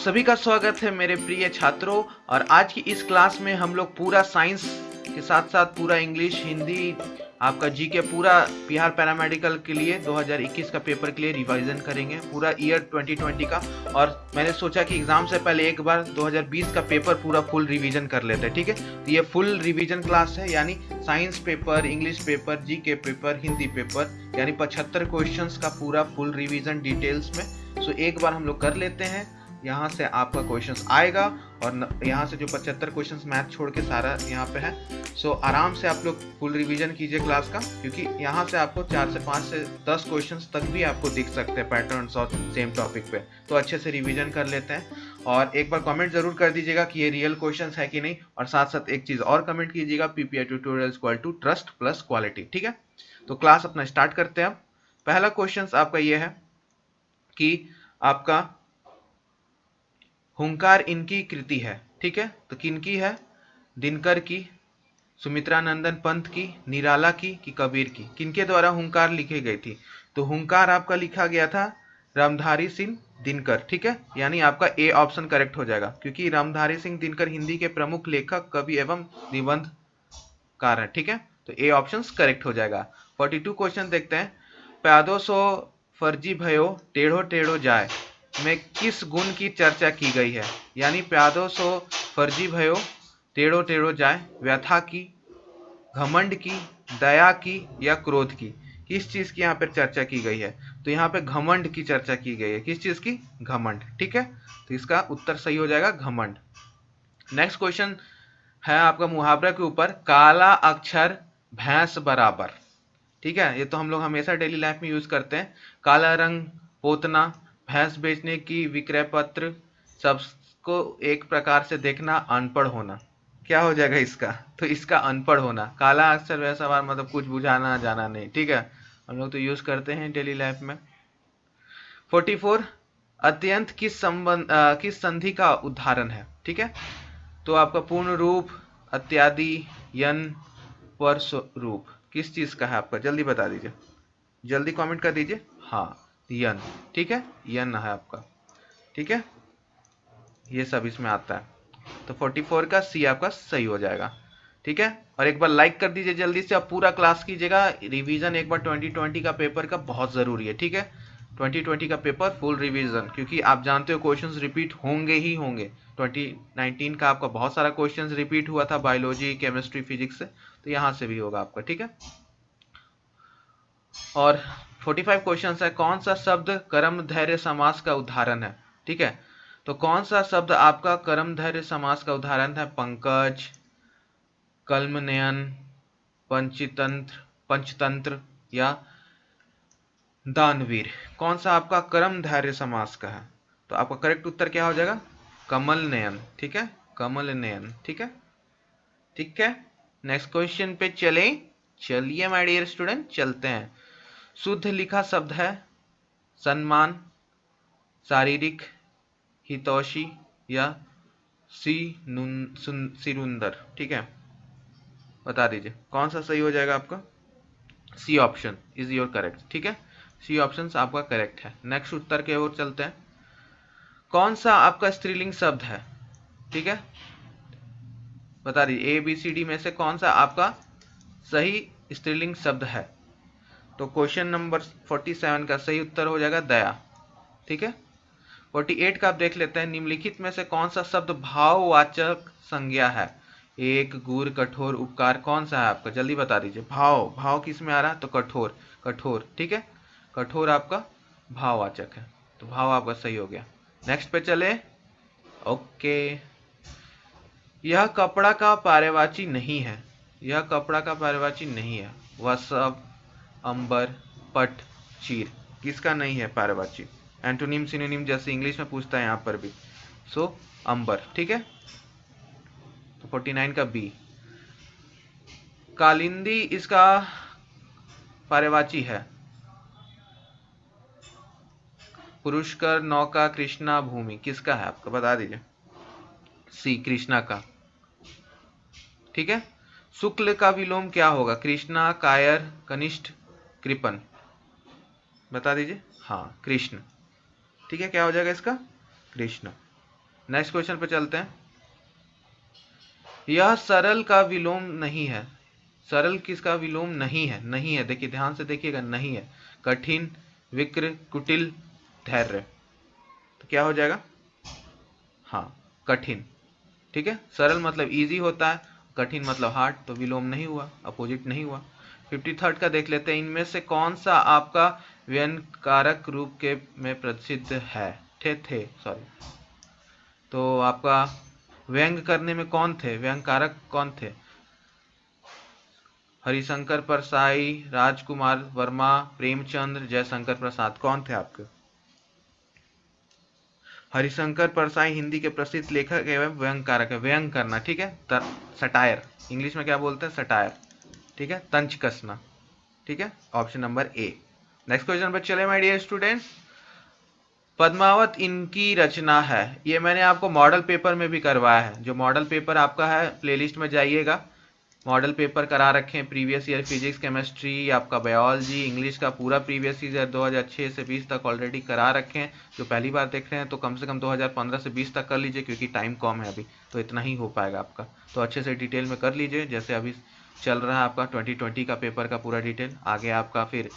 सभी का स्वागत है मेरे प्रिय छात्रों। और आज की इस क्लास में हम लोग पूरा साइंस के साथ साथ पूरा इंग्लिश, हिंदी, आपका जीके, पूरा बिहार पैरामेडिकल के लिए 2021 का पेपर के लिए रिवीजन करेंगे, पूरा ईयर 2020 का। और मैंने सोचा कि एग्जाम से पहले एक बार 2020 का पेपर पूरा फुल रिवीजन कर लेते हैं, ठीक है। तो ये फुल रिवीजन क्लास है, यानी science paper, English paper, GK paper, Hindi paper, यानी 75 क्वेश्चंस का पूरा फुल रिवीजन डिटेल्स में। सो एक बार हम लोग कर लेते हैं। यहाँ से आपका क्वेश्चंस आएगा और यहाँ से जो 75 क्वेश्चंस मैथ छोड़ के सारा यहाँ पे है। सो आराम से आप लोग फुल रिवीजन कीजिए क्लास का, क्योंकि यहाँ से आपको 4 से 5 से 10 क्वेश्चंस तक भी आपको दिख सकते हैं पैटर्न्स और सेम टॉपिक पे। तो अच्छे से रिवीजन कर लेते हैं। और एक बार कमेंट जरूर कर दीजिएगा कि ये रियल क्वेश्चंस है कि नहीं। और साथ साथ एक चीज और कमेंट कीजिएगा, PPI tutorials equal to trust plus quality, ठीक है। तो क्लास अपना स्टार्ट करते हैं। अब पहला क्वेश्चन आपका ये है कि आपका हुंकार इनकी कृति है, ठीक है। तो किनकी है? दिनकर की, सुमित्रा नंदन पंत की, निराला की कि कबीर की? किनके द्वारा हुंकार लिखी गई थी? तो हुंकार आपका लिखा गया था रामधारी सिंह दिनकर, ठीक है। यानी आपका ए ऑप्शन करेक्ट हो जाएगा, क्योंकि रामधारी सिंह दिनकर हिंदी के प्रमुख लेखक, कवि एवं निबंधकार हैं, ठीक है। तो ए ऑप्शन करेक्ट हो जाएगा। 42 क्वेश्चन देखते हैं। प्यादो सो फर्जी भयो टेढ़ो टेढ़ो जाए में किस गुण की चर्चा की गई है? यानी प्यादो सो फर्जी भयो टेढ़ो टेढ़ो जाए व्यथा की, घमंड की, दया की या क्रोध की? किस चीज की यहाँ पर चर्चा की गई है? तो यहाँ पे घमंड की चर्चा की गई है। किस चीज की? घमंड, ठीक है। तो इसका उत्तर सही हो जाएगा घमंड। नेक्स्ट क्वेश्चन है आपका मुहावरा के ऊपर, काला अक्षर भैंस बराबर, ठीक है। ये तो हम लोग हमेशा डेली लाइफ में यूज करते हैं। काला रंग पोतना, भैंस बेचने की विक्रय पत्र, सबको एक प्रकार से देखना, अनपढ़ होना। क्या हो जाएगा इसका? तो इसका अनपढ़ होना। काला अक्षर वैसा बार मतलब कुछ बुझाना जाना नहीं, ठीक है। हम लोग तो यूज करते हैं डेली लाइफ में। 44 अत्यंत किस संबंध किस संधि का उदाहरण है, ठीक है। तो आपका पूर्ण रूप, अत्यादि, यन, परस्वरूप, किस चीज का है आपका? जल्दी बता दीजिए, जल्दी कमेंट कर दीजिए। हाँ, यन, ठीक है, यन है आपका, ठीक है। ये सब इसमें आता है। तो 44 का सी आपका सही हो जाएगा, ठीक है। और एक बार लाइक कर दीजिए जल्दी से। अब पूरा क्लास कीजिएगा रिवीजन एक बार 2020 का पेपर का बहुत जरूरी है, ठीक है। 2020 का पेपर फुल रिवीजन, क्योंकि आप जानते हो क्वेश्चंस रिपीट होंगे ही होंगे। 2019 का आपका बहुत सारा क्वेश्चंस रिपीट हुआ था बायोलॉजी, केमिस्ट्री, फिजिक्स से, तो यहाँ से भी होगा आपका, ठीक है। और 45 क्वेश्चन है, कौन सा शब्द कर्म धैर्य समास का उदाहरण है, ठीक है। तो कौन सा शब्द आपका कर्म धैर्य समास का उदाहरण है? पंकज, कलमनयन, पंचतंत्र या दानवीर? कौन सा आपका कर्म धैर्य समास का है? तो आपका करेक्ट उत्तर क्या हो जाएगा? कमल नयन, ठीक है, कमल नयन, ठीक है, ठीक है। नेक्स्ट क्वेश्चन पे चलिए माय डियर स्टूडेंट, चलते हैं। शुद्ध लिखा शब्द है सम्मान, शारीरिक, हितौषी या सिरुंदर, ठीक है। बता दीजिए कौन सा सही हो जाएगा आपका? C option is your correct, ठीक है। सी ऑप्शन आपका करेक्ट है। नेक्स्ट उत्तर की ओर चलते हैं। कौन सा आपका स्त्रीलिंग शब्द है, ठीक है। बता दीजिए ए बी सी डी में से कौन सा आपका सही स्त्रीलिंग शब्द है? तो क्वेश्चन नंबर 47 का सही उत्तर हो जाएगा दया, ठीक है। 48 का आप देख लेते हैं। निम्नलिखित में से कौन सा शब्द भाववाचक संज्ञा है? एक, गुर, कठोर, उपकार, कौन सा है आपका? जल्दी बता दीजिए। भाव किस में आ रहा है? तो कठोर, ठीक है। कठोर आपका भाववाचक है, तो भाव आपका सही हो गया। नेक्स्ट पे चले। ओके, यह कपड़ा का पर्यायवाची नहीं है। यह कपड़ा का पर्यायवाची नहीं है। वह सब, अंबर, पट, चीर, किसका नहीं है पर्यायवाची? एंटोनिम सिनोनिम जैसे इंग्लिश में पूछता है यहाँ पर भी। सो अंबर, ठीक है। तो 49 का बी। कालिंदी इसका पर्यायवाची है। पुरुषकर, नौका, कृष्णा, भूमि, किसका है आपका? बता दीजिए। सी, कृष्णा का, ठीक है। शुक्ल का विलोम क्या होगा? कृष्णा, कायर, कनिष्ठ, कृपन, बता दीजिए। हाँ, कृष्ण, ठीक है। क्या हो जाएगा इसका? कृष्ण। नेक्स्ट क्वेश्चन पे चलते हैं। यह सरल का विलोम नहीं है। सरल किसका विलोम नहीं है? नहीं है, देखिए ध्यान से देखिएगा, नहीं है। कठिन, विक्र, कुटिल, धैर्य। तो क्या हो जाएगा? हाँ, कठिन। ठीक है, सरल मतलब इजी होता है, कठिन मतलब हार्ड, तो विलोम नहीं हुआ, अपोजिट नहीं हुआ। 53rd का देख लेते हैं। इनमें से कौन सा आपका व्यंग्यकारक रूप के में प्रसिद्ध है? थे सॉरी। तो आपका व्यंग करने में कौन थे, व्यंग्यकारक कौन थे? हरिशंकर परसाई, राजकुमार वर्मा, प्रेमचंद्र, जयशंकर प्रसाद, कौन थे आपके? हरिशंकर परसाई हिंदी के प्रसिद्ध लेखक एवं व्यंग्यकारक है। व्यंग करना, ठीक है, सटायर, इंग्लिश में क्या बोलते हैं? सटायर। ठीक है, तंज कसना। ठीक है, ऑप्शन नंबर ए। नेक्स्ट क्वेश्चन पर चले माय डियर स्टूडेंट्स। पद्मावत इनकी रचना है। ये मैंने आपको मॉडल पेपर में भी करवाया है। जो मॉडल पेपर आपका है, प्लेलिस्ट में जाइएगा, मॉडल पेपर करा रखे हैं। प्रीवियस ईयर फिजिक्स, केमिस्ट्री, आपका बायोलॉजी, इंग्लिश का पूरा प्रीवियस ईयर 2006 से 20 तक ऑलरेडी करा रखे हैं। जो पहली बार देख रहे हैं तो कम से कम 2015 से 20 तक कर लीजिए, क्योंकि टाइम कम है अभी, तो इतना ही हो पाएगा आपका। तो अच्छे से डिटेल में कर लीजिए। जैसे अभी चल रहा है आपका 2020 का पेपर का पूरा डिटेल, आगे आपका फिर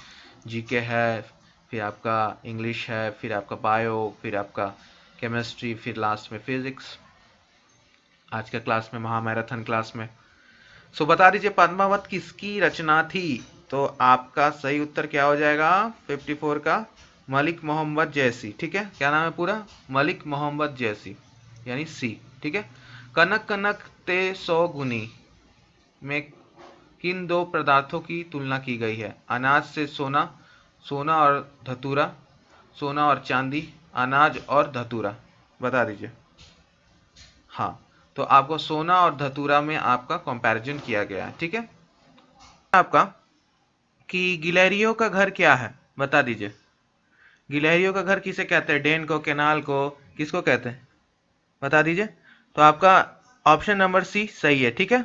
जीके है, फिर आपका इंग्लिश है, फिर आपका बायो, फिर आपका केमिस्ट्री, फिर लास्ट में फिजिक्स। आज के क्लास में महामैराथन क्लास में। सो बता दीजिए पद्मावत किसकी रचना थी? तो आपका सही उत्तर क्या हो जाएगा 54 का? मलिक मोहम्मद जैसी। ठीक है, क्या नाम है पूरा? मलिक मोहम्मद जैसी, यानी सी। ठीक है। कनक कनक ते 100 गुनी में किन दो पदार्थों की तुलना की गई है? अनाज से सोना, सोना और धतूरा, सोना और चांदी, अनाज और धतूरा। बता दीजिए। हाँ, तो आपको सोना और धतूरा में आपका कंपैरिजन किया गया है। ठीक है, आपका कि गिलहरियों का घर क्या है? बता दीजिए। गिलहरियों का घर किसे कहते हैं? डेन को, केनाल को, किसको कहते हैं? बता दीजिए। तो आपका ऑप्शन नंबर सी सही है। ठीक है।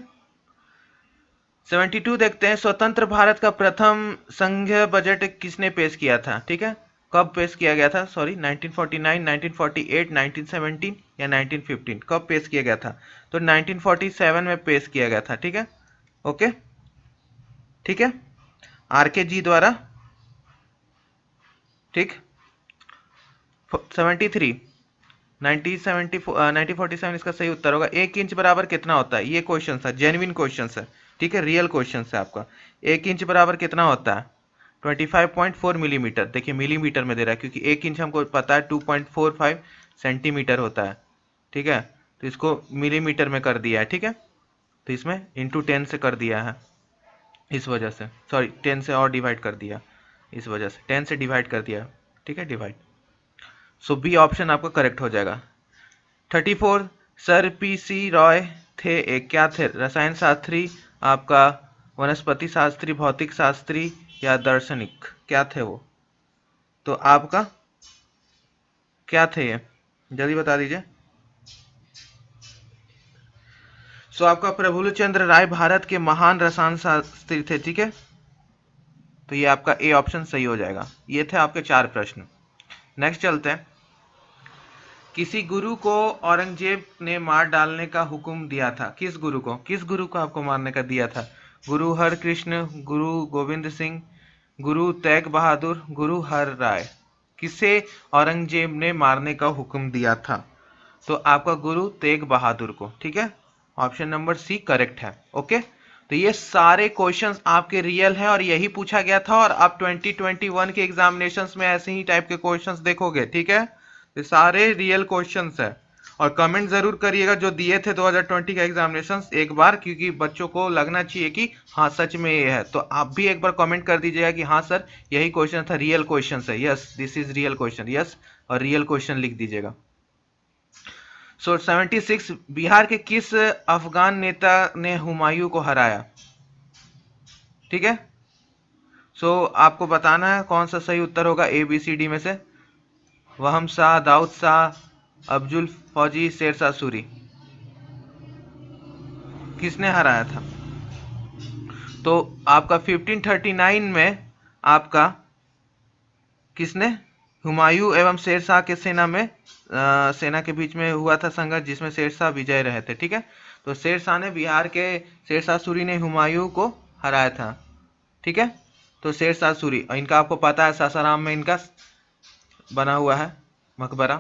72 देखते हैं। स्वतंत्र भारत का प्रथम संघीय बजट किसने पेश किया था? ठीक है, कब पेश किया गया था? सॉरी, 1949, 1948, 1917 या 1915? कब पेश किया गया था? तो 1947 में पेश किया गया था। ठीक है, ओके, ठीक है, आरके जी द्वारा। ठीक, 73, 1947 इसका सही उत्तर होगा। 1 इंच बराबर कितना होता है? ये क्वेश्चन है, जेन्युइन क्वेश्चन है। ठीक है, रियल क्वेश्चन है आपका। 1 इंच बराबर कितना होता है? 25.4 मिलीमीटर। देखिए मिलीमीटर में दे रहा है, क्योंकि 1 इंच हमको पता है 2.45 सेंटीमीटर होता है। ठीक है, तो इसको मिलीमीटर में कर दिया है। ठीक है, तो इसमें इंटू 10 से कर दिया है, इस वजह से, सॉरी 10 से और डिवाइड कर दिया, इस वजह से 10 से डिवाइड कर दिया। ठीक है, डिवाइड। सो बी ऑप्शन आपका करेक्ट हो जाएगा। 34, सर पी सी रॉय थे एक क्या थे? रसायन शास्त्री, आपका वनस्पति शास्त्री, भौतिक शास्त्री या दार्शनिक? क्या थे वो? तो आपका क्या थे ये? जल्दी बता दीजिए। सो आपका प्रफुल्ल चंद्र राय भारत के महान रसायन शास्त्री थे। ठीक है, तो ये आपका ए ऑप्शन सही हो जाएगा। ये थे आपके 4 प्रश्न। नेक्स्ट चलते हैं। किसी गुरु को औरंगजेब ने मार डालने का हुक्म दिया था। किस गुरु को? किस गुरु को आपको मारने का दिया था? गुरु हरकृष्ण, गुरु गोविंद सिंह, गुरु तेग बहादुर, गुरु हर राय? किसे औरंगजेब ने मारने का हुक्म दिया था? तो आपका गुरु तेग बहादुर को। ठीक है, ऑप्शन नंबर सी करेक्ट है। ओके, तो ये सारे क्वेश्चंस आपके रियल हैं और यही पूछा गया था, और आप 2021 के एग्जामिनेशंस में ऐसे ही टाइप के क्वेश्चंस देखोगे। ठीक है, ये सारे रियल क्वेश्चंस है। और कमेंट जरूर करिएगा जो दिए थे 2020 का एग्जामिनेशंस एक बार, क्योंकि बच्चों को लगना चाहिए कि हाँ सच में ये है। तो आप भी एक बार कमेंट कर दीजिएगा कि हाँ सर यही क्वेश्चन था, रियल क्वेश्चन है, yes this is real question, yes, और रियल क्वेश्चन लिख दीजिएगा। सो 76, बिहार के किस अफगान नेता ने हुमायूं को हराया? ठीक है, सो आपको बताना है कौन सा सही उत्तर होगा ए बी सी डी में से। वहम शाह, दाऊद शाह, अब्दुल फौजी, शेर शाह सूरी? किसने हराया था? तो आपका 1539 में आपका किसने हुमायूं एवं शेरशाह के सेना के बीच में हुआ था संघर्ष, जिसमें शेरशाह विजय रहे थे। ठीक है, तो शेरशाह ने बिहार के शेरशाह सूरी ने हुमायूं को हराया था। ठीक है, तो शेरशाह सूरी, और इनका आपको पता है सासाराम में इनका बना हुआ है मकबरा,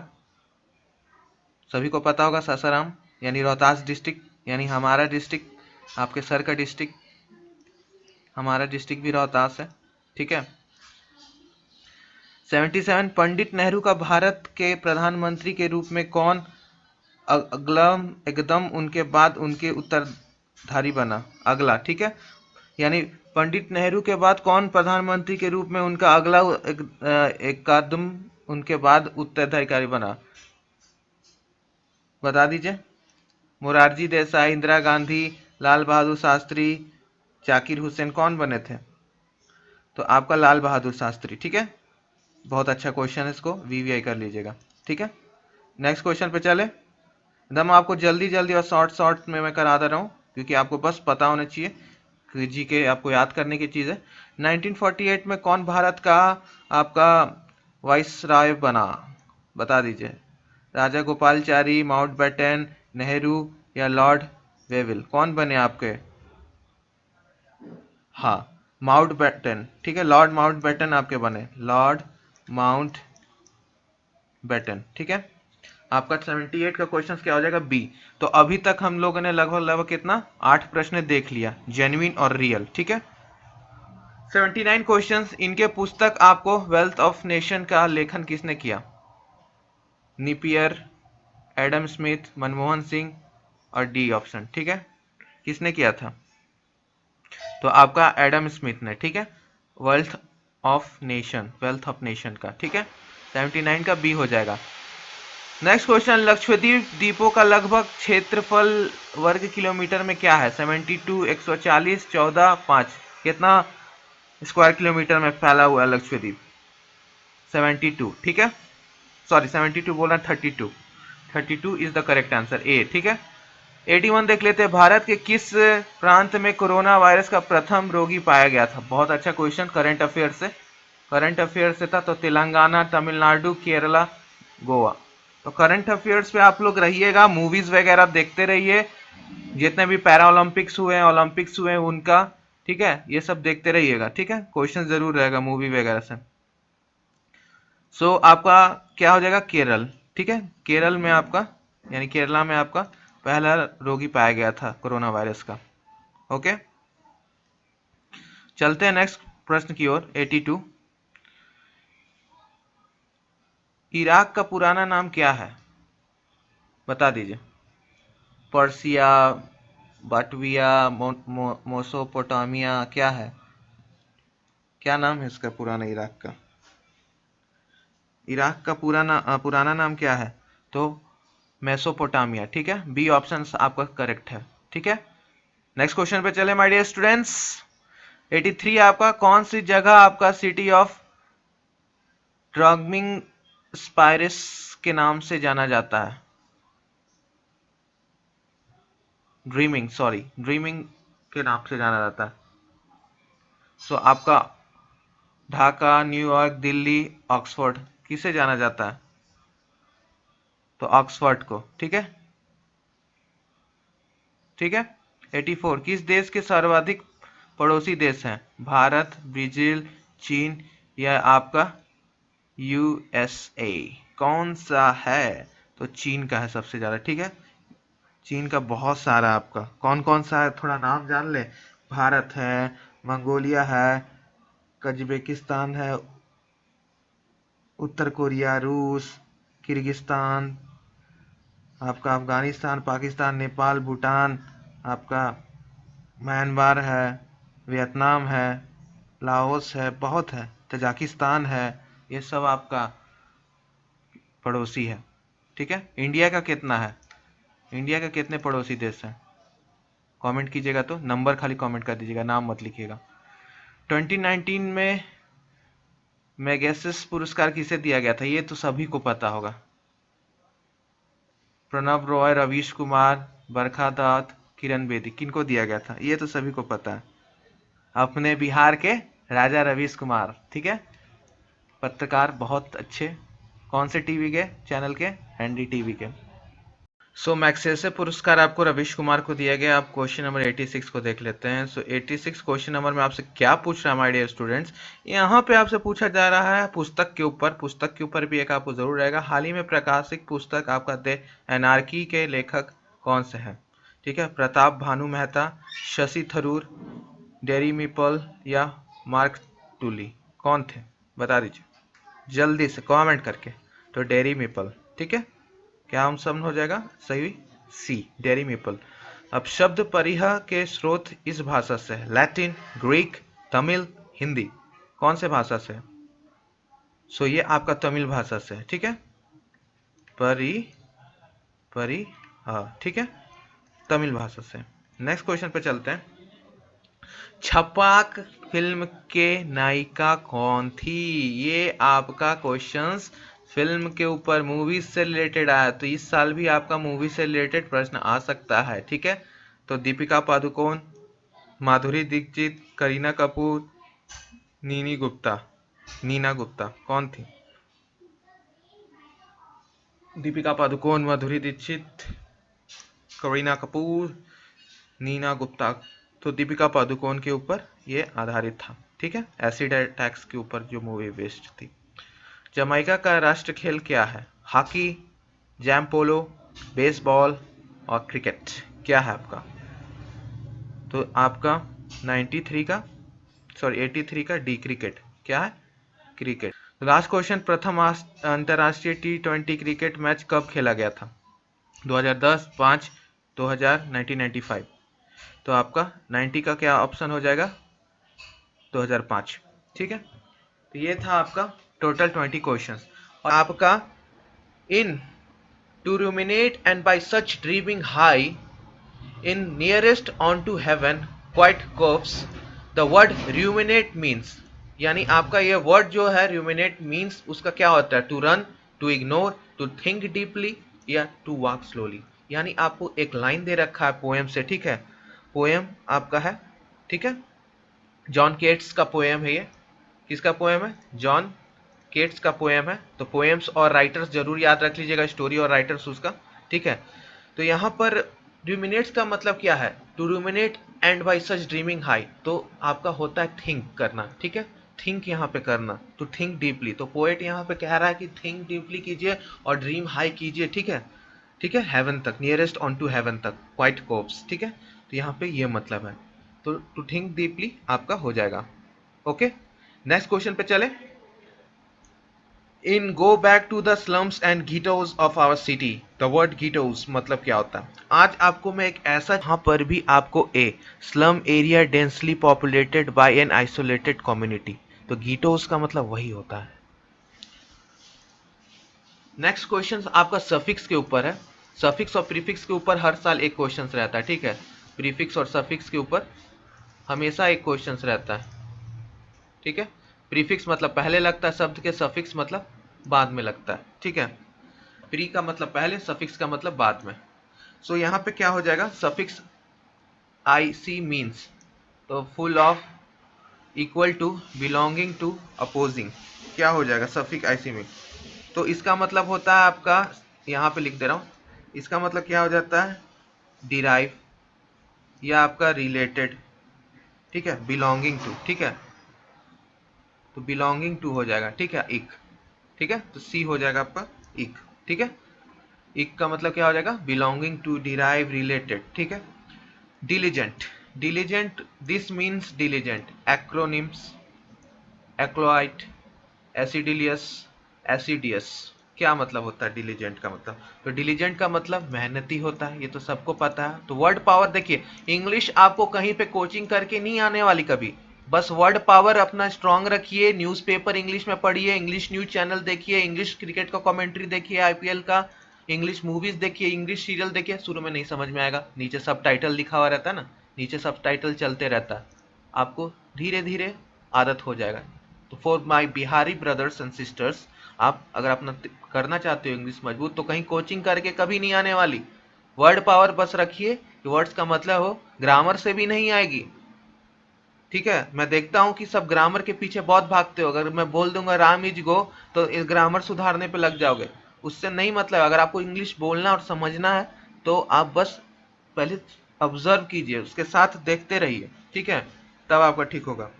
सभी को पता होगा। सासाराम यानी रोहतास डिस्ट्रिक्ट, यानी हमारा डिस्ट्रिक्ट, आपके सर का डिस्ट्रिक्ट, हमारा डिस्ट्रिक्ट भी रोहतास है। ठीक है, 77 पंडित नेहरू का भारत के प्रधानमंत्री के रूप में कौन अगला एकदम उनके बाद उनके उत्तरधारी बना? अगला, ठीक है, यानी पंडित नेहरू के बाद कौन प्रधानमंत्री के रूप में उनका अगला एक कदम उनके बाद उत्तराधिकारी बना? बता दीजिए। मोरारजी देसाई, इंदिरा गांधी, लाल बहादुर शास्त्री, जाकिर हुसैन, कौन बने थे? तो आपका लाल बहादुर शास्त्री। ठीक है, बहुत अच्छा क्वेश्चन है, इसको वीवीआई कर लीजिएगा। ठीक है, नेक्स्ट क्वेश्चन पे चले। एकदम आपको जल्दी जल्दी और शॉर्ट शॉर्ट में मैं करा दे रहा हूँ, क्योंकि आपको बस पता होना चाहिए कि जीके आपको याद करने की चीज़ है। 1948 में कौन भारत का आपका वाइसराय बना? बता दीजिए। राजा गोपालचारी, माउंटबेटन, नेहरू या लॉर्ड वेविल, कौन बने आपके? हाँ, माउंटबेटन। ठीक है, लॉर्ड माउंटबेटन आपके बने, लॉर्ड माउंट बैटन। ठीक है, आपका 78 का क्वेश्चन क्या हो जाएगा? बी। तो अभी तक हम लोगों ने लगभग लगभग कितना 8 प्रश्न देख लिया, जेन्युइन और रियल। ठीक है, 79 क्वेश्चंस। इनके पुस्तक आपको वेल्थ ऑफ नेशन का लेखन किसने किया? निपियर, एडम स्मिथ, मनमोहन सिंह और डी ऑप्शन। ठीक है, किसने किया था? तो आपका एडम स्मिथ ने। ठीक है, wealth of nation, wealth of nation का। ठीक है, 79 का बी हो जाएगा। नेक्स्ट क्वेश्चन, लक्षद्वीप द्वीपों का लगभग क्षेत्रफल वर्ग किलोमीटर में क्या है? 72, 140, 14, 5, कितना स्क्वायर किलोमीटर में फैला हुआ है लक्षद्वीप? 72। ठीक है, सॉरी 72 बोल रहा, 32। 32 इज द करेक्ट आंसर, ए। ठीक है, 81 देख लेते हैं। भारत के किस प्रांत में कोरोना वायरस का प्रथम रोगी पाया गया था? बहुत अच्छा क्वेश्चन, करंट अफेयर से, करंट अफेयर से था। तो तेलंगाना, तमिलनाडु, केरला, गोवा। तो करंट अफेयर्स पे आप लोग रहिएगा, मूवीज वगैरह देखते रहिए, जितने भी पैरा ओलंपिक्स हुए हैं, ओलंपिक्स हुए हैं उनका, ठीक है, ये सब देखते रहिएगा। ठीक है, क्वेश्चन जरूर रहेगा मूवी वगैरह से। सो आपका क्या हो जाएगा? केरल। ठीक है, केरल में आपका, यानी केरला में आपका पहला रोगी पाया गया था कोरोना वायरस का। ओके, चलते हैं नेक्स्ट प्रश्न की ओर। 82, इराक का पुराना नाम क्या है? बता दीजिए। पर्सिया, बाटविया, मोसोपोटामिया, क्या है? क्या नाम है इसका पुराना इराक का? इराक का पुराना नाम क्या है? तो मेसोपोटामिया। ठीक है, बी ऑप्शन आपका करेक्ट है। ठीक है, नेक्स्ट क्वेश्चन पे चले माय डियर स्टूडेंट्स। 83 आपका कौन सी जगह आपका सिटी ऑफ ड्रॉगमिंग स्पाइरिस के नाम से जाना जाता है? ड्रीमिंग, सॉरी, ड्रीमिंग के नाम से जाना जाता है। सो आपका ढाका, न्यूयॉर्क, दिल्ली, ऑक्सफोर्ड, किसे जाना जाता है? तो ऑक्सफोर्ड को। ठीक है, ठीक है। 84, किस देश के सर्वाधिक पड़ोसी देश हैं? भारत, ब्राजील, चीन या आपका यूएसए, कौन सा है? तो चीन का है सबसे ज्यादा। ठीक है, चीन का बहुत सारा, आपका कौन कौन सा है थोड़ा नाम जान ले। भारत है, मंगोलिया है, कजाकिस्तान है, उत्तर कोरिया, रूस, किर्गिस्तान, आपका अफगानिस्तान, पाकिस्तान, नेपाल, भूटान, आपका म्यांमार है, वियतनाम है, लाओस है, बहुत है, तजाकिस्तान है, ये सब आपका पड़ोसी है। ठीक है, इंडिया का कितना है? इंडिया के कितने पड़ोसी देश हैं? कमेंट कीजिएगा, तो नंबर खाली कमेंट कर दीजिएगा, नाम मत लिखिएगा। 2019 में मैगसेस पुरस्कार किसे दिया गया था? ये तो सभी को पता होगा। प्रणब रॉय, रवीश कुमार, बरखा दत्त, किरण बेदी, किनको दिया गया था? ये तो सभी को पता है, अपने बिहार के राजा रवीश कुमार। ठीक है, पत्रकार बहुत अच्छे, कौन से टीवी के चैनल के? एनडीटीवी के। सो मैग्सेसे पुरस्कार आपको रवीश कुमार को दिया गया। आप क्वेश्चन नंबर 86 को देख लेते हैं। सो 86 क्वेश्चन नंबर में आपसे क्या पूछ रहा है माय डियर स्टूडेंट्स, यहाँ पे आपसे पूछा जा रहा है पुस्तक के ऊपर। पुस्तक के ऊपर भी एक आपको जरूर रहेगा। हाल ही में प्रकाशित पुस्तक आपका द एनार्की के लेखक कौन से हैं? ठीक है, प्रताप भानु मेहता, शशि थरूर, डेरी मिपल या मार्क टूली, कौन थे? बता दीजिए जल्दी से कमेंट करके। तो डेरी मिपल। ठीक है, क्या हम सब हो जाएगा सही? सी, डेरी मिपल। अब शब्द परिह के स्रोत इस भाषा से है, लैटिन, ग्रीक, तमिल, हिंदी, कौन से भाषा से? सो ये आपका तमिल भाषा से है। ठीक है, परी हाँ, ठीक है, तमिल भाषा से। नेक्स्ट क्वेश्चन पे चलते हैं। छपाक फिल्म के नायिका कौन थी? ये आपका क्वेश्चंस फिल्म के ऊपर, मूवीज से रिलेटेड आया, तो इस साल भी आपका मूवी से रिलेटेड प्रश्न आ सकता है। ठीक है, तो दीपिका पादुकोण, माधुरी दीक्षित, करीना कपूर, नीना गुप्ता, कौन थी? दीपिका पादुकोण, माधुरी दीक्षित, करीना कपूर, नीना गुप्ता। तो दीपिका पादुकोण के ऊपर ये आधारित था। ठीक है, एसिड अटैक्स के ऊपर जो मूवी बेस्ड थी। जमाइका का राष्ट्र खेल क्या है? हॉकी, जैम पोलो, बेसबॉल और क्रिकेट, क्या है आपका? तो आपका 83 का डी, क्रिकेट। क्या है? क्रिकेट। लास्ट क्वेश्चन, प्रथम अंतरराष्ट्रीय T20 क्रिकेट मैच कब खेला गया था? 2010, 5, 2000, 1995। तो आपका 90 का क्या ऑप्शन हो जाएगा? 2005। ठीक है, तो ये था आपका टोटल 20 क्वेश्चंस। और आपका इन to ruminate and by such dreaming high in nearest unto heaven quite curves the word ruminate means, यानी आपका ये वर्ड जो है ruminate means, उसका क्या होता है? To run, to ignore, to think deeply या टू वॉक स्लोली। यानी आपको एक लाइन दे रखा है पोएम से। ठीक है, पोएम आपका है। ठीक है, जॉन केट्स का पोएम है ये। किसका पोएम है? जॉन केट्स का पोएम है। तो पोएम्स और राइटर्स जरूर याद रख लीजिएगा, स्टोरी और राइटर्स उसका। ठीक है, तो यहाँ पर रूमिनेट्स का मतलब क्या है? To ruminate and by such dreaming high, तो आपका होता है थिंक करना। ठीक है, थिंक यहाँ पे करना, तो थिंक डीपली। तो पोएट यहाँ पे कह रहा है कि थिंक डीपली कीजिए और ड्रीम हाई कीजिए। ठीक है, ठीक है, हेवन तक, नियरेस्ट ऑन टू हेवन तक, क्वाइट कोप्स। ठीक है, तो यहाँ पे ये मतलब है। तो टू थिंक डीपली आपका हो जाएगा। ओके, नेक्स्ट क्वेश्चन पे चले। In go back to the slums and ghettos of our city, the word ghettos मतलब क्या होता है? आज आपको मैं एक ऐसा, जहां पर भी आपको a slum area densely populated by an isolated community, तो ghettos का मतलब वही होता है। नेक्स्ट क्वेश्चन आपका सफिक्स के ऊपर है। सफिक्स और प्रीफिक्स के ऊपर हर साल एक क्वेश्चन रहता है। ठीक है, प्रीफिक्स और सफिक्स के ऊपर हमेशा एक क्वेश्चन रहता है। ठीक है, प्रीफिक्स मतलब पहले लगता है शब्द के, सफिक्स मतलब बाद में लगता है। ठीक है, प्री का मतलब पहले, सफिक्स का मतलब बाद में। सो यहाँ पे क्या हो जाएगा? सफिक्स आई सी मीन्स, तो full of, equal to, belonging to, opposing, क्या हो जाएगा? Suffix I C mean. तो इसका मतलब होता है आपका, यहाँ पे लिख दे रहा हूँ, इसका मतलब क्या हो जाता है? डिराइव या आपका रिलेटेड। ठीक है, बिलोंगिंग टू। ठीक है, तो बिलोंगिंग टू हो जाएगा। ठीक है, इक। ठीक है, तो सी हो जाएगा आपका इक। ठीक है, इक का मतलब क्या हो जाएगा? Belonging to, derive, related. ठीक है, diligent, diligent, this means diligent. Acronyms, acolyte, assiduous, assiduous, क्या मतलब होता है डिलीजेंट का मतलब? तो डिलीजेंट का मतलब मेहनती होता है, ये तो सबको पता है। तो वर्ड पावर देखिए, इंग्लिश आपको कहीं पे कोचिंग करके नहीं आने वाली कभी। बस वर्ड पावर अपना स्ट्रांग रखिए, न्यूज़पेपर इंग्लिश में पढ़िए, इंग्लिश न्यूज चैनल देखिए, इंग्लिश क्रिकेट का कमेंट्री देखिए, आईपीएल का, इंग्लिश मूवीज देखिए, इंग्लिश सीरियल देखिए। शुरू में नहीं समझ में आएगा, नीचे सब टाइटल लिखा हुआ रहता है ना, नीचे सब टाइटल चलते रहता है, आपको धीरे धीरे आदत हो जाएगा। तो for my Bihari brothers and sisters, आप अगर अपना करना चाहते हो इंग्लिश मजबूत, तो कहीं कोचिंग करके कभी नहीं आने वाली। वर्ड पावर बस रखिए कि वर्ड्स का मतलब हो, ग्रामर से भी नहीं आएगी। ठीक है, मैं देखता हूँ कि सब ग्रामर के पीछे बहुत भागते हो। अगर मैं बोल दूंगा राम इज गो तो इस ग्रामर सुधारने पे लग जाओगे, उससे नहीं मतलब। अगर आपको इंग्लिश बोलना और समझना है तो आप बस पहले ऑब्जर्व कीजिए, उसके साथ देखते रहिए, ठीक है, तब आपका ठीक होगा।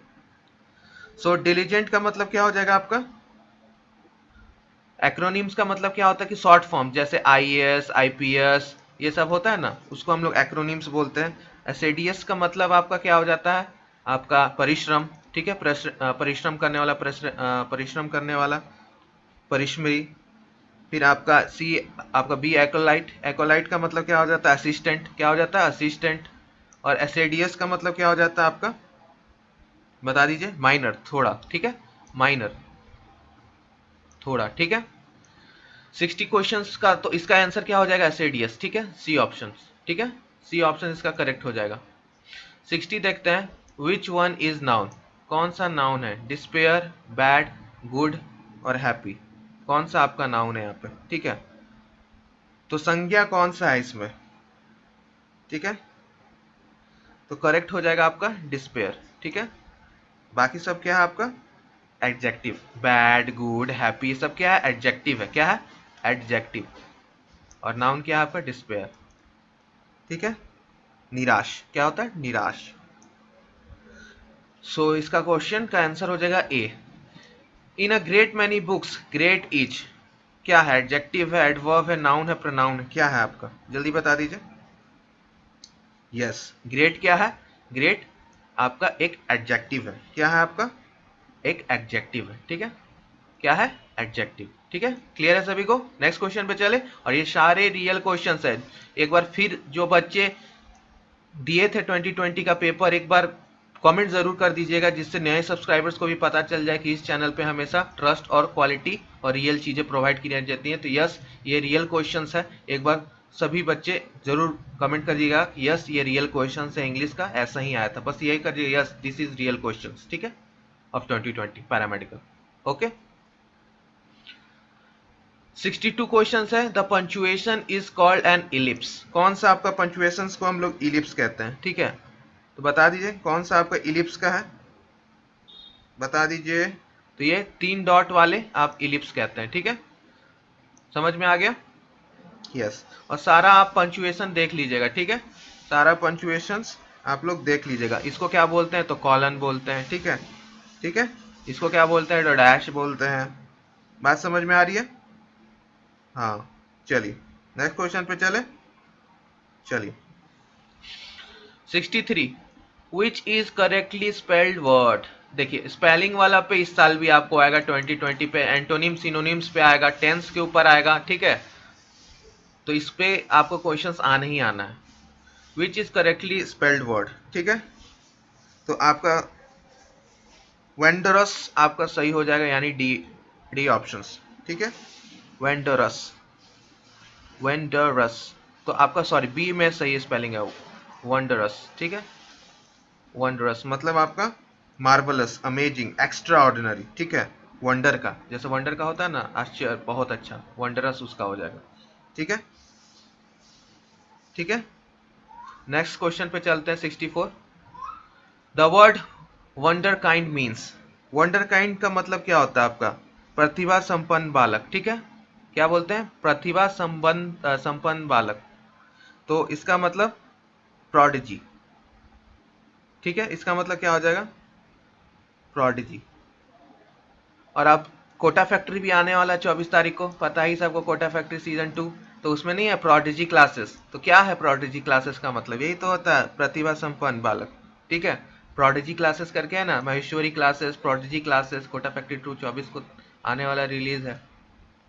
सो डिलीजेंट का मतलब क्या हो जाएगा आपका? एक्रोनिम्स का मतलब क्या होता है कि शॉर्ट फॉर्म, जैसे आईएएस, आईपीएस, ये सब होता है ना, उसको हम लोग एक्रोनिम्स बोलते हैं। एसएडीएस का मतलब आपका क्या हो जाता है? आपका परिश्रम, ठीक है, परिश्रम करने वाला, परिश्रम करने वाला, परिश्रमी। फिर आपका सी, आपका बी एकोलाइट, एकोलाइट का मतलब क्या हो जाता है? असिस्टेंट, क्या हो जाता है? असिस्टेंट। और एसएडीएस का मतलब क्या हो जाता है आपका? बता दीजिए। माइनर, थोड़ा, ठीक है, माइनर, थोड़ा, ठीक है। 60 क्वेश्चंस का तो इसका आंसर क्या हो जाएगा? एसएडीएस, ठीक है, सी ऑप्शन, ठीक है, सी ऑप्शन इसका करेक्ट हो जाएगा। 60 देखते हैं। विच वन इज नाउन, कौन सा नाउन है? डिस्पेयर, बैड, गुड और हैप्पी, कौन सा आपका नाउन है यहाँ पे? ठीक है, तो संज्ञा कौन सा है इसमें? ठीक है, तो करेक्ट हो जाएगा आपका डिस्पेयर, ठीक है। बाकी सब क्या है आपका? एडजेक्टिव, बैड, गुड, हैप्पी, सब क्या है? एडजेक्टिव है, क्या है? एडजेक्टिव। और नाउन क्या है आपका? डिस्पेयर, ठीक है। निराश, क्या होता है? निराश। सो इसका क्वेश्चन का आंसर हो जाएगा A. In a great many books, great is क्या है? एडजेक्टिव है, एडवर्ब है, नाउन है, प्रोनाउन है, क्या है आपका? जल्दी बता दीजिए। यस, ग्रेट क्या है? ग्रेट आपका एक एडजेक्टिव है, क्या है आपका? एक एडजेक्टिव है, ठीक है, क्या है? एडजेक्टिव, ठीक है। क्लियर है सभी को? नेक्स्ट क्वेश्चन पे चले। और ये सारे रियल क्वेश्चंस है। एक बार फिर जो बच्चे दिए थे 2020 का पेपर, एक बार कमेंट जरूर कर दीजिएगा, जिससे नए सब्सक्राइबर्स को भी पता चल जाए कि इस चैनल पे हमेशा ट्रस्ट और क्वालिटी और रियल चीजें प्रोवाइड की जाती हैं। तो यस, ये रियल क्वेश्चंस है। एक बार सभी बच्चे जरूर कमेंट करिएगा यस ये रियल क्वेश्चंस है, इंग्लिश का ऐसा ही आया था, बस यही करिए, yes this is real questions, ठीक है, ऑफ 2020 पैरामेडिकल। ओके, 62 क्वेश्चंस है। The punctuation is called an ellipse, कौन सा आपका पंचुएशन को हम लोग इलिप्स कहते हैं, ठीक है। तो बता दीजिए कौन सा आपका इलिप्स का है, बता दीजिए। तो ये 3 डॉट वाले आप इलिप्स कहते हैं, ठीक है, समझ में आ गया? यस, और सारा आप पंचुएशन देख लीजिएगा, ठीक है, सारा पंचुएशंस आप लोग देख लीजिएगा। इसको क्या बोलते हैं? तो कॉलन बोलते हैं, ठीक है, ठीक है। इसको क्या बोलते हैं? तो डैश बोलते हैं। बात समझ में आ रही है? हाँ, चलिए नेक्स्ट क्वेश्चन पे चले। चलिए 63 which is correctly spelled word. देखिए स्पेलिंग वाला पे इस साल भी आपको आएगा, 2020 पे एंटोनिम सिनोनिम्स पे आएगा, टेंस के ऊपर आएगा, ठीक है। तो इस पे आपको क्वेश्चंस आना ही आना है। Which is correctly spelled word, ठीक है, तो आपका वेंडरस आपका सही हो जाएगा, यानी डी, डी ऑप्शंस, ठीक है। वेंडरस, वेंडरस, तो आपका सॉरी बी में सही स्पेलिंग है, वंडरस, ठीक है। वंडरस मतलब आपका मार्वलस, अमेजिंग, एक्स्ट्रा ऑर्डिनरी, ठीक है। वंडर का, जैसे वंडर का होता है ना, आश्चर्य, बहुत अच्छा, वंडरस उसका हो जाएगा, ठीक है, ठीक है। नेक्स्ट क्वेश्चन पे चलते हैं 64। The word wonder kind means, wonder kind का मतलब क्या होता है आपका? प्रतिभा संपन्न बालक, ठीक है, क्या बोलते हैं? प्रतिभा संपन्न बालक। तो इसका मतलब प्रोडिजी, ठीक है, इसका मतलब क्या हो जाएगा? प्रोडिजी। और अब कोटा फैक्ट्री भी आने वाला है 24 तारीख को, पता ही सबको, कोटा फैक्ट्री सीजन 2। तो उसमें नहीं है प्रोडिजी क्लासेस? तो क्या है प्रोडिजी क्लासेस का मतलब? यही तो होता है, प्रतिभा संपन्न बालक, ठीक है। प्रोडिजी क्लासेस करके है ना, Maheshwari classes, Prodigy classes, Kota factory 2 24 को आने वाला रिलीज है,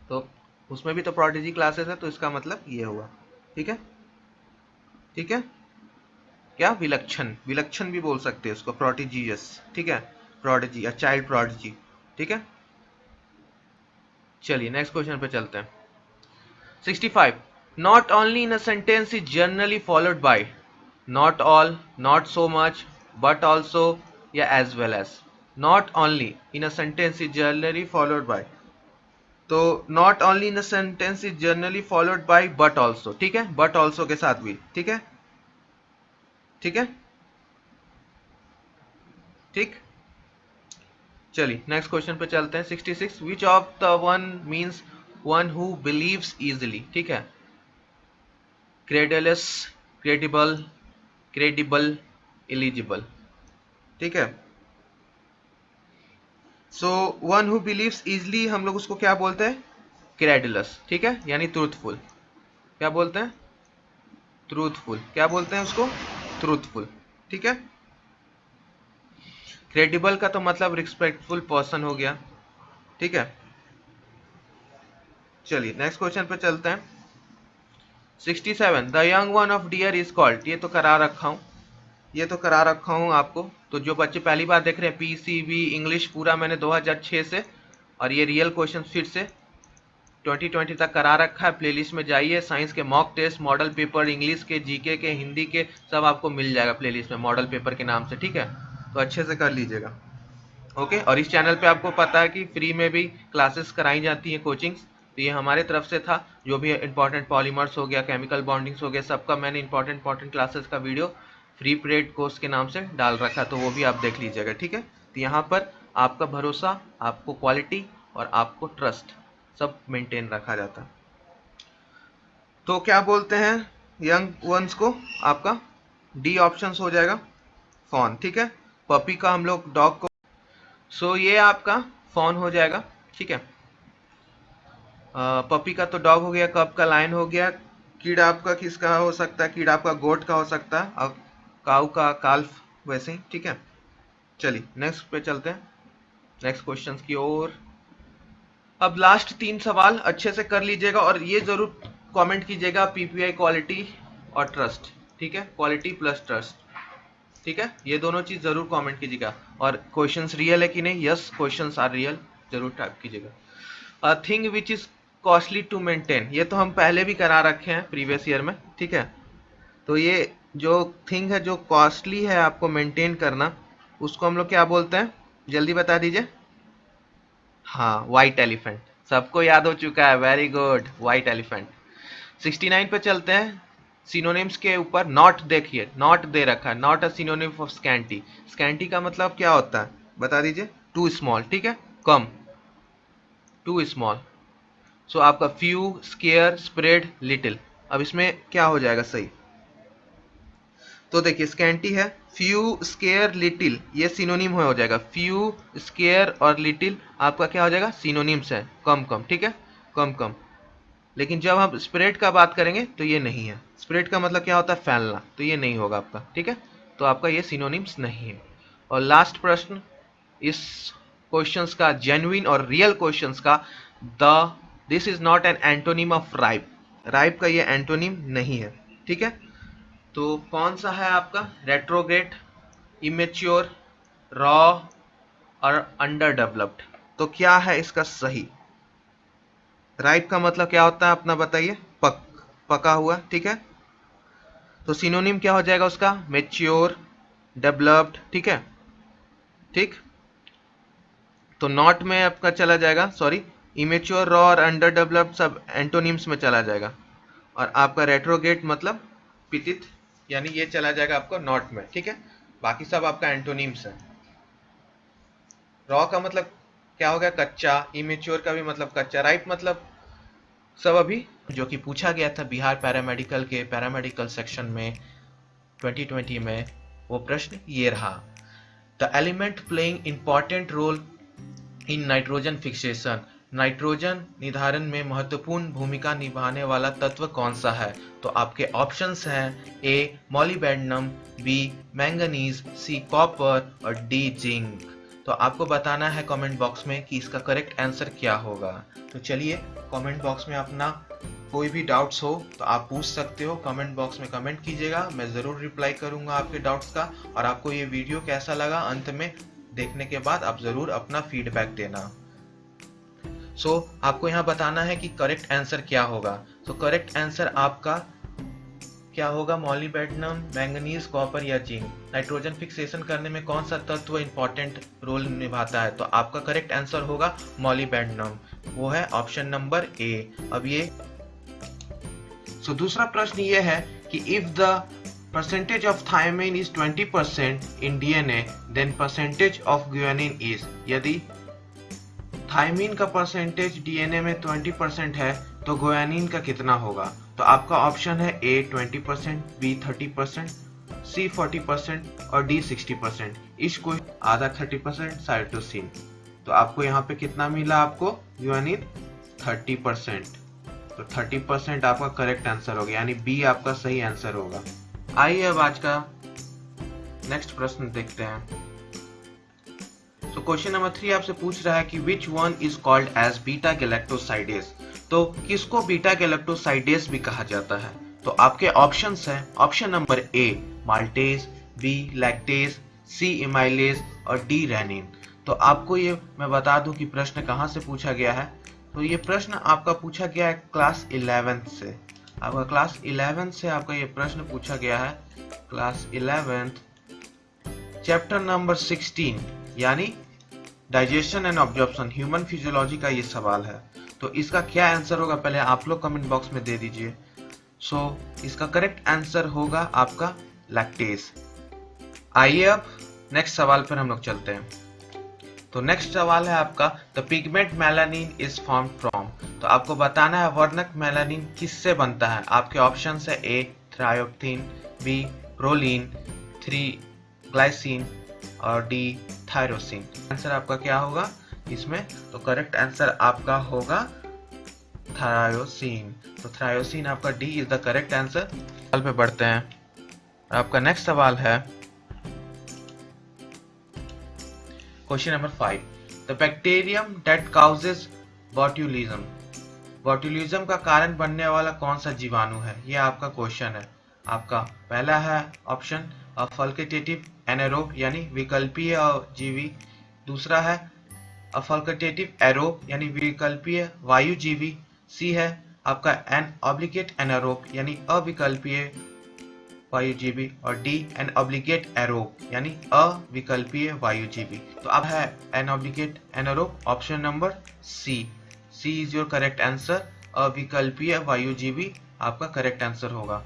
तो उसमें भी तो प्रोडिजी क्लासेस है, तो इसका मतलब ये हुआ, ठीक है, ठीक है। क्या? विलक्षण, विलक्षण भी बोल सकते हैं उसको, प्रोडिजियस, ठीक है, प्रोडिजी, अ चाइल्ड प्रोडिजी, ठीक है। चलिए नेक्स्ट क्वेश्चन पे चलते हैं। 65 not only in a sentence is generally followed by, not all, not so much, but also या as well as। not only in a sentence is generally followed by, तो not only in a sentence is generally followed by but also, ठीक है, but also के साथ भी, ठीक है, ठीक है। ठीक, चलिए नेक्स्ट क्वेश्चन पे चलते हैं। 66 which of the one means one who believes easily, ठीक है, क्रेडलस, क्रेडिबल, क्रेडिबल, एलिजिबल, ठीक है। So one who believes easily हम लोग उसको क्या बोलते हैं, क्रेडलस, ठीक है, यानी ट्रूथफुल। क्या बोलते हैं, ट्रूथफुल। क्या बोलते हैं उसको, ट्रूथफुल, ठीक है। क्रेडिबल का तो मतलब रिस्पेक्टफुल पर्सन हो गया, ठीक है। चलिए नेक्स्ट क्वेश्चन पे चलते हैं। 67 the young one of dear is called, ये तो करा रखा हूं, ये तो करा रखा हूं आपको। तो जो बच्चे पहली बार देख रहे हैं, पीसीबी इंग्लिश पूरा मैंने 2006 से, और ये रियल क्वेश्चन फिर से 2020 तक करा रखा है। प्लेलिस्ट में जाइए, साइंस के mock test, model paper, English के, जीके के, हिंदी के, सब आपको मिल जाएगा प्लेलिस्ट में मॉडल पेपर के नाम से, ठीक है। तो अच्छे से कर लीजिएगा, ओके। और इस चैनल पे आपको पता है कि फ्री में भी क्लासेस कराई जाती हैं, कोचिंग्स। तो ये हमारे तरफ से था, जो भी इंपॉर्टेंट पॉलीमर्स हो गया, केमिकल बॉन्डिंग्स हो गया, सबका मैंने इंपॉर्टेंट क्लासेस का वीडियो फ्री पीरियड कोर्स के नाम से डाल रखा, तो वो भी आप देख लीजिएगा, ठीक है। तो यहाँ पर आपका भरोसा, आपको क्वालिटी और आपको ट्रस्ट सब मेंटेन रखा जाता है। तो क्या बोलते हैं यंग वंस को, आपका डी ऑप्शन हो जाएगा, फॉन, ठीक है। पपी का हम लोग डॉग को, सो ये आपका फॉन हो जाएगा, ठीक है। पपी का तो डॉग हो गया, कप का लायन हो गया, कीड़ आपका किसका हो सकता है, कीड़ आपका गोट का हो सकता है, और काऊ का काल्फ, वैसे ही, ठीक है। चलिए नेक्स्ट पे चलते हैं, नेक्स्ट क्वेश्चंस की ओर। अब लास्ट 3 सवाल अच्छे से कर लीजिएगा, और ये जरूर कमेंट कीजिएगा पीपीआई क्वालिटी और ट्रस्ट, ठीक है, क्वालिटी प्लस ट्रस्ट, ठीक है, ये दोनों चीज जरूर कमेंट कीजिएगा। और क्वेश्चंस रियल है कि नहीं, यस क्वेश्चंस आर रियल, जरूर टाइप कीजिएगा। A thing which is costly to maintain, ये तो हम पहले भी करा रखे हैं प्रीवियस ईयर में, ठीक है। तो ये जो थिंग है जो कॉस्टली है आपको मेंटेन करना, उसको हम लोग क्या बोलते हैं, जल्दी बता दीजिए। हाँ, व्हाइट एलिफेंट, सबको याद हो चुका है, वेरी गुड, व्हाइट एलिफेंट। 69 पे चलते हैं। सिनोनिम्स के ऊपर नॉट देखिए, नॉट दे रखा है, not a synonym of scanty. Scanty का मतलब क्या होता है बता दीजिए, टू स्मॉल, ठीक है, कम, टू स्मॉल। सो आपका फ्यू, स्केयर, स्प्रेड, लिटिल। अब इसमें क्या हो जाएगा सही, तो देखिए स्कैंटी है, फ्यू, स्केयर, लिटिल, ये सिनोनिम हो जाएगा। फ्यू, स्केयर और लिटिल आपका क्या हो जाएगा, सिनोनिम्स है, कम कम, ठीक है, कम कम। लेकिन जब हम स्प्रेड का बात करेंगे तो ये नहीं है। स्प्रेड का मतलब क्या होता है, फैलना, तो ये नहीं होगा आपका, ठीक है। तो आपका ये सिनोनिम्स नहीं है। और लास्ट प्रश्न इस क्वेश्चंस का, जेन्युइन और रियल क्वेश्चंस का, this is not an antonym of ripe. Ripe का ये एंटोनिम नहीं है, ठीक है। तो कौन सा है आपका, रेट्रोग्रेड, इमेच्योर, रॉ और अंडर डेवलप्ड। तो क्या है इसका सही, राइप का मतलब क्या होता है अपना बताइए, पका हुआ, ठीक है। तो सिनोनिम क्या हो जाएगा उसका, मेच्योर, डेवलप्ड, ठीक है, ठीक। तो नॉट में आपका चला जाएगा, सॉरी, इमेच्योर, रॉ और अंडर डेवलप्ड सब एंटोनिम्स में चला जाएगा। और आपका रेट्रोगेट मतलब पितित, यानी ये चला जाएगा आपको नॉट में, ठीक है। बाकी सब आपका एंटोनिम्स है। रॉ का मतलब क्या हो गया, कच्चा। इमेच्योर का भी मतलब कच्चा। राइप मतलब सब अभी, जो कि पूछा गया था बिहार पैरामेडिकल के पैरामेडिकल सेक्शन में 2020 में, वो प्रश्न ये रहा, the element playing important role in nitrogen fixation, nitrogen निर्धारण में महत्वपूर्ण भूमिका निभाने वाला तत्व कौन सा है। तो आपके ऑप्शंस हैं, A molybdenum, B manganese, C copper और डी जिंक। तो आपको बताना है कमेंट बॉक्स में कि इसका करेक्ट आंसर क्या होगा। तो चलिए कमेंट बॉक्स में अपना कोई भी डाउट्स हो तो आप पूछ सकते हो, कमेंट बॉक्स में कमेंट कीजिएगा, मैं ज़रूर रिप्लाई करूंगा आपके डाउट्स का। और आपको ये वीडियो कैसा लगा, अंत में देखने के बाद आप ज़रूर अपना फीडबैक देना। आपको यहाँ बताना है कि करेक्ट आंसर क्या होगा। तो करेक्ट आंसर आपका क्या होगा, मॉलिबेडनम, मैंगनीज, कॉपर या जिंक। नाइट्रोजन फिक्सेशन करने में कौन सा तत्व इंपॉर्टेंट रोल निभाता है, तो आपका करेक्ट आंसर होगा मॉलिबेडनम, वो है ऑप्शन नंबर ए। अब ये दूसरा प्रश्न ये है कि if the percentage of thymine is 20% in DNA, then percentage of guanine is, यदि थायमिन का परसेंटेज डीएनए में 20% है तो गुआनिन का कितना होगा? तो आपका ऑप्शन है ए 20%, बी 30%, सी 40% और डी 60%। इसको आधा 30% साइटोसिन। तो आपको यहाँ पे कितना मिला? आपको गुआनिन 30%। तो 30% आपका करेक्ट आंसर होगा, यानी बी आपका सही आंसर होगा। आइए अब आज का नेक्स्ट प्रश्न देखते हैं। तो क्वेश्चन नंबर 3 आपसे पूछ रहा है कि which one is called as beta galactosidase. तो किसको बीटा गैलेक्टोसाइडेज भी कहा जाता है? तो आपके ऑप्शंस हैं, option number A maltase, B lactase, C amylase और डी रेनिन। तो आपको ये मैं बता दूं कि प्रश्न कहाँ से पूछा गया है। तो ये प्रश्न आपका पूछा गया है क्लास 11th से। आपका क्लास 11th से आपका ये प्रश्न पूछा गया है, क्लास 11th चैप्टर नंबर 16 यानी digestion and absorption human physiology का ये सवाल है। तो इसका क्या आंसर होगा पहले आप लोग कमेंट बॉक्स में दे दीजिए। इसका करेक्ट आंसर होगा आपका लैक्टेज। आइए अब नेक्स्ट सवाल पर हम लोग चलते हैं। तो नेक्स्ट सवाल है आपका the pigment melanin is form from. तो आपको बताना है वर्णक मेलानिन किससे बनता है। आपके ऑप्शन है ए थ्रायोप्थिन, बी प्रोलीन, 3 ग्लाइसिन और डी थायरोसिन। आंसर आपका क्या होगा इसमें? तो करेक्ट आंसर आपका होगा थायोसिन। तो थायोसिन आपका D is the correct answer. सवाल पे बढ़ते हैं। आपका नेक्स्ट सवाल है question number 5 the bacterium that causes botulism. Botulism का कारण बनने वाला कौन सा जीवाणु है? ये आपका क्वेश्चन है। आपका पहला है ऑप्शन अफल्केटेटिव एनारोब यानी विकल्पीय जीवी, दूसरा है अफल्केटेटिव एरोब यानी विकल्पीय वायुजीवी, सी है आपका एन ऑब्लिगेट एनारोब यानी अविकल्पीय वायुजीवी और डी एन ऑब्लिगेट एरोब यानी अविकल्पीय वायुजीवी। तो अब है an obligate anaerobe, option number C. C is your correct answer. अविकल्पीय वायुजीवी आपका करेक्ट आंसर होगा।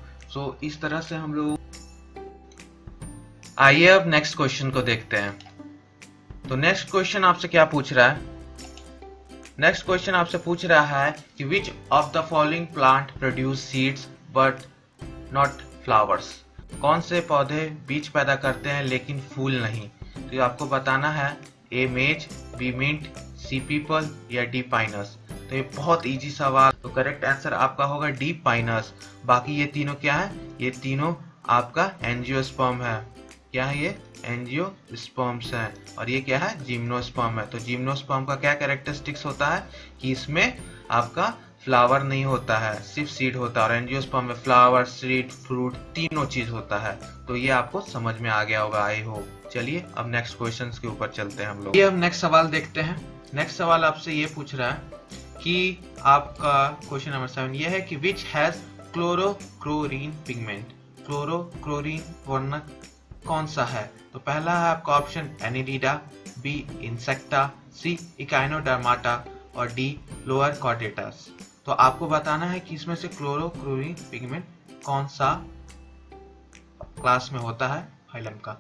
इस तरह से हम लोग आइए अब नेक्स्ट क्वेश्चन को देखते हैं। तो नेक्स्ट क्वेश्चन आपसे क्या पूछ रहा है? नेक्स्ट क्वेश्चन आपसे पूछ रहा है कि which of the following plant produce seeds but not flowers. कौन से पौधे बीज पैदा करते हैं लेकिन फूल नहीं? तो आपको बताना है ए मेज, बी मिंट, सी पीपल या डी पाइनस। तो ये बहुत इजी सवाल। तो करेक्ट आंसर आपका होगा डी पाइनस। बाकी ये तीनों क्या है? ये तीनों आपका एंजियोस्पर्म है। क्या है ये? एंजियोस्पर्म्स है। और ये क्या है? जिम्नोस्पर्म है। तो जिम्नोस्पर्म का क्या कैरेक्टरिस्टिक्स होता है कि इसमें आपका फ्लावर नहीं होता है, सिर्फ सीड होता है। और एंजियोस्पर्म में फ्लावर, सीड, फ्रूट तीनों चीज होता है। तो ये आपको समझ में आ गया होगा, आई होप। चलिए अब नेक्स्ट क्वेश्चन के ऊपर चलते हैं हम लोग। ये हम नेक्स्ट सवाल देखते हैं। नेक्स्ट सवाल आपसे ये पूछ रहा है कि आपका क्वेश्चन नंबर 7 ये है कि विच हैज क्लोरोक्लोरीन पिगमेंट। क्लोरोक्लोरीन वर्णक कौन सा है? तो पहला है आपका ऑप्शन एनिलिडा, बी इंसेक्टा, सी इकाइनोडर्माटा और डी लोअर कॉर्डेटास। तो आपको बताना है कि इसमें से क्लोरोक्लोरीन पिगमेंट कौन सा क्लास में होता है फाइलम का।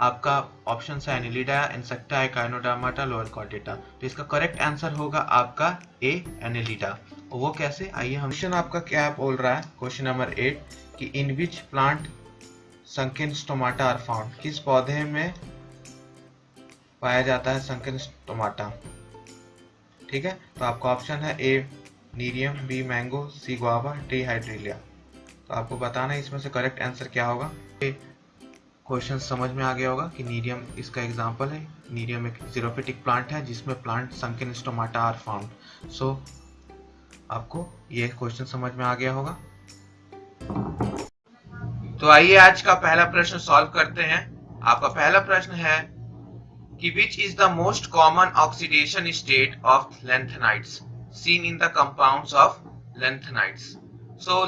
आपका ऑप्शन है Annelida, insecta, Echinodermata, lower Chordata. तो इसका करेक्ट आंसर होगा आपका ए एनिलिडा। और वो कैसे? आइए हम क्वेश्चन आपका क्या बोल रहा है क्वेश्चन नंबर 8 कि in which plant sunken stomata are found. किस पौधे में पाया जाता है संकिन स्टोमाटा? ठीक है, तो आपका ऑप्शन है ए नीरियम, बी मैंगो, सी गुआवा, डी हाइड्रेलिया। तो आपको बताना है इसमें से करेक्ट आंसर क्या होगा। क्वेश्चन समझ में आ गया होगा कि नीरियम इसका एग्जांपल है। नीरियम एक ज़ीरोफिटिक प्लांट है जिसमें plant sunken stomata are found. आपको ये क्वेश्चन समझ में आ गया होगा। तो आइए आज का पहला प्रश्न सॉल्व करते हैं। आपका पहला प्रश्न है कि which is the most common oxidation state of lanthanides seen in the compounds of lanthanides।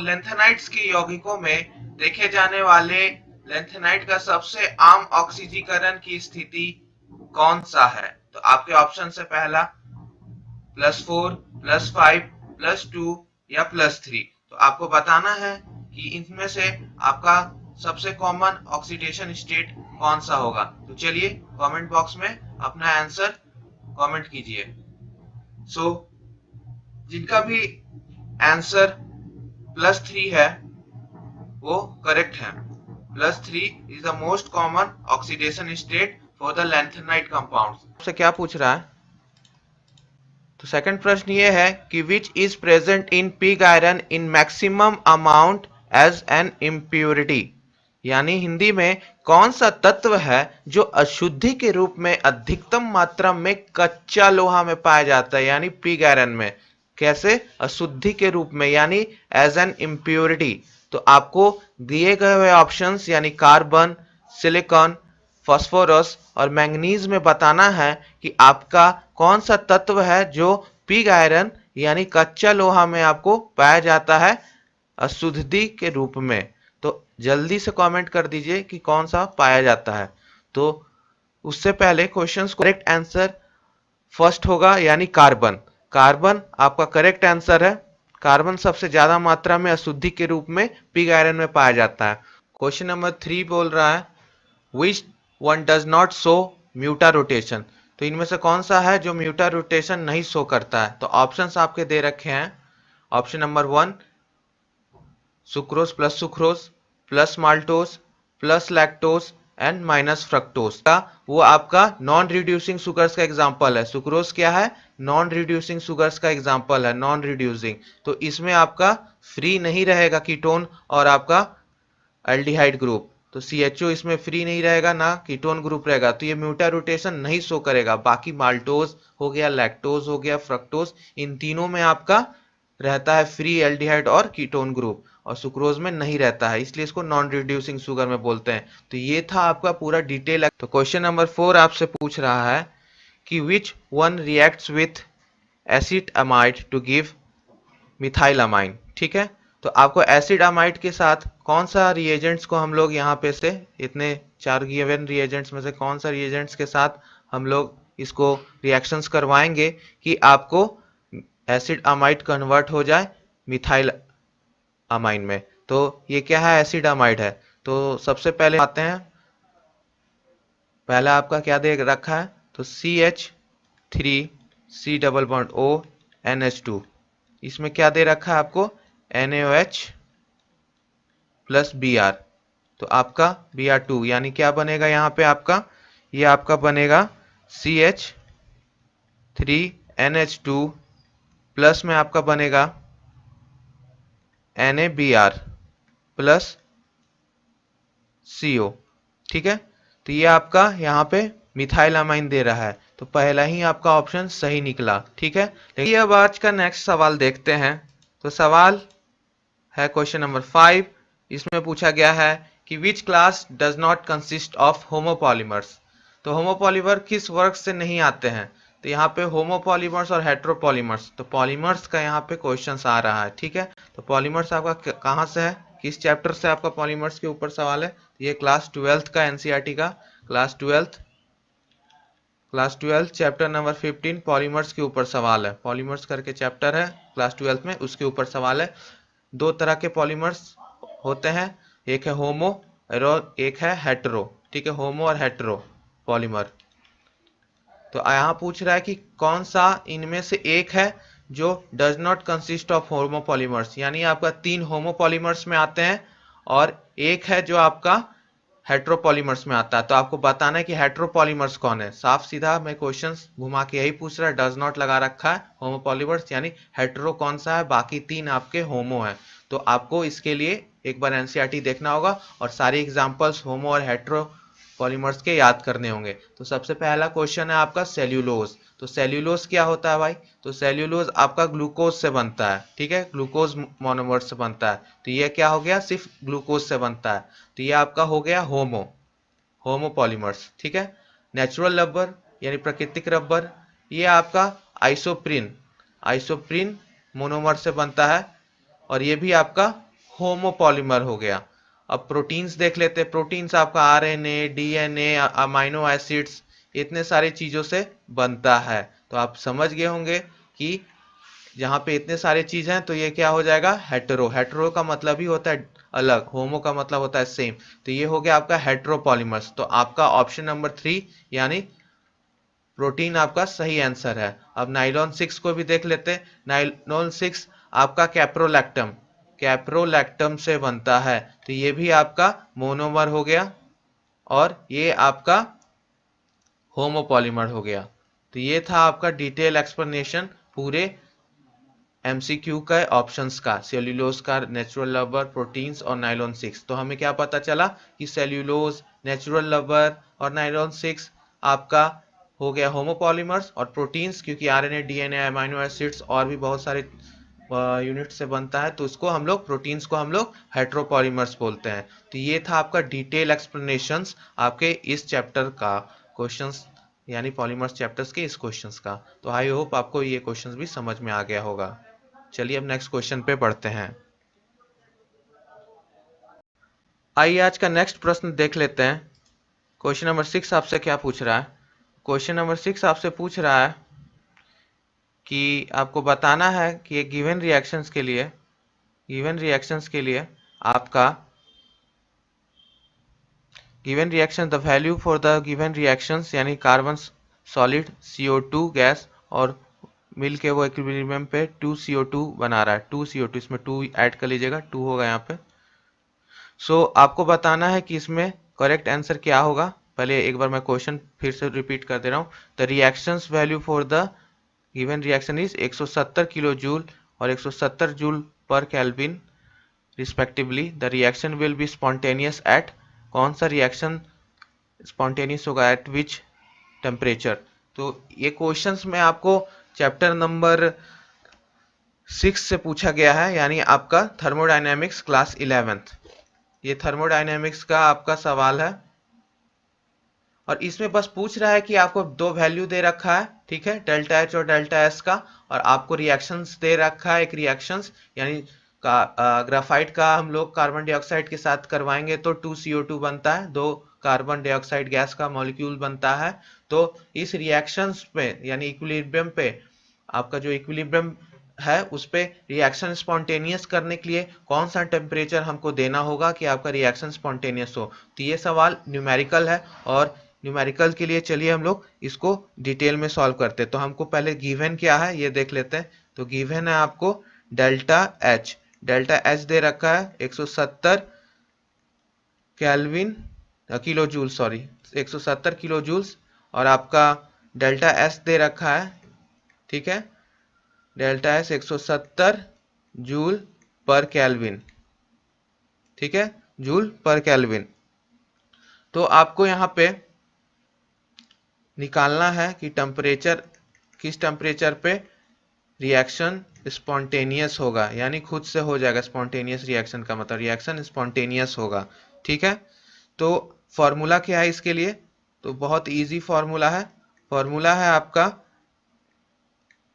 lanthanides के यौगिकों में देखे जाने वाले लैंथेनाइड का सबसे आम ऑक्सीजीकरण की स्थिति कौन सा है? तो आपके ऑप्शन से पहला +4, +5, +2 या +3। तो आपको बताना है कि इनमें से आपका सबसे कॉमन ऑक्सीडेशन स्टेट कौन सा होगा? तो चलिए कमेंट बॉक्स में अपना आंसर कमेंट कीजिए। जिनका भी आंसर +3 है वो करेक्ट है। +3 is the most common oxidation state for the lanthanide compounds. से क्या पूछ रहा है? तो सेकंड प्रश्न ये है कि which is present in pig iron in maximum amount as an impurity, यानी हिंदी में कौन सा तत्व है जो अशुद्धि के रूप में अधिकतम मात्रा में कच्चा लोहा में पाया जाता है, यानी पिग आयरन में। कैसे? अशुद्धि के रूप में, यानी एज एन इम्प्योरिटी। तो आपको दिए गए हुए ऑप्शंस यानी कार्बन, सिलिकॉन, फास्फोरस और मैंगनीज में बताना है कि आपका कौन सा तत्व है जो पिग आयरन यानी कच्चा लोहा में आपको पाया जाता है अशुद्धि के रूप में। तो जल्दी से कमेंट कर दीजिए कि कौन सा पाया जाता है। तो उससे पहले क्वेश्चंस करेक्ट आंसर फर्स्ट होगा यानी कार्बन। कार्बन आपका करेक्ट आंसर है। कार्बन सबसे ज्यादा मात्रा में अशुद्धि के रूप में पिग आयरन में पाया जाता है। क्वेश्चन नंबर 3 बोल रहा है which one does not show mutarotation. तो इनमें से कौन सा है जो म्यूटा रोटेशन नहीं शो करता है? तो ऑप्शंस आपके दे रखे हैं। Option number 1 sucrose plus maltose plus lactose and minus fructose का वो आपका नॉन रिड्यूसिंग शुगर्स का एग्जांपल है। सुक्रोज क्या है? नॉन रिड्यूसिंग शुगर्स का एग्जांपल है, नॉन रिड्यूसिंग। तो इसमें आपका फ्री नहीं रहेगा कीटोन और आपका एल्डिहाइड ग्रुप। तो CHO इसमें फ्री नहीं रहेगा, ना कीटोन ग्रुप रहेगा, तो ये म्यूटा रोटेशन नहीं शो करेगा। बाकी माल्टोज हो गया, लैक्टोज हो गया, फ्रक्टोज, इन तीनों में आपका रहता है फ्री एल्डिहाइड और कीटोन ग्रुप, और सुक्रोज में नहीं रहता है, इसलिए इसको नॉन रिड्यूसिंग शुगर में बोलते हैं। तो ये था आपका पूरा डिटेल। तो क्वेश्चन नंबर 4 आपसे पूछ रहा है कि which one reacts with acid amide to give methyl amine. ठीक है, तो आपको एसिड अमाइड के साथ कौन सा रिएजेंट्स को हम लोग यहाँ पे से इतने 4 गिवन रिएजेंट्स में से कौन सा रिएजेंट्स के साथ हम लोग इसको रिएक्शंस करवाएंगे कि आपको एसिड अमाइड कन्वर्ट हो जाए मिथाइल अमाइन में। तो ये क्या है? एसिड अमाइड है। तो सबसे पहले आते हैं, पहला आपका क्या दे रखा है? तो CH3 double bond O NH2। इसमें क्या दे रखा है आपको? NaOH plus Br। तो आपका Br2 यानी क्या बनेगा यहाँ पे आपका? ये आपका बनेगा CH3NH2 प्लस में आपका बनेगा NaBr प्लस CO। ठीक है, तो ये आपका यहाँ पे मिथाइल अमाइन दे रहा है। तो पहला ही आपका ऑप्शन सही निकला। ठीक है, लेकिन अब आज का नेक्स्ट सवाल देखते हैं। तो सवाल है क्वेश्चन नंबर 5। इसमें पूछा गया है कि which class does not consist of homopolymers. तो होमोपॉलीमर किस वर्ग से नहीं आते हैं? तो यहाँ पे होमोपॉलीमर्स और हेट्रोपॉलीमर्स, तो पॉलीमर्स का यहाँ पे क्वेश्चन आ रहा है। ठीक है, तो पॉलीमर्स आपका कहाँ से है, किस चैप्टर से आपका पॉलीमर्स के ऊपर सवाल है? ये क्लास 12th का NCERT का class 12th chapter number 15 polymers के ऊपर सवाल है। पॉलीमर्स करके चैप्टर है क्लास 12th में, उसके ऊपर सवाल है। 2 तरह के पॉलीमर्स होते हैं, एक है होमो और एक है हेट्रो। ठीक है, होमो और हेट्रो पॉलीमर। तो यहाँ पूछ रहा है कि कौन सा इनमें से एक है जो does not consist of homopolymers, यानी आपका 3 होमोपॉलीमर्स में आते हैं और एक है जो आपका हेट्रोपॉलीमर्स में आता है। तो आपको बताना है कि हेट्रोपॉलीमर्स कौन है। साफ सीधा मैं क्वेश्चंस घुमा के यही पूछ रहा है, डज नॉट लगा रखा है होमोपॉलीमर्स, यानी हेट्रो कौन सा है, बाकी 3 आपके होमो है। तो आपको इसके लिए एक बार NCERT देखना होगा और सारे एग्जांपल्स होमो और हेट्रो पॉलीमर्स के याद करने होंगे। तो सबसे पहला क्वेश्चन है आपका सेल्यूलोज। तो सेल्यूलोज क्या होता है भाई? तो सेल्यूलोज आपका ग्लूकोज से बनता है। ठीक है, ग्लूकोज मोनोमर से बनता है। तो ये क्या हो गया? सिर्फ ग्लूकोज से बनता है। तो ये आपका हो गया होमोपॉलीमर्स। ठीक है, नेचुरल रबर यानी प्राकृतिक रबर, ये आपका आइसोप्रीन मोनोमर से बनता है और ये भी आपका होमोपॉलीमर हो गया। अब प्रोटीन्स देख लेते हैं। प्रोटीन्स आपका RNA, DNA, अमाइनो एसिड्स, इतने सारी चीजों से बनता है। तो आप समझ गए होंगे कि जहाँ पे इतने सारे चीज हैं तो ये क्या हो जाएगा? हेटेरो। हेटेरो का मतलब ही होता है अलग, होमो का मतलब होता है सेम, तो ये हो गया आपका हेट्रोपॉलीमर्स। तो आपका ऑप्शन नंबर 3 यानी प्रोटीन आपका सही आंसर है। अब नाइलॉन 6 को भी देख लेते हैं। नाइलॉन 6 आपका कैप्रोलैक्टम से बनता है, तो ये भी आपका मोनोमर हो गया और ये आपका होमोपॉलीमर हो गया। तो ये था आपका डिटेल एक्सप्लेनेशन पूरे एमसीक्यू का ऑप्शंस का, सेल्यूलोज का, नेचुरल रबर, प्रोटीन्स और नाइलॉन 6। तो हमें क्या पता चला कि सेल्यूलोज, नेचुरल रबर और नाइलॉन 6 आपका हो गया होमोपॉलीमर्स, और प्रोटीन्स क्योंकि आरएनए, डीएनए, अमीनो एसिड्स और भी बहुत सारे यूनिट से बनता है, तो इसको हम लोग प्रोटीन्स को हम लोग हेट्रोपॉलीमर्स बोलते हैं। तो ये था आपका डिटेल एक्सप्लेनेशंस आपके इस चैप्टर का, क्वेश्चंस यानी पॉलीमर्स चैप्टर्स के इस क्वेश्चंस का। तो आई होप आपको ये क्वेश्चंस भी समझ में आ गया होगा। चलिए अब नेक्स्ट क्वेश्चन पे पढ़ते हैं। आइए आज का नेक्स्ट प्रश्न देख लेते हैं। क्वेश्चन नंबर 6 आपसे क्या पूछ रहा है? क्वेश्चन नंबर 6 आपसे पूछ रहा है कि आपको बताना है कि एक गिवन रिएक्शंस के लिए आपका given reaction the value for the given reactions यानी कार्बन सॉलिड, CO2 गैस और मिल के वो इक्विलिब्रियम पे 2 CO2 बना रहा है। 2 CO2, इसमें 2 ऐड कर लीजिएगा, 2 होगा यहाँ पे। सो आपको बताना है कि इसमें करेक्ट आंसर क्या होगा। पहले एक बार मैं क्वेश्चन फिर से रिपीट कर दे रहा हूँ। The reactions value for the given reaction is 170 kilo joule और 170 जूल पर kelvin respectively. The reaction will be spontaneous at, कौन सा रिएक्शन स्पॉन्टेनियस होगा, एट विच टेम्परेचर। तो ये क्वेश्चंस में आपको चैप्टर नंबर 6 से पूछा गया है, यानी आपका थर्मोडायनेमिक्स क्लास 11th। ये थर्मोडायनेमिक्स का आपका सवाल है और इसमें बस पूछ रहा है कि आपको दो वैल्यू दे रखा है, ठीक है, डेल्टा एच और डेल्टा एस का, और आपको रिएक्शंस दे रखा है। एक रिएक्शंस यानी ग्राफाइट का हम लोग कार्बन डाइऑक्साइड के साथ करवाएंगे तो 2CO2 बनता है, 2 कार्बन डाइऑक्साइड गैस का मॉलिक्यूल बनता है। तो इस रिएक्शंस पे यानी इक्विलिब्रियम पे, आपका जो इक्विलिब्रियम है उस पे रिएक्शन स्पॉन्टेनियस करने के लिए कौन सा टेम्परेचर हमको देना होगा कि आपका रिएक्शन स्पॉन्टेनियस हो। तो ये सवाल न्यूमेरिकल है और न्यूमेरिकल के लिए चलिए हम लोग इसको डिटेल में सॉल्व करते हैं। तो हमको पहले गिवन क्या है ये देख लेते हैं। तो गिवन है आपको डेल्टा एच दे रखा है 170 kelvin kilo joule, sorry 170 kilo joules, और आपका डेल्टा एस दे रखा है, ठीक है, डेल्टा एस 170 जूल पर केल्विन, ठीक है, जूल पर केल्विन। तो आपको यहाँ पे निकालना है कि टेम्परेचर, किस टेम्परेचर पे रिएक्शन स्पॉन्टेनियस होगा, यानी खुद से हो जाएगा। स्पॉन्टेनियस रिएक्शन का मतलब रिएक्शन स्पॉन्टेनियस होगा, ठीक है। तो फॉर्मूला क्या है इसके लिए? तो बहुत इजी फॉर्मूला है। फॉर्मूला है आपका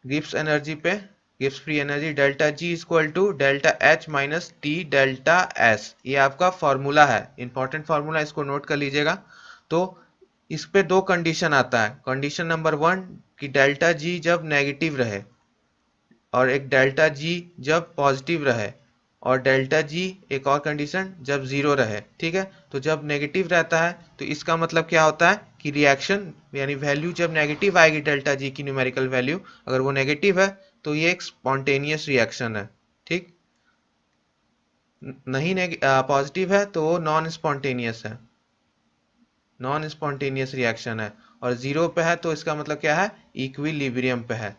गिब्स एनर्जी पे, Gibbs free energy, delta G equal to delta H minus T delta S. ये आपका फॉर्मूला है, इंपॉर्टेंट फॉर्मूला, इसको नोट कर लीजिएगा। तो इस पे दो कंडीशन आता है। कंडीशन नंबर 1 कि डेल्टा जी जब नेगेटिव रहे, और एक डेल्टा जी जब पॉजिटिव रहे, और डेल्टा जी एक और कंडीशन जब जीरो रहे, ठीक है। तो जब नेगेटिव रहता है तो इसका मतलब क्या होता है कि रिएक्शन यानी वैल्यू जब नेगेटिव आएगी, डेल्टा जी की न्यूमेरिकल वैल्यू अगर वो नेगेटिव है तो ये एक स्पॉन्टेनियस रिएक्शन है, ठीक। नहीं पॉजिटिव है तो वो नॉन स्पॉन्टेनियस है, नॉन स्पॉन्टेनियस रिएक्शन है। और जीरो पे है तो इसका मतलब क्या है, इक्विलिब्रियम पे है।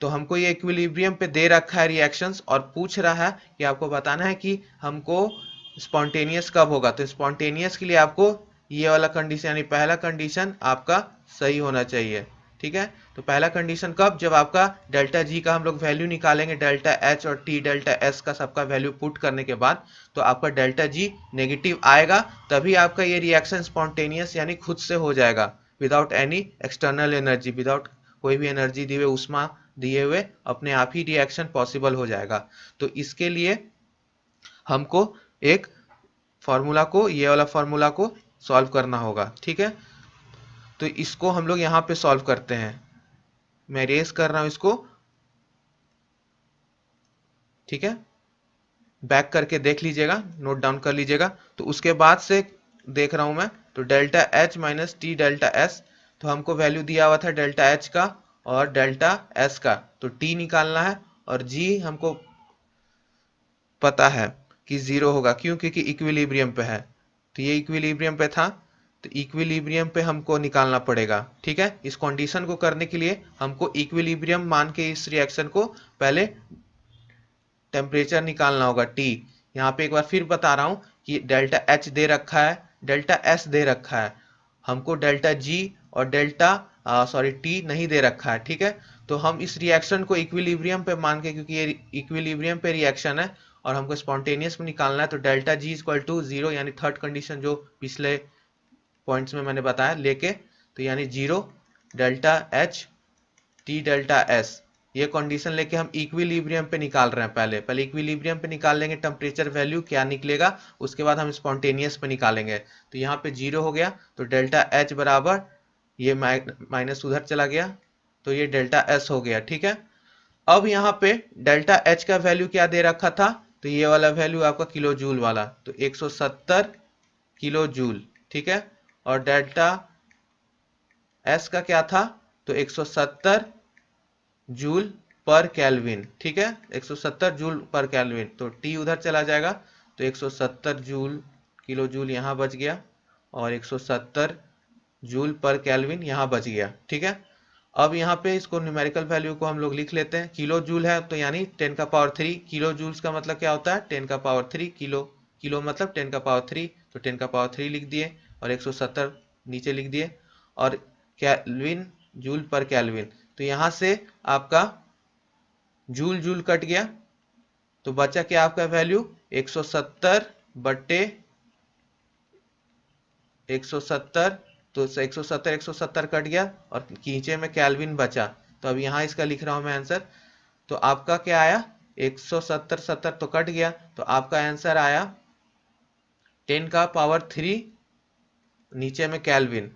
तो हमको ये इक्विलिब्रियम पे दे रखा है रिएक्शंस, और पूछ रहा है कि आपको बताना है कि हमको स्पॉन्टेनियस कब होगा। तो स्पॉन्टेनियस के लिए आपको ये वाला कंडीशन यानी पहला कंडीशन आपका सही होना चाहिए, ठीक है। तो पहला कंडीशन कब, जब आपका डेल्टा जी का हम लोग वैल्यू निकालेंगे, डेल्टा एच और टी डेल्टा एस का सबका वैल्यू पुट करने के बाद, तो आपका डेल्टा जी नेगेटिव आएगा, तभी आपका ये रिएक्शन स्पॉन्टेनियस यानी खुद से हो जाएगा, without any external energy, without कोई भी एनर्जी दिए हुए, उष्मा दिए हुए, अपने आप ही रिएक्शन पॉसिबल हो जाएगा। तो इसके लिए हमको एक फॉर्मूला को, ये वाला फॉर्मूला को सॉल्व करना होगा, ठीक है। तो इसको हम लोग यहाँ पे सॉल्व करते हैं। मैं रेस कर रहा हूं इसको, ठीक है। बैक करके देख लीजिएगा, नोट डाउन कर लीजिएगा। तो उसके बाद से देख रहा हूं मैं, तो delta H minus T delta S, तो हमको वैल्यू दिया हुआ था डेल्टा एच का और डेल्टा एस का, तो टी निकालना है और जी हमको पता है कि जीरो होगा, क्यों? क्योंकि इक्विलिब्रियम पे है, तो ये इक्विलिब्रियम पे था, तो इक्विलिब्रियम पे हमको निकालना पड़ेगा। ठीक है, इस कंडीशन को करने के लिए हमको इक्विलिब्रियम मान के इस रिएक्शन को पहले टेम्परेचर निकालना होगा T। यहाँ पे एक बार फिर बता रहा हूँ कि डेल्टा H दे रखा है, डेल्टा S दे रखा है, हमको डेल्टा G और डेल्टा T नहीं दे रखा है। ठीक है, तो हम इस रिएक्शन को इक्विलिब्रियम पे मान के, क्योंकि ये इक्विलिब्रियम पे रिएक्शन है और हमको स्पॉन्टेनियस में निकालना है, तो delta G equal to zero, यानी थर्ड कंडीशन जो पिछले पॉइंट्स में मैंने बताया लेके, तो यानी zero delta H T delta S, ये कंडीशन लेके हम इक्विलिब्रियम पे निकाल रहे हैं। पहले इक्विलिब्रियम पे निकाल लेंगे टेम्परेचर वैल्यू क्या निकलेगा, उसके बाद हम स्पॉन्टेनियस पे निकालेंगे। तो यहाँ पे जीरो हो गया, तो डेल्टा एच बराबर, ये माइनस उधर चला गया, तो ये डेल्टा एस हो गया। ठीक है, अब यहाँ पे डेल्टा एच का वैल्यू क्या दे रखा था, तो ये वाला वैल्यू आपका किलो जूल वाला, तो 170 किलो जूल। ठीक है, और डेल्टा एस का क्या था, तो 170 जूल पर केल्विन। ठीक है, 170 जूल पर केल्विन, तो टी उधर चला जाएगा, तो 170 जूल किलो जूल यहाँ बच गया और 170 जूल पर केल्विन यहाँ बच गया। ठीक है, अब यहाँ पे इसको न्यूमेरिकल वैल्यू को हम लोग लिख लेते हैं। किलो जूल है तो यानी 10 का पावर 3 किलो जूल्स का मतलब क्या होता है, 10 का पावर 3 किलो, किलो मतलब 10 का पावर 3, तो 10 का पावर 3 लिख दिए और 170 नीचे लिख दिए, और केल्विन जूल पर केल्विन, तो यहाँ से आपका जूल जूल कट गया, तो बचा क्या आपका वैल्यू 170 बट्टे 170, तो 170 कट गया और नीचे में केल्विन बचा, तो अब यहाँ इसका लिख रहा हूं मैं आंसर। तो आपका क्या आया, 170 70 तो कट गया, तो आपका आंसर आया 10 का पावर 3 नीचे में केल्विन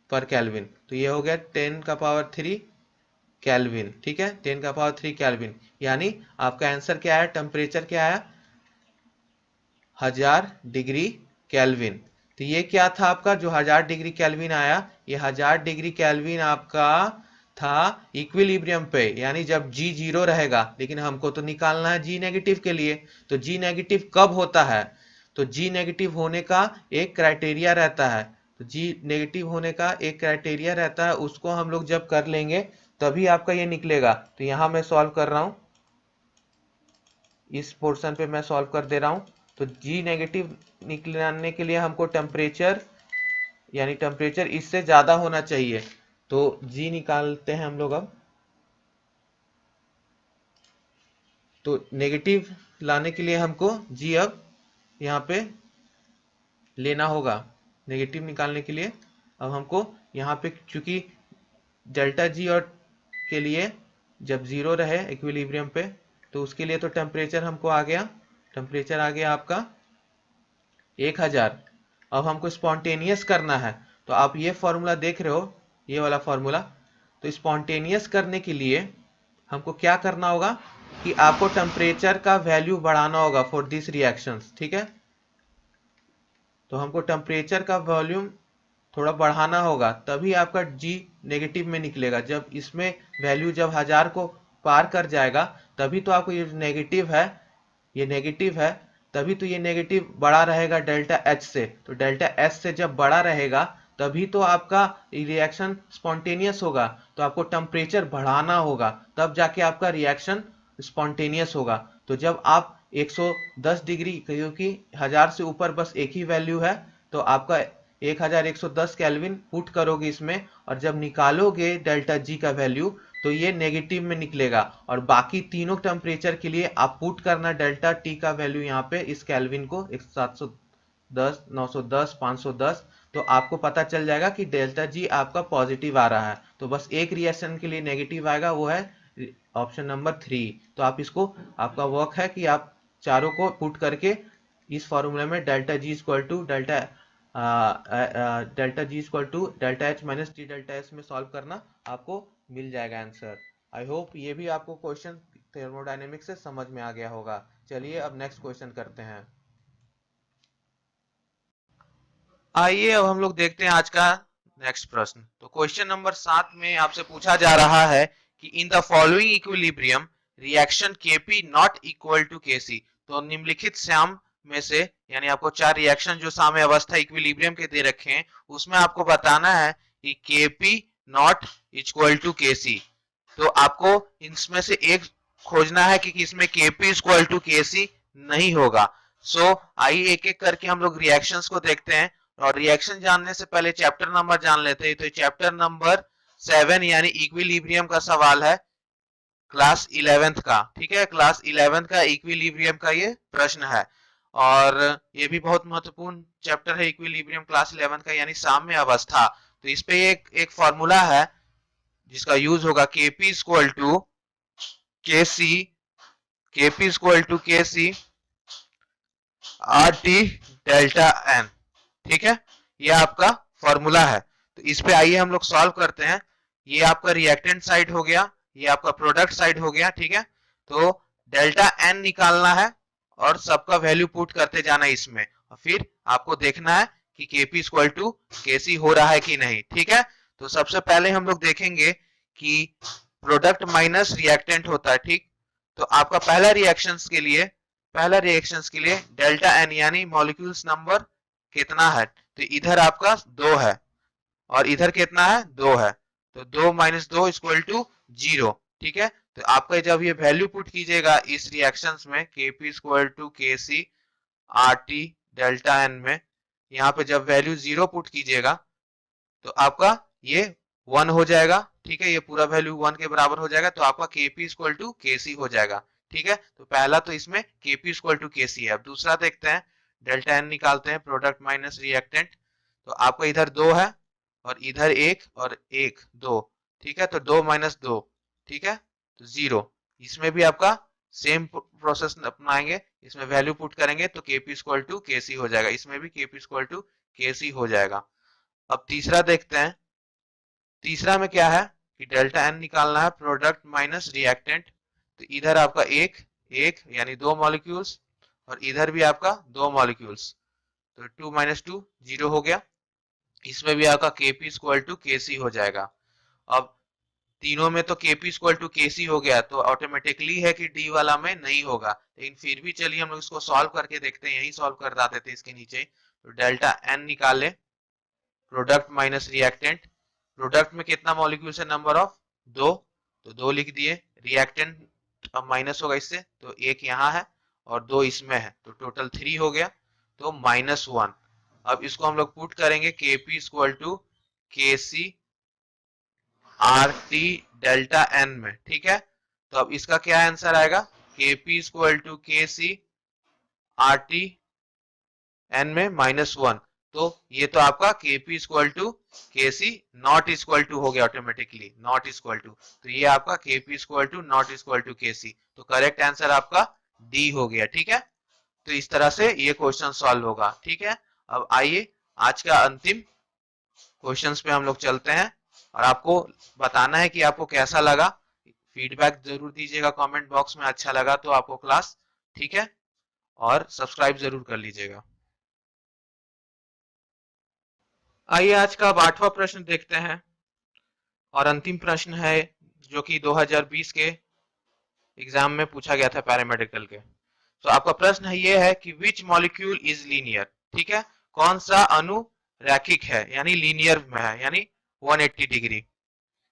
पर केल्विन, तो ये हो गया 10 का पावर 3 केल्विन। ठीक है, 10 का पावर 3 केल्विन, यानी आपका आंसर क्या आया, टेम्परेचर क्या आया, 1000 डिग्री केल्विन। तो ये क्या था आपका जो 1000 डिग्री केल्विन आया, ये 1000 डिग्री केल्विन आपका था इक्विलिब्रियम पे, यानी जब जी जीरो रहेगा, लेकिन हमको तो निकालना है जी नेगेटिव के लिए, तो जी नेगेटिव कब होता है, तो जी नेगेटिव होने का एक क्राइटेरिया रहता है, तो जी नेगेटिव होने का एक क्राइटेरिया रहता है, उसको हम लोग जब कर लेंगे तभी आपका ये निकलेगा। तो यहां मैं सॉल्व कर रहा हूं, इस पोर्शन पे मैं सॉल्व कर दे रहा हूं। तो जी नेगेटिव निकलने के लिए हमको टेम्परेचर, यानी टेम्परेचर इससे ज्यादा होना चाहिए, तो जी निकालते हैं हम लोग अब। तो नेगेटिव लाने के लिए हमको जी अब यहाँ पे लेना होगा, नेगेटिव निकालने के लिए अब हमको यहाँ पे, चूंकि डेल्टा जी और के लिए जब जीरो रहे इक्विलिब्रियम पे, तो उसके लिए तो टेम्परेचर हमको आ गया, टेम्परेचर आ गया आपका 1000। अब हमको स्पॉन्टेनियस करना है, तो आप ये फॉर्मूला देख रहे हो, ये वाला फॉर्मूला, तो स्पॉन्टेनियस करने के लिए हमको क्या करना होगा कि आपको टेम्परेचर का वैल्यू बढ़ाना होगा फॉर दिस रिएक्शंस। ठीक है, तो हमको टेम्परेचर का वॉल्यूम थोड़ा बढ़ाना होगा, तभी आपका जी नेगेटिव में निकलेगा। जब इसमें वैल्यू जब 1000 को पार कर जाएगा, तभी तो आपको ये नेगेटिव है, ये नेगेटिव है, तभी तो ये नेगेटिव बड़ा रहेगा डेल्टा एच से, तो डेल्टा एच से जब बड़ा रहेगा तभी तो आपका रिएक्शन स्पॉन्टेनियस होगा, तो आपको टेम्परेचर बढ़ाना होगा, तब जाके आपका रिएक्शन स्पॉन्टेनियस होगा। तो जब आप 110 डिग्री, क्योंकि 1000 से ऊपर बस एक ही वैल्यू है, तो आपका 1110 केल्विन पुट करोगे इसमें, और जब निकालोगे डेल्टा जी का वैल्यू, तो ये नेगेटिव में निकलेगा, और बाकी तीनों टेम्परेचर के लिए आप पुट करना डेल्टा टी का वैल्यू यहाँ पे इस केल्विन को 710 910 510, तो आपको पता चल जाएगा कि डेल्टा जी आपका पॉजिटिव आ रहा है। तो बस एक रिएक्शन के लिए नेगेटिव आएगा, वो है ऑप्शन नंबर 3। तो आप इसको, आपका वर्क है कि आप चारों को पुट करके इस फॉर्मूले में delta G equal to delta delta H minus T delta S में सॉल्व करना, आपको मिल जाएगा आंसर। आई होप ये भी आपको क्वेश्चन थर्मोडायनेमिक्स से समझ में आ गया होगा। चलिए अब नेक्स्ट क्वेश्चन करते हैं। आइए अब हम लोग देखते हैं आज का नेक्स्ट प्रश्न। तो क्वेश्चन नंबर 7 में आपसे पूछा जा रहा है कि in the following equilibrium reaction Kp not equal to Kc। तो निम्नलिखित श्याम में से, यानी आपको 4 रिएक्शन जो साम्य अवस्था इक्विलिब्रियम के दे रखे हैं, उसमें आपको बताना है कि Kp not equal to Kc। तो आपको इसमें से एक खोजना है कि इसमें Kp इक्वल टू Kc नहीं होगा। सो आइए एक एक करके हम लोग रिएक्शंस को देखते हैं। और रिएक्शन जानने से पहले चैप्टर नंबर जान लेते हैं। तो चैप्टर नंबर 7 यानी इक्विलिब्रियम का सवाल है क्लास 11th का। ठीक है, क्लास 11th का इक्विलिब्रियम का ये प्रश्न है और ये भी बहुत महत्वपूर्ण चैप्टर है इक्विलिब्रियम क्लास 11 का, यानी साम्य अवस्था। तो इस पे एक फॉर्मूला है जिसका यूज होगा Kp equal to Kc, Kp equal to Kc RT delta n। ठीक है, ये आपका फॉर्मूला है। तो इस पे आइए हम लोग सॉल्व करते हैं। ये आपका रिएक्टेंट साइड हो गया, ये आपका प्रोडक्ट साइड हो गया। ठीक है, तो डेल्टा एन निकालना है और सबका वैल्यू पुट करते जाना इसमें, और फिर आपको देखना है कि Kp इक्वल टू Kc हो रहा है कि नहीं। ठीक है, तो सबसे पहले हम लोग देखेंगे कि प्रोडक्ट माइनस रिएक्टेंट होता है। ठीक, तो आपका पहला रिएक्शंस के लिए डेल्टा एन यानी मॉलिक्यूल्स नंबर कितना है, तो इधर आपका 2 है और इधर कितना है 2 है, तो 2 माइनस 2 इक्वल टू 0। ठीक है, तो आपका जब ये वैल्यू पुट कीजिएगा इस रिएक्शंस में Kp equal to Kc RT delta n में, यहाँ पे जब वैल्यू 0 पुट कीजिएगा तो आपका ये 1 हो जाएगा। ठीक है, ये पूरा वैल्यू 1 के बराबर हो जाएगा, तो आपका Kp इक्वल टू Kc हो जाएगा। ठीक है, तो पहला तो इसमें Kp इक्वल टू Kc है। अब दूसरा देखते हैं, डेल्टा एन निकालते हैं, प्रोडक्ट माइनस रिएक्टेंट। तो आपका इधर 2 है और इधर 1 और 1 2। ठीक है, तो 2 माइनस 2, ठीक है, तो 0। इसमें भी आपका सेम प्रोसेस अपनाएंगे, इसमें वैल्यू पुट करेंगे तो Kp इक्वल टू Kc हो जाएगा, इसमें भी Kp इक्वल टू Kc हो जाएगा। अब तीसरा देखते हैं, तीसरा में क्या है कि डेल्टा एन निकालना है, प्रोडक्ट माइनस रिएक्टेंट। तो इधर आपका एक एक यानी 2 मॉलिक्यूल्स और इधर भी आपका 2 मॉलिक्यूल्स, तो 2 माइनस 2 0 हो गया। इसमें भी आपका Kp इक्वल टू Kc हो जाएगा। अब तीनों में तो Kp इक्वल टू Kc हो गया, तो ऑटोमेटिकली है कि D वाला में नहीं होगा, लेकिन फिर भी चलिए हम लोग इसको सॉल्व करके देखते हैं। यही सॉल्व कर देते थे इसके नीचे। तो डेल्टा एन निकाले, प्रोडक्ट माइनस रिएक्टेंट। प्रोडक्ट में कितना मॉलिक्यूल्स है, नंबर ऑफ 2, तो 2 लिख दिए। रिएक्टेंट अब माइनस होगा इससे, तो 1 यहाँ है और 2 इसमें है, तो टोटल 3 हो गया, तो -1। अब इसको हम लोग पुट करेंगे Kp equal to Kc RT delta n में। ठीक है, तो अब इसका क्या आंसर आएगा, Kp equal to Kc RT n में -1। तो ये तो आपका Kp equal to Kc not equal to हो गया, ऑटोमेटिकली नॉट इक्वल टू। तो ये आपका Kp equal to not equal to Kc, तो करेक्ट आंसर आपका D हो गया। ठीक है, तो इस तरह से ये क्वेश्चन सॉल्व होगा। ठीक है, अब आइए आज का अंतिम क्वेश्चंस पे हम लोग चलते हैं और आपको बताना है कि आपको कैसा लगा। फीडबैक जरूर दीजिएगा कमेंट बॉक्स में, अच्छा लगा तो आपको क्लास। ठीक है, और सब्सक्राइब जरूर कर लीजिएगा। आइए आज का 8वां प्रश्न देखते हैं और अंतिम प्रश्न है जो कि 2020 के एग्जाम में पूछा गया था पैरामेडिकल के। तो आपका प्रश्न है ये है कि विच मॉलिक्यूल इज लीनियर। ठीक है, कौन सा अणु रैखिक है यानी लीनियर में है, यानी 180 डिग्री।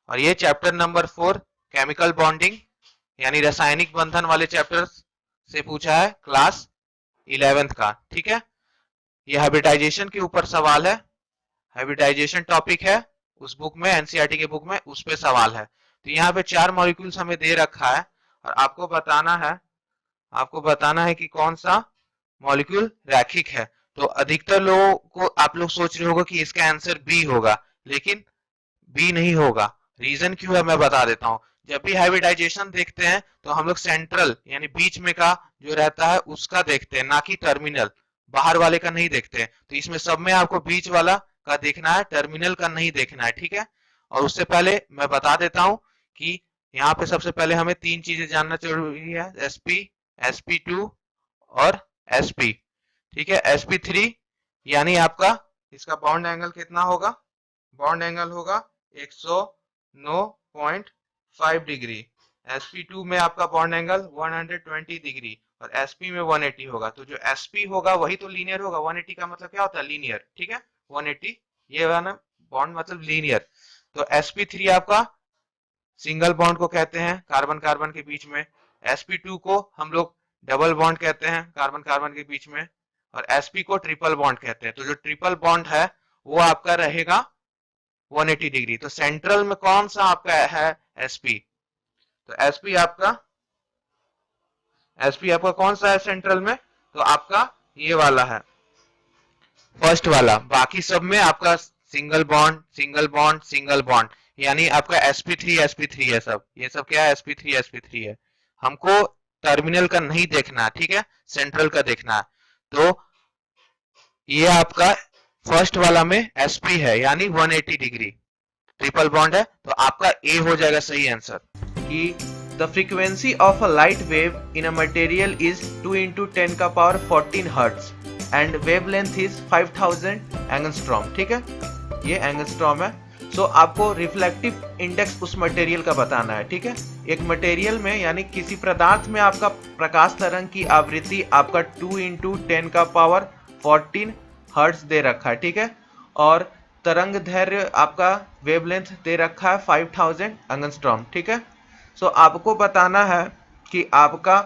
और ये चैप्टर नंबर 4 केमिकल बॉन्डिंग यानी रासायनिक बंधन वाले चैप्टर से पूछा है क्लास 11th का। ठीक है, ये हाइब्रिडाइजेशन के ऊपर सवाल है, हाइब्रिडाइजेशन टॉपिक है उस बुक में, एनसीईआरटी के बुक में, उस पे सवाल है। तो यहाँ पे 4 मॉलिक्यूल्स हमें दे रखा है और आपको बताना है कि कौन सा मॉलिक्यूल रैखिक है। तो अधिकतर लोगों को आप लोग सोच रहे होगा कि इसका आंसर बी होगा, लेकिन बी नहीं होगा। रीजन क्यों है मैं बता देता हूं। जब भी हाइब्रिडाइजेशन देखते हैं तो हम लोग सेंट्रल यानी बीच में का जो रहता है उसका देखते हैं, ना कि टर्मिनल, बाहर वाले का नहीं देखते हैं। तो इसमें सब में आपको बीच वाला का देखना है, टर्मिनल का नहीं देखना है। ठीक है, और उससे पहले मैं बता देता हूं कि यहाँ पे सबसे पहले हमें तीन चीजें जानना जरूरी है, sp, sp2 और sp। ठीक है, sp3 यानी आपका इसका बॉन्ड एंगल कितना होगा, बॉन्ड एंगल होगा 109.5 डिग्री। sp2 में आपका बॉन्ड एंगल 120 डिग्री और sp में 180 होगा। तो जो sp होगा वही तो लीनियर होगा, 180 का मतलब क्या होता है, लीनियर। ठीक है, 180 ये वाला बॉन्ड मतलब लीनियर। तो sp3 आपका सिंगल बॉन्ड को कहते हैं कार्बन कार्बन के बीच में, sp2 को हम लोग डबल बॉन्ड कहते हैं कार्बन कार्बन के बीच में, और sp को ट्रिपल बॉन्ड कहते हैं। तो जो ट्रिपल बॉन्ड है वो आपका रहेगा 180 डिग्री। तो सेंट्रल में कौन सा आपका है, sp। तो sp आपका कौन सा है सेंट्रल में, तो आपका ये वाला है, फर्स्ट वाला। बाकी सब में आपका single bond single bond single bond, यानी आपका sp3 है सब। ये सब क्या है, sp3 है। हमको टर्मिनल का नहीं देखना है, ठीक है, सेंट्रल का देखना है। तो ये आपका फर्स्ट वाला में sp है यानी 180 डिग्री ट्रिपल बॉन्ड है, तो आपका ए हो जाएगा सही आंसर। कि the frequency of a light wave in a material is 2 × 10 का power 14 hertz and wavelength is 5000 angstrom. ठीक है, ये एंगस्ट्रॉम है। सो आपको रिफ्लेक्टिव इंडेक्स उस मटेरियल का बताना है। ठीक है, एक मटेरियल में यानी किसी पदार्थ में आपका प्रकाश तरंग की आवृत्ति आपका 2 × 10 का पावर 14 हर्ट्ज दे रखा है। ठीक है, और तरंग दैर्घ्य आपका वेवलेंथ दे रखा है 5000 एंगस्ट्रॉम। ठीक है, सो आपको बताना है कि आपका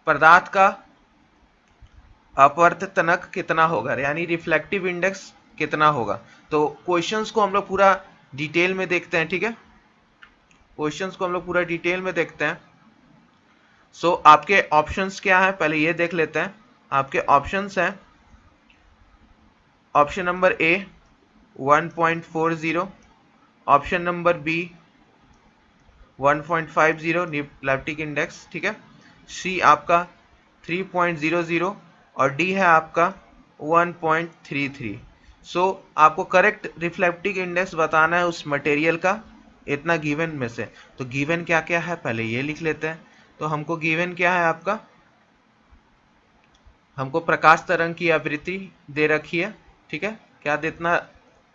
पदार्थ का अपवर्तनक कितना होगा, यानी रिफ्लेक्टिव इंडेक्स कितना होगा। तो क्वेश्चंस को हम लोग पूरा डिटेल में देखते हैं। ठीक है, क्वेश्चंस को हम लोग पूरा डिटेल में देखते हैं। सो आपके ऑप्शंस क्या हैं, पहले ये देख लेते हैं। आपके ऑप्शंस हैं, option number A 1.40, option number B 1.50 reflective index. ठीक है, सी आपका 3.00 और डी है आपका 1.33। सो आपको करेक्ट रिफ्लेक्टिव इंडेक्स बताना है उस मटेरियल का, इतना गिवन में से। तो गिवन क्या क्या है पहले ये लिख लेते हैं। तो हमको गिवन क्या है आपका, हमको प्रकाश तरंग की आवृत्ति दे रखी है। ठीक है, क्या देना,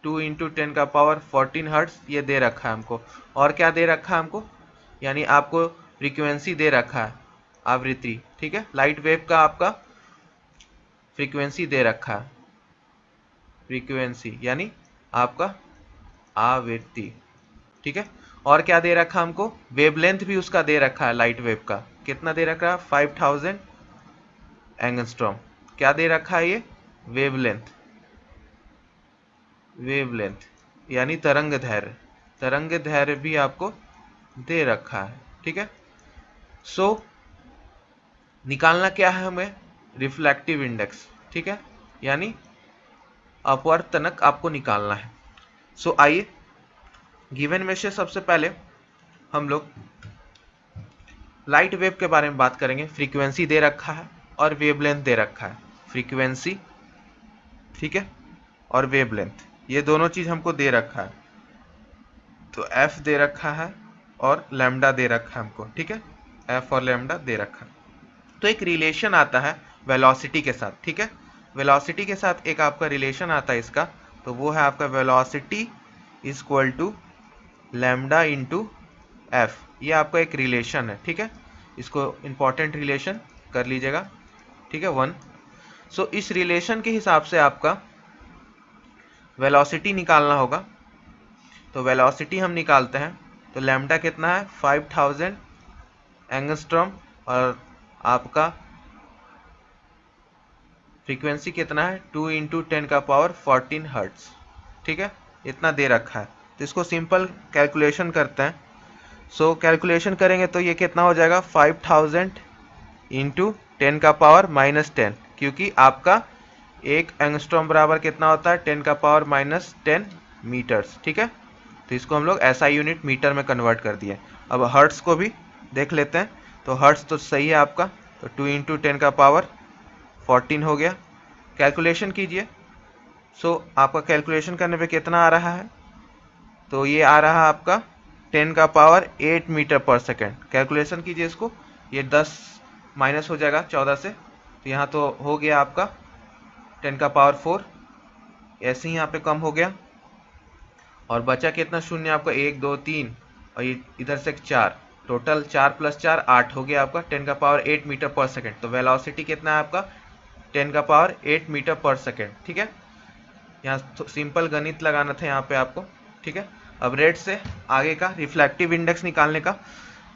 2 × 10 का पावर 14 हर्ट्ज ये दे रखा है हमको। और क्या दे रखा है हमको, यानी आपको फ्रीक्वेंसी दे रखा है, आवृत्ति। ठीक है, लाइट वेव का आपका फ्रीक्वेंसी दे रखा है, फ्रीक्वेंसी यानी आपका आवृत्ति। ठीक है, और क्या दे रखा हमको, वेवलेंथ भी उसका दे रखा है, लाइट वेव का कितना दे रखा है, 5000 एंगस्ट्रॉम। क्या दे रखा है ये, वेवलेंथ, वेवलेंथ यानी तरंग दैर्घ्य, तरंग दैर्घ्य भी आपको दे रखा है। ठीक है, सो निकालना क्या है हमें, रिफ्लेक्टिव इंडेक्स। ठीक है, यानी अपवर्तनक आपको निकालना है। सो आइए गिवन में से सबसे पहले हम लोग लाइट वेव के बारे में बात करेंगे। फ्रीक्वेंसी दे रखा है और वेवलेंथ दे रखा है, फ्रीक्वेंसी, ठीक है, और वेवलेंथ ये दोनों चीज हमको दे रखा है। तो एफ दे रखा है और लैम्डा दे रखा है हमको। ठीक है, एफ और लैम्डा दे रखा है। तो एक रिलेशन आता है वेलोसिटी के साथ। ठीक है, वेलोसिटी के साथ एक आपका रिलेशन आता है इसका, तो वो है आपका velocity is equal to lambda into F. ये आपका एक रिलेशन है। ठीक है, इसको इंपॉर्टेंट रिलेशन कर लीजिएगा। ठीक है, 1। सो इस रिलेशन के हिसाब से आपका वेलोसिटी निकालना होगा। तो वेलोसिटी हम निकालते हैं, तो लैम्डा कितना है, 5000 एंगस्ट्रॉम, और आपका फ्रीक्वेंसी कितना है, 2 × 10 का पावर 14 हर्ट्ज। ठीक है, इतना दे रखा है। तो इसको सिंपल कैलकुलेशन करते हैं। सो कैलकुलेशन करेंगे तो ये कितना हो जाएगा, 5000 × 10 का पावर -10, क्योंकि आपका एक एंगस्ट्रॉम बराबर कितना होता है, 10 का पावर -10 मीटर्स। ठीक है, तो इसको हम लोग SI यूनिट मीटर में कन्वर्ट कर दिए। अब हर्ट्स को भी देख लेते हैं। तो हर्ट्स तो सही है आपका, तो 2 × 10 का पावर 14 हो गया। कैलकुलेशन कीजिए। सो आपका कैलकुलेशन करने पे कितना आ रहा है, तो ये आ रहा है आपका 10 का पावर 8 मीटर पर सेकेंड। कैलकुलेशन कीजिए इसको, ये 10 माइनस हो जाएगा 14 से, तो यहाँ तो हो गया आपका 10 का पावर 4, ऐसे ही यहाँ पे कम हो गया। और बचा कितना शून्य आपका, 1 2 3 और ये इधर से 4, टोटल 4 + 4 8 हो गया आपका 10 का पावर 8 मीटर पर सेकेंड। तो वेलोसिटी कितना है आपका 10 का पावर 8 मीटर पर सेकेंड। ठीक है, यहाँ सिंपल गणित लगाना था यहाँ पे आपको। ठीक है, अब रेड से आगे का रिफ्लेक्टिव इंडेक्स निकालने का।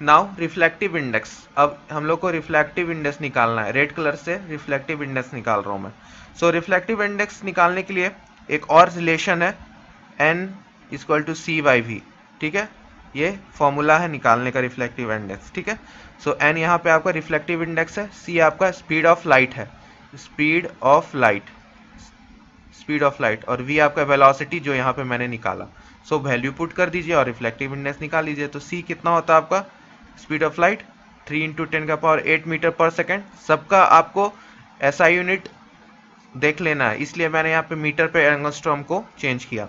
नाउ रिफ्लेक्टिव इंडेक्स, अब हम लोग को रिफ्लेक्टिव इंडेक्स निकालना है। रेड कलर से रिफ्लेक्टिव इंडेक्स निकाल रहा हूँ मैं। सो रिफ्लेक्टिव इंडेक्स निकालने के लिए एक और रिलेशन है, n = c/v। ठीक है, ये फॉर्मूला है निकालने का रिफ्लेक्टिव इंडेक्स। ठीक है, सो n यहाँ पे आपका रिफ्लेक्टिव इंडेक्स है, c आपका स्पीड ऑफ लाइट है, स्पीड ऑफ लाइट और v आपका वेलोसिटी जो यहाँ पे मैंने निकाला। सो वैल्यू पुट कर दीजिए और रिफ्लेक्टिव इंडेक्स निकाल लीजिए। तो c कितना होता है आपका, स्पीड ऑफ लाइट 3 × 10 का पावर 8 मीटर पर सेकेंड। सबका आपको SI यूनिट देख लेना है, इसलिए मैंने यहाँ पे मीटर पे एंगस्ट्रॉम को चेंज किया।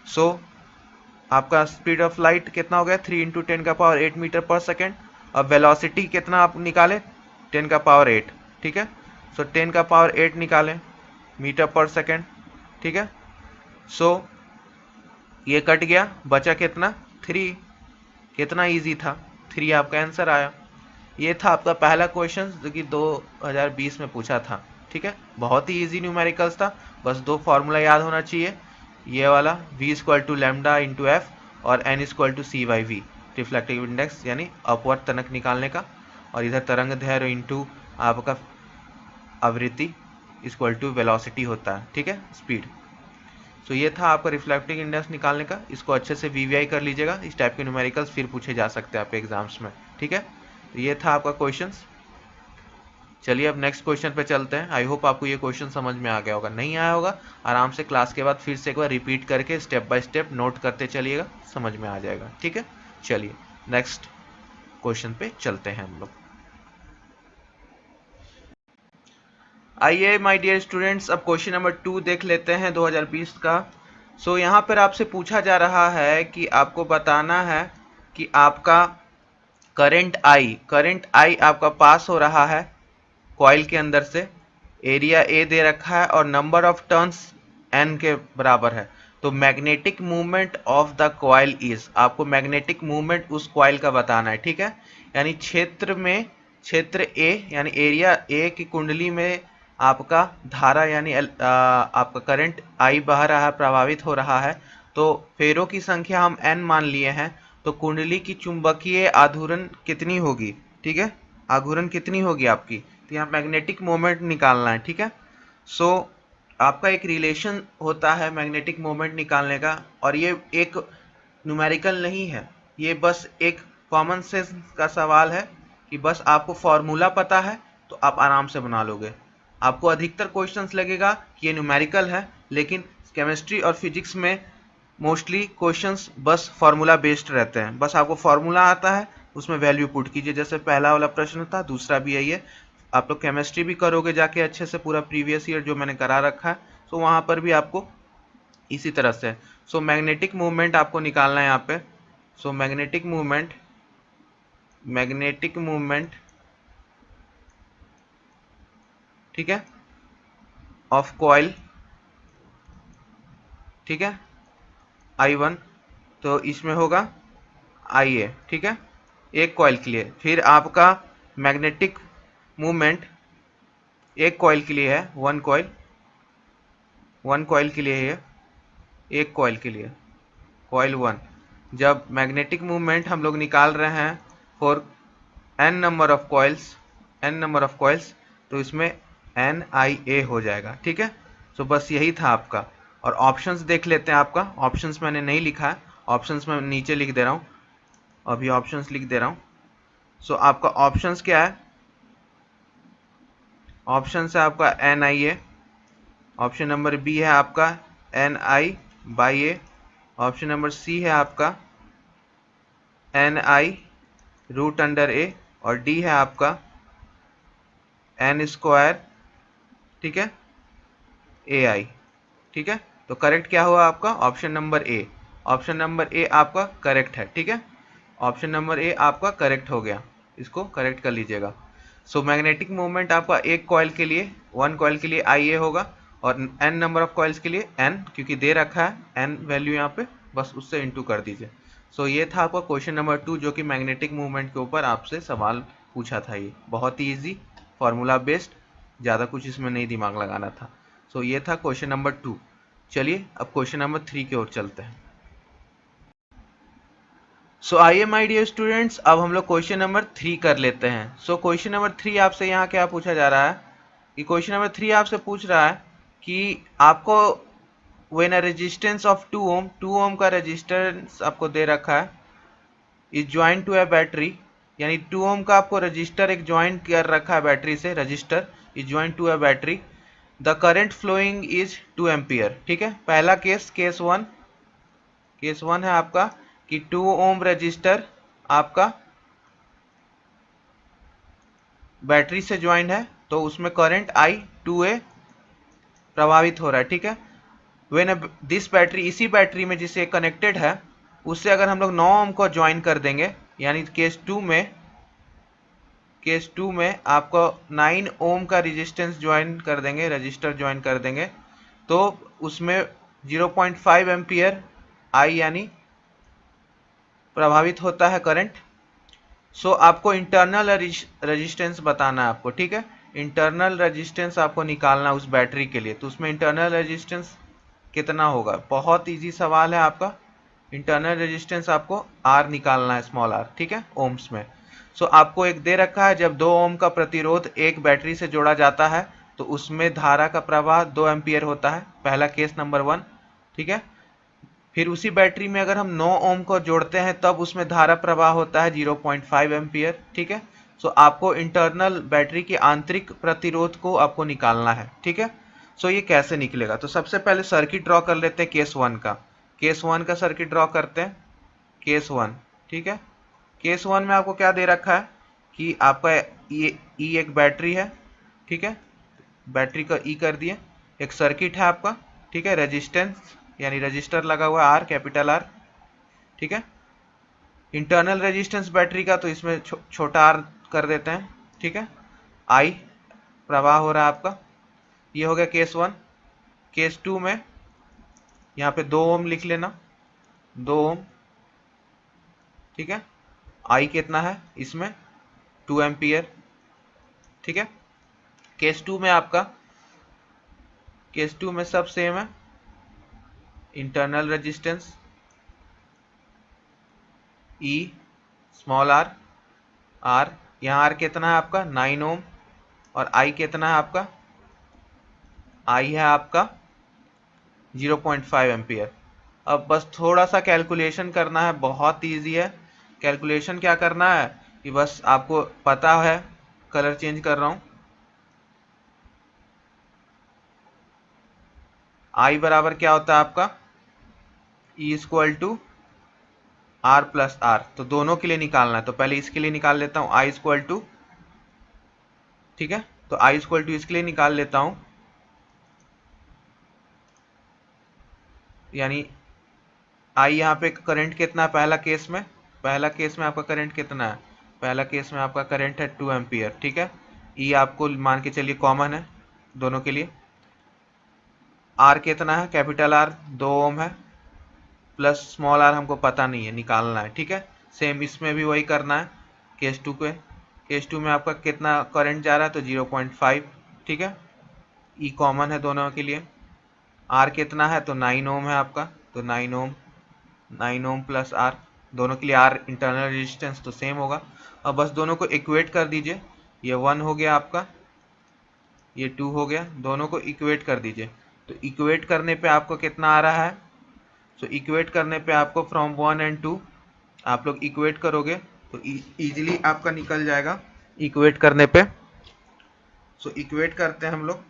सो आपका स्पीड ऑफ लाइट कितना हो गया, 3 × 10 का पावर 8 मीटर पर सेकेंड। अब वेलोसिटी कितना आप निकाले, 10 का पावर 8। ठीक है, सो 10 का पावर 8 निकालें मीटर पर सेकेंड। ठीक है, सो ये कट गया, बचा कितना 3। कितना इजी था, 3 आपका आंसर आया। ये था आपका पहला क्वेश्चन जो कि 2020 में पूछा था। ठीक है, बहुत ही इजी न्यूमेरिकल्स था, बस 2 फार्मूला याद होना चाहिए, ये वाला v = λ × f और n = c/v, रिफ्लेक्टिव इंडेक्स यानी अपवर्ड तनक निकालने का, और इधर तरंग दैर्घ्य इंटू आपका आवृत्ति = वेलोसिटी होता है। ठीक है, स्पीड। सो ये था आपका रिफ्लेक्टिव इंडेक्स निकालने का, इसको अच्छे से वीवीआई कर लीजिएगा, इस टाइप के न्यूमेरिकल्स फिर पूछे जा सकते हैं आपके एग्जाम्स में। ठीक है, तो ये था आपका क्वेश्चंस। चलिए अब नेक्स्ट क्वेश्चन पे चलते हैं। आई होप आपको ये क्वेश्चन समझ में आ गया होगा, नहीं आया होगा आराम से क्लास के बाद फिर से एक बार रिपीट करके स्टेप बाय स्टेप नोट करते चलिएगा, समझ में आ जाएगा। ठीक है, चलिए नेक्स्ट क्वेश्चन पे चलते हैं हम लोग। आइए माय डियर स्टूडेंट्स, अब क्वेश्चन नंबर 2 देख लेते हैं 2020 का। सो यहाँ पर आपसे पूछा जा रहा है कि आपको बताना है कि आपका करंट आई आपका पास हो रहा है कॉइल के अंदर से, एरिया ए दे रखा है और नंबर ऑफ टर्न्स n के बराबर है। तो magnetic movement of the coil is, आपको मैग्नेटिक मूवमेंट उस कॉइल का बताना है। ठीक है, यानी क्षेत्र ए यानी एरिया ए की कुंडली में आपका धारा यानी आपका करंट आई बह रहा है, प्रभावित हो रहा है। तो फेरों की संख्या हम n मान लिए हैं, तो कुंडली की चुंबकीय आघूर्ण कितनी होगी। ठीक है, आघूर्ण कितनी होगी आपकी, तो यहाँ मैग्नेटिक मोमेंट निकालना है। ठीक है, सो आपका एक रिलेशन होता है मैग्नेटिक मोमेंट निकालने का, और ये एक न्यूमेरिकल नहीं है, ये बस एक कॉमन सेंस का सवाल है कि बस आपको फॉर्मूला पता है तो आप आराम से बना लोगे। आपको अधिकतर क्वेश्चंस लगेगा कि ये न्यूमेरिकल है, लेकिन केमिस्ट्री और फिजिक्स में मोस्टली क्वेश्चंस बस फार्मूला बेस्ड रहते हैं। बस आपको फार्मूला आता है, उसमें वैल्यू पुट कीजिए, जैसे पहला वाला प्रश्न था, दूसरा भी यही है। आप लोग केमिस्ट्री भी करोगे जाके अच्छे से, पूरा प्रीवियस ईयर जो मैंने करा रखा है, तो वहाँ पर भी आपको इसी तरह से। सो मैग्नेटिक मूवमेंट आपको निकालना है यहाँ पे। सो मैग्नेटिक मूवमेंट ठीक है ऑफ कॉइल, ठीक है I1, तो इसमें होगा IA। ठीक है, एक कॉइल के लिए। फिर आपका मैग्नेटिक मूवमेंट एक कॉइल के लिए है, वन कॉइल के लिए है, एक कॉइल के लिए, कॉइल 1। जब मैग्नेटिक मूवमेंट हम लोग निकाल रहे हैं for n number of coils, तो इसमें NIA हो जाएगा। ठीक है, तो बस यही था आपका। और ऑप्शंस देख लेते हैं आपका। ऑप्शंस मैंने नहीं लिखा है, ऑप्शंस मैं नीचे लिख दे रहा हूँ, अभी ऑप्शंस लिख दे रहा हूँ। सो आपका ऑप्शंस क्या है, ऑप्शन है आपका NIA, ऑप्शन नंबर बी है आपका NI/A, ऑप्शन नंबर सी है आपका NI√A, और डी है आपका n², ठीक है AI। ठीक है, तो करेक्ट क्या हुआ आपका, ऑप्शन नंबर ए। ऑप्शन नंबर ए आपका करेक्ट है। ठीक है, ऑप्शन नंबर ए आपका करेक्ट हो गया, इसको करेक्ट कर लीजिएगा। सो मैग्नेटिक मोमेंट आपका एक कॉइल के लिए, वन कॉइल के लिए आई ए होगा, और n नंबर ऑफ कॉइल्स के लिए n, क्योंकि दे रखा है n वैल्यू यहाँ पे, बस उससे इंटू कर दीजिए। सो ये था आपका क्वेश्चन नंबर 2 जो कि मैग्नेटिक मूवमेंट के ऊपर आपसे सवाल पूछा था। ये बहुत ही ईजी, फॉर्मूला बेस्ड, ज़्यादा कुछ इसमें नहीं दिमाग लगाना था। सो ये था क्वेश्चन नंबर 2। चलिए अब क्वेश्चन नंबर 3 की ओर चलते हैं। सो आइए माय डियर स्टूडेंट्स, अब हम लोग क्वेश्चन नंबर 3 कर लेते हैं। सो क्वेश्चन नंबर 3 आपसे यहाँ क्या पूछा जा रहा है कि क्वेश्चन नंबर 3 आपसे पूछ रहा है कि आपको when a resistance of 2 ohm, 2 ohm का रेजिस्टेंस आपको दे रखा है, is joint to a battery, यानी 2 ओम का आपको रजिस्टर एक ज्वाइंट कर रखा है बैटरी से, resistor is joint to a battery, the current flowing is 2 ampere. ठीक है, पहला केस, केस वन है आपका कि 2 ओम रजिस्टर आपका बैटरी से ज्वाइन है, तो उसमें करंट आई 2A प्रभावित हो रहा है। ठीक है, व्हेन दिस बैटरी, इसी बैटरी में जिसे कनेक्टेड है, उससे अगर हम लोग 9 ओम को ज्वाइन कर देंगे, यानी केस टू में आपको 9 ओम का रेजिस्टेंस ज्वाइन कर देंगे, रजिस्टर ज्वाइन कर देंगे, तो उसमें 0.5 एम्पियर आई यानी प्रभावित होता है करंट। सो आपको इंटरनल रेजिस्टेंस बताना है आपको। ठीक है, इंटरनल रेजिस्टेंस आपको निकालना है उस बैटरी के लिए, तो उसमें इंटरनल रेजिस्टेंस कितना होगा, बहुत इजी सवाल है आपका। इंटरनल रेजिस्टेंस आपको आर निकालना है, स्मॉल आर। ठीक है, ओम्स में। सो आपको एक दे रखा है, जब 2 ओम का प्रतिरोध एक बैटरी से जोड़ा जाता है तो उसमें धारा का प्रवाह 2 एम्पियर होता है, पहला केस नंबर 1। ठीक है, फिर उसी बैटरी में अगर हम 9 ओम को जोड़ते हैं तब उसमें धारा प्रवाह होता है 0.5 एम्पियर। ठीक है, सो आपको इंटरनल बैटरी के आंतरिक प्रतिरोध को आपको निकालना है। ठीक है, सो ये कैसे निकलेगा, तो सबसे पहले सर्किट ड्रॉ कर लेते हैं केस 1 का। केस 1 का सर्किट ड्रॉ करते हैं, केस 1। ठीक है, केस 1 में आपको क्या दे रखा है कि आपका ये ई एक बैटरी है। ठीक है, बैटरी का ई कर दिए, एक सर्किट है आपका। ठीक है, रेजिस्टेंस यानी रजिस्टर लगा हुआ आर, कैपिटल आर। ठीक है, इंटरनल रेजिस्टेंस बैटरी का तो इसमें छोटा आर कर देते हैं। ठीक है, आई प्रवाह हो रहा है आपका। ये हो गया केस 1। केस 2 में यहाँ पे 2 ओम लिख लेना, 2 ओम। ठीक है, आई कितना है इसमें, 2 एम्पियर। ठीक है, केस 2 में आपका, केस 2 में सब सेम है, internal resistance E small R, R यहाँ आर कितना है आपका 9 ओम, और आई कितना है आपका, आई है आपका 0.5 एम्पियर। अब बस थोड़ा सा कैलकुलेशन करना है, बहुत इजी है। कैलकुलेशन क्या करना है कि बस आपको पता है, कलर चेंज कर रहा हूँ, आई बराबर क्या होता है आपका, E equal to R plus R. तो दोनों के लिए निकालना है, तो पहले इसके लिए निकाल लेता हूँ आई इक्वल टू। ठीक है, तो आई इक्वल टू इसके लिए निकाल लेता हूँ, यानी आई यहाँ पे करंट कितना है पहला केस में, पहला केस में आपका करंट कितना है, पहला केस में आपका करंट है 2 एम्पियर। ठीक है, ई आपको मान के चलिए कॉमन है दोनों के लिए। आर कितना है, कैपिटल आर 2 ओम है, प्लस स्मॉल आर हमको पता नहीं है, निकालना है। ठीक है, सेम इसमें भी वही करना है केस 2 पे। केस 2 में आपका कितना करंट जा रहा है, तो 0.5। ठीक है, ई कॉमन है दोनों के लिए। आर कितना है, तो 9 ओम है आपका, तो 9 ओम प्लस आर, दोनों के लिए आर इंटरनल रेजिस्टेंस तो सेम होगा। अब बस दोनों को इक्वेट कर दीजिए, ये 1 हो गया आपका, ये 2 हो गया, दोनों को इक्वेट कर दीजिए। तो इक्वेट करने पे आपको कितना आ रहा है, सो इक्वेट करने पे आपको फ्रॉम 1 एंड 2 आप लोग इक्वेट करोगे तो इजीली आपका निकल जाएगा इक्वेट करने पे। सो इक्वेट करते हैं हम लोग।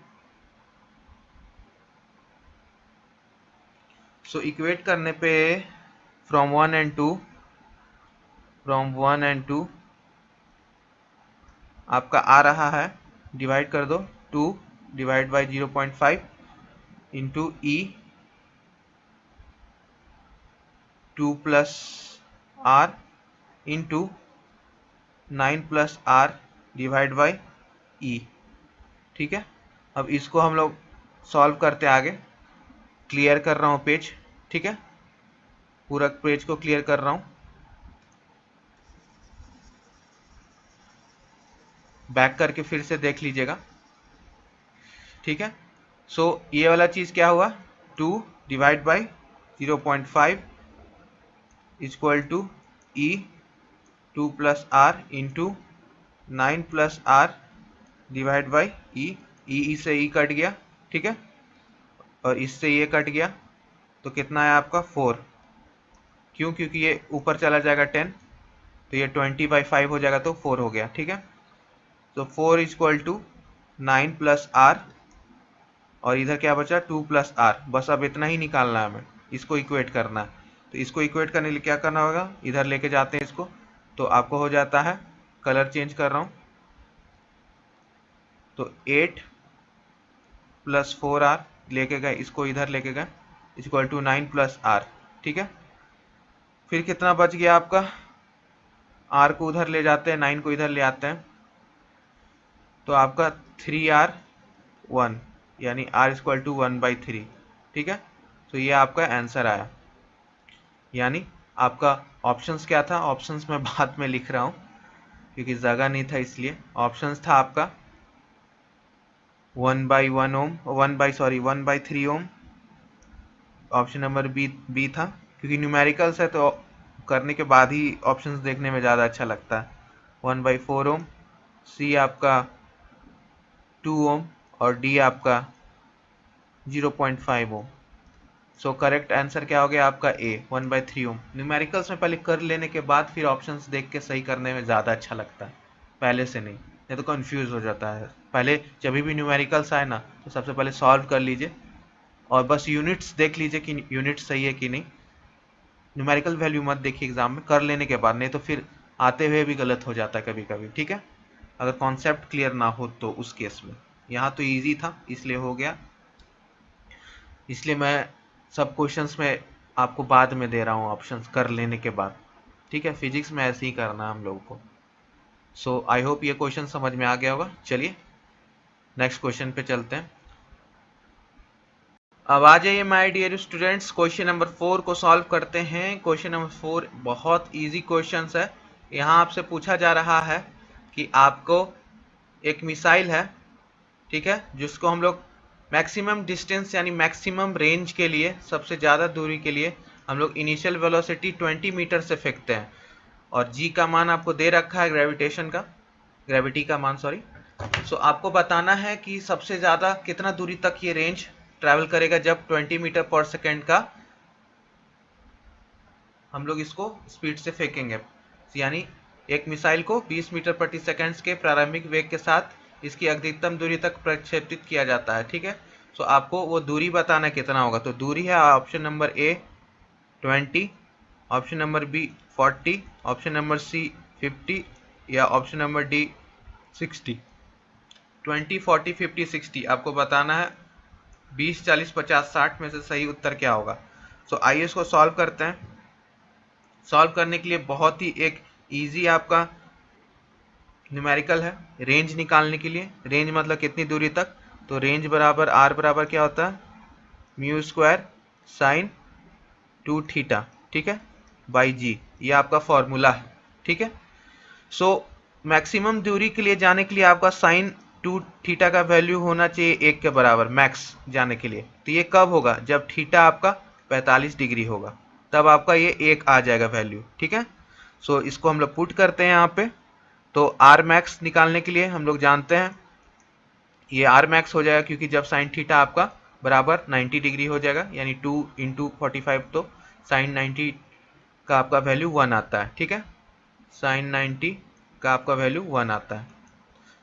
सो इक्वेट करने पे फ्रॉम 1 एंड 2, फ्रॉम 1 एंड 2 आपका आ रहा है, डिवाइड कर दो, 2 divide by 0.5 into e 2 plus r into 9 plus r divide by e. ठीक है, अब इसको हम लोग सॉल्व करते आगे। क्लियर कर रहा हूँ पेज, ठीक है, पूरा पेज को क्लियर कर रहा हूँ। बैक करके फिर से देख लीजिएगा, ठीक है। सो ये वाला चीज क्या हुआ, 2 divide by 0.5 equal to e 2 plus r into 9 plus r divide by e. E से ई कट गया, ठीक है, और इससे ये कट गया, तो कितना है आपका 4। क्यों, क्योंकि ये ऊपर चला जाएगा 10, तो ये 20/5 हो जाएगा, तो 4 हो गया, ठीक है। तो 4 इक्वल टू 9 प्लस आर, और इधर क्या बचा 2 प्लस आर। बस अब इतना ही निकालना है हमें, इसको इक्वेट करना है। तो इसको इक्वेट करने के लिए क्या करना होगा, इधर लेके जाते हैं इसको, तो आपको हो जाता है, कलर चेंज कर रहा हूँ, तो 8 प्लस 4 आर लेके गए, इसको इधर लेके गए, इक्वल टू 9 प्लस आर, ठीक है। फिर कितना बच गया आपका, आर को उधर ले जाते हैं, 9 को इधर ले आते हैं, तो आपका 3R1 यानी R इक्वल टू 1/3, ठीक है। तो ये आपका आंसर आया। यानी आपका ऑप्शंस क्या था, ऑप्शंस मैं बाद में लिख रहा हूँ क्योंकि जगह नहीं था, इसलिए ऑप्शंस था आपका 1/1 ओम, 1/3 ओम। ऑप्शन नंबर बी था, क्योंकि न्यूमेरिकल्स है तो करने के बाद ही ऑप्शंस देखने में ज़्यादा अच्छा लगता है। 1/4 ओम, सी आपका 2 ओम, और डी आपका 0.5 ओम। सो करेक्ट आंसर क्या हो गया आपका ए, 1/3 ओम। न्यूमेरिकल्स में पहले कर लेने के बाद फिर ऑप्शंस देख के सही करने में ज़्यादा अच्छा लगता है, पहले से नहीं तो कंफ्यूज हो जाता है। पहले जब भी न्यूमेरिकल्स आए ना, तो सबसे पहले सॉल्व कर लीजिए, और बस यूनिट्स देख लीजिए कि यूनिट सही है कि नहीं। न्यूमेरिकल वैल्यू मत देखिए एग्जाम में, कर लेने के बाद, नहीं तो फिर आते हुए भी गलत हो जाता है कभी कभी, ठीक है, अगर कॉन्सेप्ट क्लियर ना हो तो उस केस में। यहाँ तो ईजी था इसलिए हो गया, इसलिए मैं सब क्वेश्चंस में आपको बाद में दे रहा हूँ ऑप्शंस कर लेने के बाद, ठीक है। फिजिक्स में ऐसे ही करना है हम लोगों को। सो आई होप ये क्वेश्चन समझ में आ गया होगा। चलिए नेक्स्ट क्वेश्चन पे चलते हैं। अब आ जाइए my dear students, question number 4 को सॉल्व करते हैं। क्वेश्चन नंबर 4 बहुत इजी क्वेश्चन है। यहाँ आपसे पूछा जा रहा है कि आपको एक मिसाइल है, ठीक है, जिसको हम लोग मैक्सिमम डिस्टेंस यानी मैक्सिमम रेंज के लिए, सबसे ज़्यादा दूरी के लिए हम लोग इनिशियल वेलोसिटी 20 मीटर से फेंकते हैं, और जी का मान आपको दे रखा है, ग्रेविटी का मान, सॉरी। सो आपको बताना है कि सबसे ज़्यादा कितना दूरी तक ये रेंज ट्रैवल करेगा जब 20 मीटर पर सेकेंड का हम लोग इसको स्पीड से फेंकेंगे। यानी एक मिसाइल को 20 मीटर प्रति सेकेंड के प्रारंभिक वेग के साथ इसकी अधिकतम दूरी तक प्रक्षेपित किया जाता है, ठीक है। सो आपको वो दूरी बताना कितना होगा। तो दूरी है option number A 20, option number B 40, option number C 50, या ऑप्शन नंबर डी 60। 20, 40, 50, 60 आपको बताना है। 20, 40, 50, 60 में से सही उत्तर क्या होगा। सो आइए इसको सॉल्व करते हैं। सॉल्व करने के लिए बहुत ही एक इजी आपका न्यूमेरिकल है, रेंज निकालने के लिए। रेंज मतलब कितनी दूरी तक, तो रेंज बराबर आर बराबर क्या होता है, म्यू स्क्वायर साइन 2 थीटा, ठीक है, बाई जी। ये आपका फॉर्मूला है, ठीक है। सो मैक्सिमम दूरी के लिए जाने के लिए आपका साइन 2 थीटा का वैल्यू होना चाहिए 1 के बराबर मैक्स जाने के लिए। तो ये कब होगा, जब थीटा आपका 45 डिग्री होगा, तब आपका ये 1 आ जाएगा वैल्यू, ठीक है। सो इसको हम लोग पुट करते हैं यहाँ पे। तो आर मैक्स निकालने के लिए हम लोग जानते हैं ये आर मैक्स हो जाएगा, क्योंकि जब साइन थीटा आपका बराबर 90 डिग्री हो जाएगा, यानी 2 इंटू 45, तो साइन 90 का आपका वैल्यू 1 आता है, ठीक है। साइन 90 का आपका वैल्यू 1 आता है।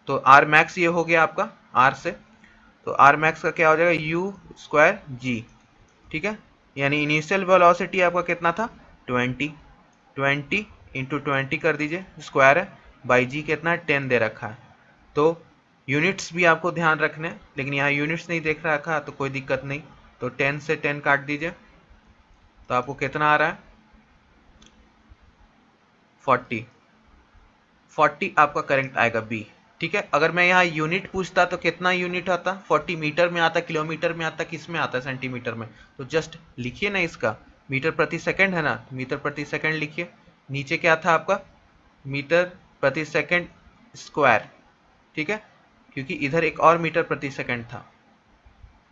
तो आर मैक्स ये हो गया आपका आर से। तो आर मैक्स का क्या हो जाएगा, यू स्क्वायर जी, ठीक है। यानी इनिशियल वेलोसिटी आपका कितना था 20 इंटू 20 कर दीजिए, स्क्वायर है, बाई जी कितना है 10 दे रखा है। तो यूनिट्स भी आपको ध्यान रखने, लेकिन यहाँ यूनिट्स नहीं देख रखा तो कोई दिक्कत नहीं। तो 10 से 10 काट दीजिए, तो आपको कितना आ रहा है 40 आपका करेक्ट आएगा बी। ठीक है, अगर मैं यहाँ यूनिट पूछता तो कितना यूनिट आता, 40 मीटर में आता, किलोमीटर में आता, किस में आता, सेंटीमीटर में। तो जस्ट लिखिए ना इसका, मीटर प्रति सेकंड है ना, मीटर प्रति सेकंड लिखिए। नीचे क्या था आपका, मीटर प्रति सेकंड स्क्वायर। ठीक है, क्योंकि इधर एक और मीटर प्रति सेकंड था।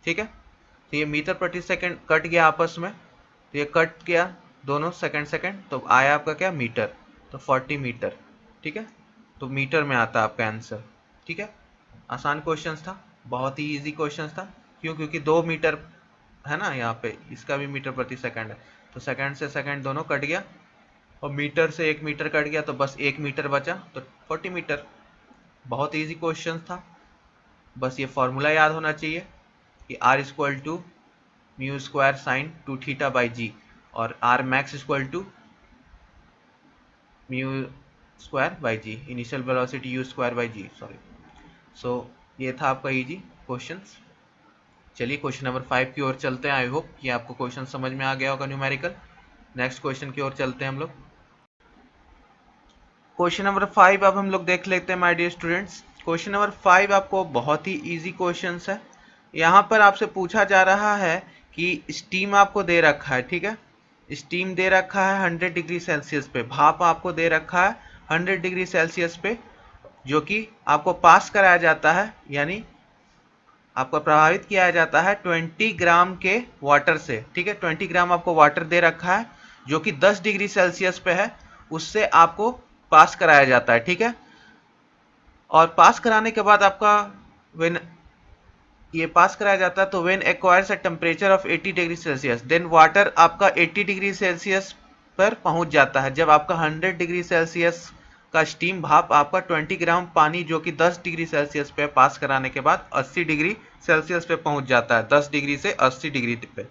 ठीक है, तो ये मीटर प्रति सेकंड कट गया आपस में, तो ये कट गया दोनों सेकंड सेकंड, तो आया आपका क्या, मीटर। तो 40 मीटर। ठीक है, तो मीटर में आता आपका आंसर। ठीक है, आसान क्वेश्चन था, बहुत ही इजी क्वेश्चन था। क्यों, क्योंकि 2 मीटर है ना यहाँ पे, इसका भी मीटर प्रति सेकंड है, तो सेकंड से सेकंड दोनों कट गया, और मीटर से 1 मीटर कट गया, तो बस 1 मीटर बचा, तो 40 मीटर। बहुत इजी क्वेश्चन था, बस ये फॉर्मूला याद होना चाहिए कि R equal to mu square sine 2 theta by g, और R max equal to mu square by g, initial velocity u square by g, sorry. So ये था आपका इजी क्वेश्चंस। चलिए क्वेश्चन नंबर 5 की ओर चलते हैं। आई होप ये आपको क्वेश्चन समझ में आ गया होगा न्यूमेरिकल। नेक्स्ट क्वेश्चन की ओर चलते हैं हम लोग। क्वेश्चन नंबर 5 अब हम लोग देख लेते हैं my dear students. Question number 5 आपको बहुत ही इजी क्वेश्चंस है। यहाँ पर आपसे पूछा जा रहा है कि स्टीम आपको दे रखा है। ठीक है, स्टीम दे रखा है 100 डिग्री सेल्सियस पे, भाप आपको दे रखा है 100 डिग्री सेल्सियस पे, जो कि आपको पास कराया जाता है, यानी आपको प्रभावित किया जाता है 20 ग्राम के वाटर से। ठीक है, 20 ग्राम आपको वाटर दे रखा है जो कि 10 डिग्री सेल्सियस पे है, उससे आपको पास कराया जाता है। ठीक है, और पास कराने के बाद आपका व्हेन ये पास कराया जाता है, तो when acquires a temperature of 80 degree Celsius, then water आपका 80 डिग्री सेल्सियस पर पहुंच जाता है। जब आपका 100 डिग्री सेल्सियस का स्टीम भाप आपका 20 ग्राम पानी जो कि 10 डिग्री सेल्सियस पे पास कराने के बाद 80 डिग्री सेल्सियस पे पहुंच जाता है, 10 डिग्री से 80 डिग्री पे।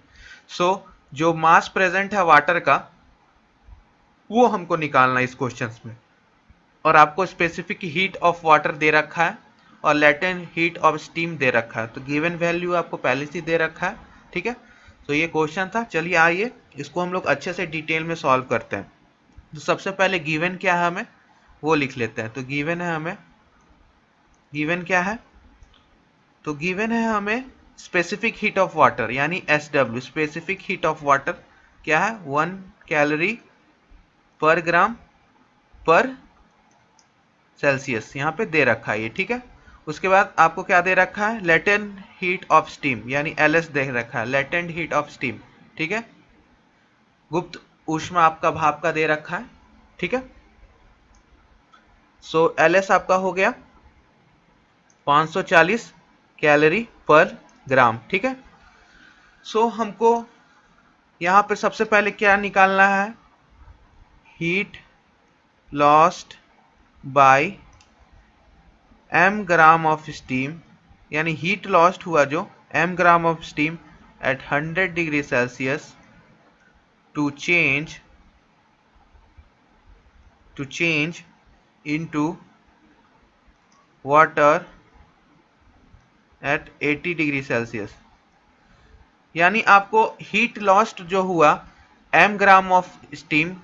सो जो मास प्रेजेंट है वाटर का, वो हमको निकालना है इस क्वेश्चन में। और आपको स्पेसिफिक हीट ऑफ वाटर दे रखा है और लेटेंट हीट ऑफ स्टीम दे रखा है, तो गिवन वैल्यू आपको पहले से दे रखा है। ठीक है, तो ये क्वेश्चन था। चलिए आइए इसको हम लोग अच्छे से डिटेल में सॉल्व करते हैं। तो सबसे पहले गिवन क्या है हमें वो लिख लेते हैं। तो गिवन है हमें, गिवन क्या है, तो गिवन है हमें स्पेसिफिक हीट ऑफ वाटर यानी SW। Specific heat of water क्या है, 1 कैलोरी पर ग्राम पर सेल्सियस, यहाँ पे दे रखा है ये। ठीक है, उसके बाद आपको क्या दे रखा है, लेटेंट हीट ऑफ स्टीम यानी LS दे रखा है, लेटेंट हीट ऑफ स्टीम। ठीक है, गुप्त ऊष्मा आपका भाप का दे रखा है। ठीक है, सो LS आपका हो गया 540 कैलोरी पर ग्राम। ठीक है, सो हमको यहाँ पे सबसे पहले क्या निकालना है, heat lost by m gram of steam, यानी हीट लॉस्ट हुआ जो m gram of steam at 100 degree Celsius to change into water at 80 degree Celsius. यानी आपको हीट लॉस्ट जो हुआ m gram of steam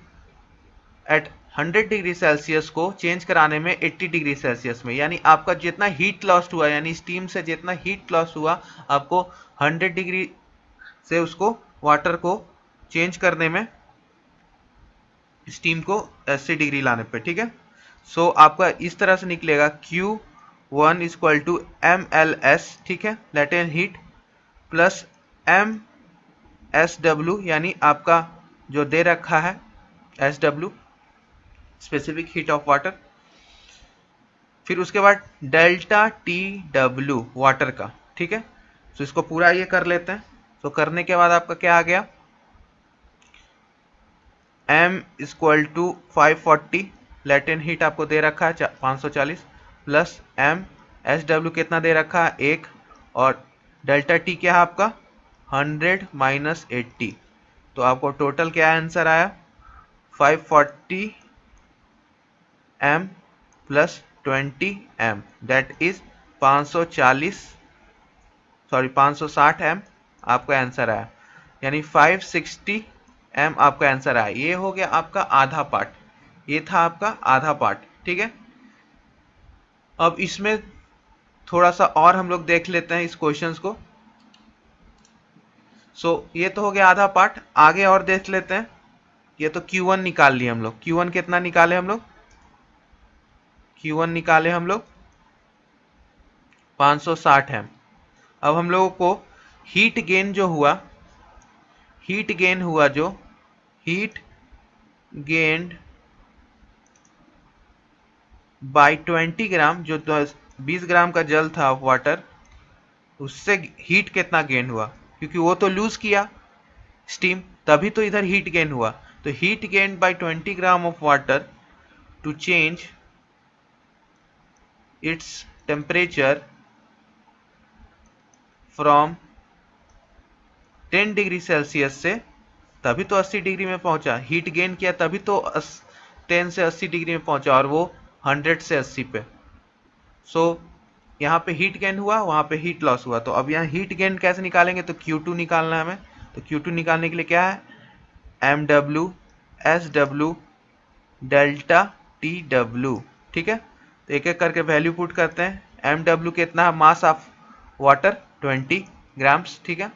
at 100 degree Celsius को change कराने में 80 डिग्री सेल्सियस में, यानी आपका जितना हीट लॉस्ट हुआ, यानी स्टीम से जितना हीट लॉस हुआ, आपको 100 डिग्री से उसको वाटर को चेंज करने में, स्टीम को 80 डिग्री लाने पे। ठीक है, सो आपका इस तरह से निकलेगा Q1 इक्वल टू MLS, ठीक है, लेटेंट हीट, प्लस MSW यानी आपका जो दे रखा है SW specific heat of water, फिर उसके बाद डेल्टा TW वाटर का। ठीक है, तो इसको पूरा ये कर लेते हैं। तो करने के बाद आपका क्या आ गया, M equal to 540, latent heat आपको दे रखा है 540, प्लस MSW कितना दे रखा है 1, और डेल्टा T क्या है आपका 100 माइनस 80, तो आपको टोटल क्या आंसर आया 540 M plus 20 M, that is 560 M आपका आंसर आया, यानी 560 M आपका आंसर आया। ये हो गया आपका आधा पार्ट। ये था आपका आधा पार्ट, ठीक है। अब इसमें थोड़ा सा और हम लोग देख लेते हैं इस क्वेश्चंस को। ये तो हो गया आधा पार्ट, आगे और देख लेते हैं। ये तो Q1 निकाल लिए हम लोग। Q1 कितना निकाले हम लोग? Q1 निकाले हम लोग 560 एम। अब हम लोगों को हीट गेन जो हुआ, हीट गेन हुआ जो हीट गेन्ड बाय 20 ग्राम, जो 20 ग्राम का जल था वाटर, उससे हीट कितना गेन हुआ, क्योंकि वो तो लूज किया स्टीम, तभी तो इधर हीट गेन हुआ। तो heat gain by 20 gram of water to change its temperature from 10 degree Celsius से, तभी तो 80 डिग्री में पहुंचा। हीट गेन किया तभी तो 10 से 80 डिग्री में पहुंचा, और वो 100 से 80 पे। यहाँ पे हीट गेन हुआ, वहां पे हीट लॉस हुआ। तो अब यहाँ हीट गेन कैसे निकालेंगे? तो Q2 निकालना है हमें। तो Q2 निकालने के लिए क्या है? MW SW डेल्टा TW, ठीक है। तो एक एक करके वैल्यू पुट करते हैं। MW कितना है? मास ऑफ वाटर 20 ग्राम्स, ठीक है।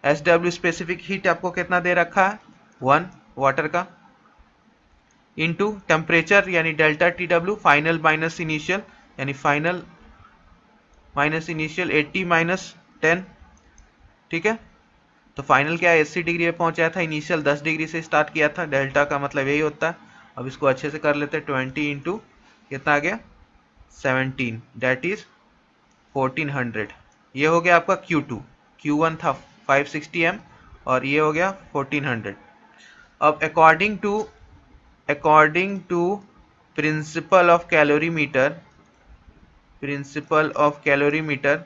SW स्पेसिफिक हीट आपको कितना दे रखा है? 1 वाटर का, इनटू टेम्परेचर यानी delta TW, final minus initial, यानी फाइनल माइनस इनिशियल 80 माइनस 10, ठीक है। तो फाइनल क्या है? 80 डिग्री पे पहुंचाया था, इनिशियल 10 डिग्री से स्टार्ट किया था। डेल्टा का मतलब यही होता है। अब इसको अच्छे से कर लेते हैं। 20 इंटू कितना आ गया? 17, डेट इज 1400। ये हो गया आपका Q2। Q1 था 560 m और ये हो गया 1400। अब according to principle of calorimeter, principle of calorimeter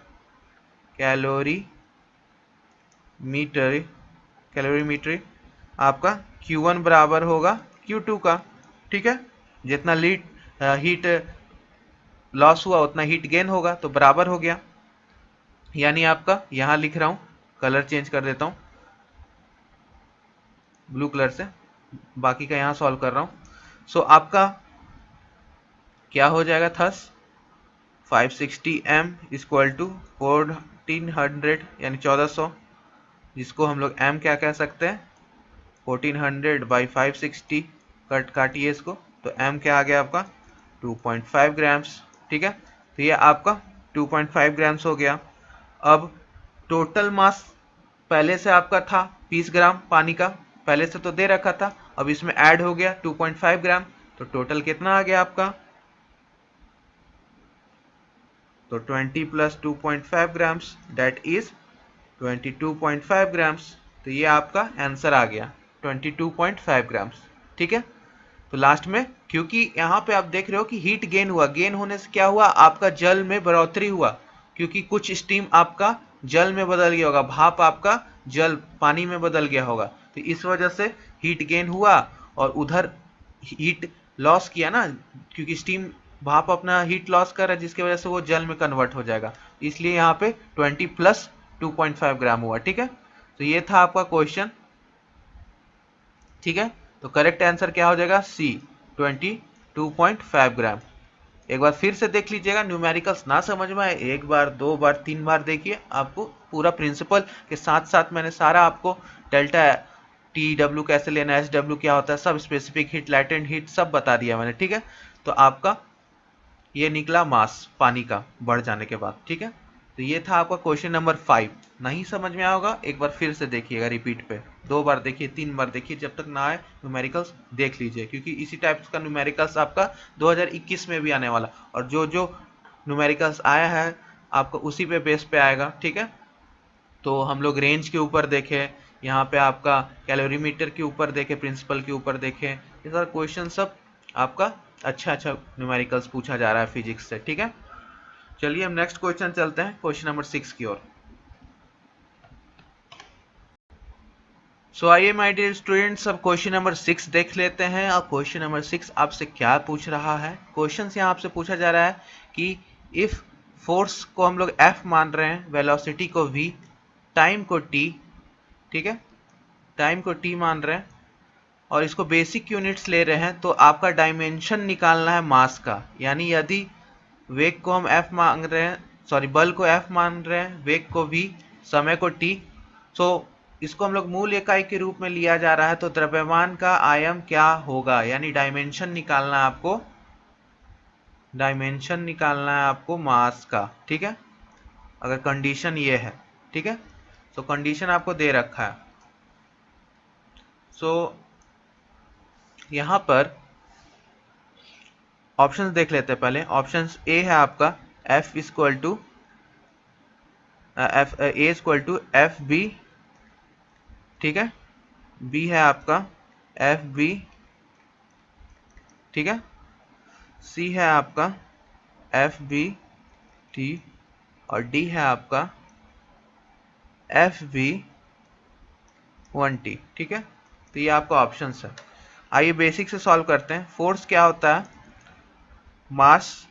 आपका Q1 बराबर होगा Q2 का, ठीक है। जितना हीट लॉस हुआ उतना हीट गेन होगा, तो बराबर हो गया। यानी आपका यहां लिख रहा हूं, कलर चेंज कर देता हूं ब्लू कलर से, बाकी का यहां सॉल्व कर रहा हूं। आपका क्या हो जाएगा? थस 560 m इक्वल टू 1400 यानी 1400, जिसको हम लोग m क्या कह सकते हैं? 1400 बाई 560, काटिए इसको, तो m क्या आ गया आपका? 2.5 ग्राम्स, ठीक है। तो ये आपका 2.5 ग्राम्स हो गया। अब टोटल मास पहले से आपका था 20 ग्राम पानी का, पहले से तो दे रखा था, अब इसमें ऐड हो गया 2.5 ग्राम, तो टोटल कितना आ गया आपका? तो 20 plus 2.5 grams that is 22.5 grams. तो ये आपका आंसर आ गया 22.5 ग्राम्स, ठीक है। तो लास्ट में, क्योंकि यहाँ पे आप देख रहे हो कि हीट गेन हुआ, गेन होने से क्या हुआ? आपका जल में बढ़ोतरी हुआ, क्योंकि कुछ स्टीम आपका जल में बदल गया होगा, भाप आपका जल पानी में बदल गया होगा, तो इस वजह से हीट गेन हुआ। और उधर हीट लॉस किया ना, क्योंकि स्टीम भाप अपना हीट लॉस कर रहा है, जिसकी वजह से वो जल में कन्वर्ट हो जाएगा, इसलिए यहाँ पे 20 प्लस 2.5 ग्राम हुआ, ठीक है। तो ये था आपका क्वेश्चन, ठीक है। तो करेक्ट आंसर क्या हो जाएगा? C 22.5 ग्राम। एक बार फिर से देख लीजिएगा, न्यूमेरिकल्स ना समझ में आए, एक बार, दो बार, 3 बार देखिए, आपको पूरा प्रिंसिपल के साथ साथ मैंने सारा आपको डेल्टा TW कैसे लेना, SW क्या होता है, सब स्पेसिफिक हीट, लैटेंट हीट सब बता दिया मैंने, ठीक है। तो आपका ये निकला मास पानी का बढ़ जाने के बाद, ठीक है। तो ये था आपका क्वेश्चन नंबर 5। नहीं समझ में आया होगा, एक बार फिर से देखिएगा रिपीट पे, 2 बार देखिए, 3 बार देखिए, जब तक ना आए न्यूमेरिकल्स देख लीजिए, क्योंकि इसी टाइप का न्यूमेरिकल्स आपका 2021 में भी आने वाला, और जो जो न्यूमेरिकल्स आया है आपको उसी पे बेस पे आएगा, ठीक है। तो हम लोग रेंज के ऊपर देखे, यहाँ पे आपका कैलोरीमीटर के ऊपर देखे, प्रिंसिपल के ऊपर देखे, ये सारा क्वेश्चन सब आपका अच्छा न्यूमेरिकल्स पूछा जा रहा है फिजिक्स से, ठीक है। चलिए हम नेक्स्ट क्वेश्चन चलते हैं, क्वेश्चन नंबर 6 की ओर। आइए माय डियर स्टूडेंट्स, अब क्वेश्चन नंबर 6 देख लेते हैं। और क्वेश्चन नंबर 6 आपसे क्या पूछ रहा है? क्वेश्चन यहाँ आपसे पूछा जा रहा है कि इफ फोर्स को हम लोग F मान रहे हैं, वेलोसिटी को V, टाइम को T, ठीक है, टाइम को T मान रहे हैं, और इसको बेसिक यूनिट्स ले रहे हैं तो आपका डायमेंशन निकालना है मास का। यानी यदि वेग को हम f मांग रहे हैं, सॉरी बल को f मान रहे हैं, वेग को v, समय को t, तो इसको हम लोग मूल इकाई के रूप में लिया जा रहा है, तो द्रव्यमान का आयाम क्या होगा, यानी डायमेंशन निकालना है आपको, डायमेंशन निकालना है आपको मास का। ठीक है, अगर कंडीशन ये है, ठीक है, तो कंडीशन आपको दे रखा है। सो यहां पर ऑप्शंस देख लेते हैं पहले। ऑप्शंस ए है आपका F equal to F B, ठीक है, बी है आपका एफ बी, ठीक है, सी है आपका एफ बी टी, और डी है आपका एफ बी 1T। ठीक है, तो ये आपका ऑप्शंस है। आइए बेसिक से सॉल्व करते हैं। फोर्स क्या होता है, मास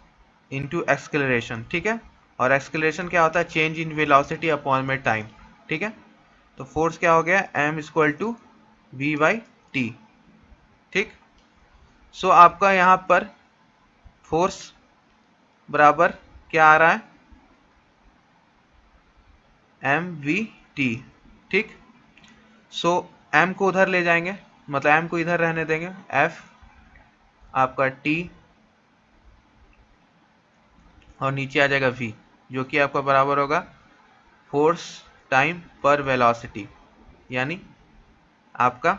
इनटू एक्सेलरेशन, ठीक है, और एक्सेलरेशन क्या होता है, चेंज इन वेलोसिटी अपॉन में टाइम। ठीक है, तो फोर्स क्या हो गया, m equal to V by T. ठीक, सो आपका यहां पर फोर्स बराबर क्या आ रहा है, एम वी टी। ठीक, सो m को उधर ले जाएंगे, मतलब m को इधर रहने देंगे, f आपका t और नीचे आ जाएगा v, जो कि आपका बराबर होगा फोर्स टाइम पर वेलोसिटी। यानी आपका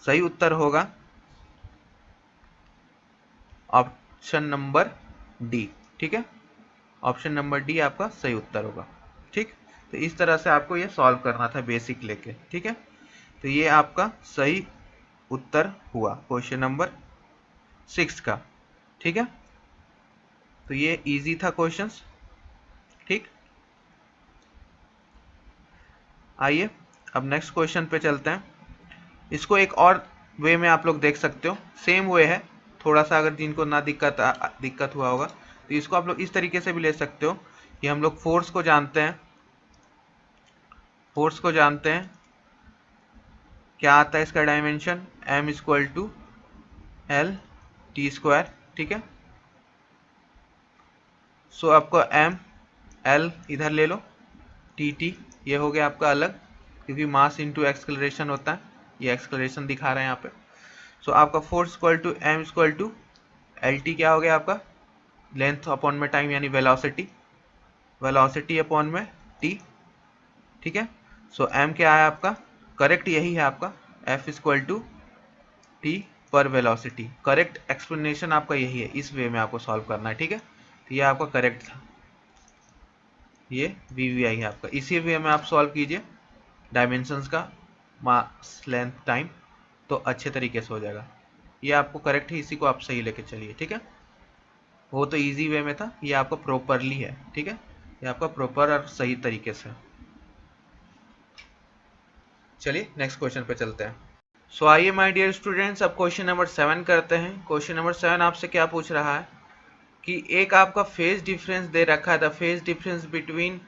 सही उत्तर होगा ऑप्शन नंबर डी। ठीक है, ऑप्शन नंबर डी आपका सही उत्तर होगा। ठीक, तो इस तरह से आपको ये सॉल्व करना था बेसिक लेके। ठीक है, तो ये आपका सही उत्तर हुआ क्वेश्चन नंबर 6 का। ठीक है, तो ये इजी था क्वेश्चंस। ठीक, आइए अब नेक्स्ट क्वेश्चन पे चलते हैं। इसको एक और वे में आप लोग देख सकते हो, सेम वे है थोड़ा सा, अगर जिनको ना दिक्कत हुआ होगा तो इसको आप लोग इस तरीके से भी ले सकते हो कि हम लोग फोर्स को जानते हैं, फोर्स को जानते हैं, क्या आता है इसका dimension, m equal to L T square. ठीक है, सो आपको m l इधर ले लो, टी ये हो गया आपका अलग, क्योंकि मास इनटू एक्सेलरेशन होता है, ये एक्सेलरेशन दिखा रहे हैं यहाँ पे। सो आपका force equal to m equal to L T, क्या हो गया आपका लेंथ अपॉन में टाइम, यानी वेलोसिटी, वेलोसिटी अपॉन में t। ठीक है, सो m क्या है आपका, करेक्ट यही है आपका, f इक्वल टू टी पर वेलोसिटी। करेक्ट एक्सप्लेनेशन आपका यही है, इस वे में आपको सॉल्व करना है। ठीक है, तो ये आपका करेक्ट था, ये VVI है आपका। इसी वे में आप सॉल्व कीजिए डायमेंशंस का, मास लेंथ टाइम, तो अच्छे तरीके से हो जाएगा। ये आपको करेक्ट है, इसी को आप सही लेके चलिए। ठीक है, वो तो इजी वे में था, ये आपका प्रॉपरली है। ठीक है, ये आपका प्रॉपर और सही तरीके से। चलिए नेक्स्ट क्वेश्चन पे चलते हैं। सो आइए माय डियर स्टूडेंट्स, अब क्वेश्चन नंबर 7 करते हैं। क्वेश्चन नंबर 7 आपसे क्या पूछ रहा है कि एक आपका फेज डिफरेंस दे रखा है, the phase difference between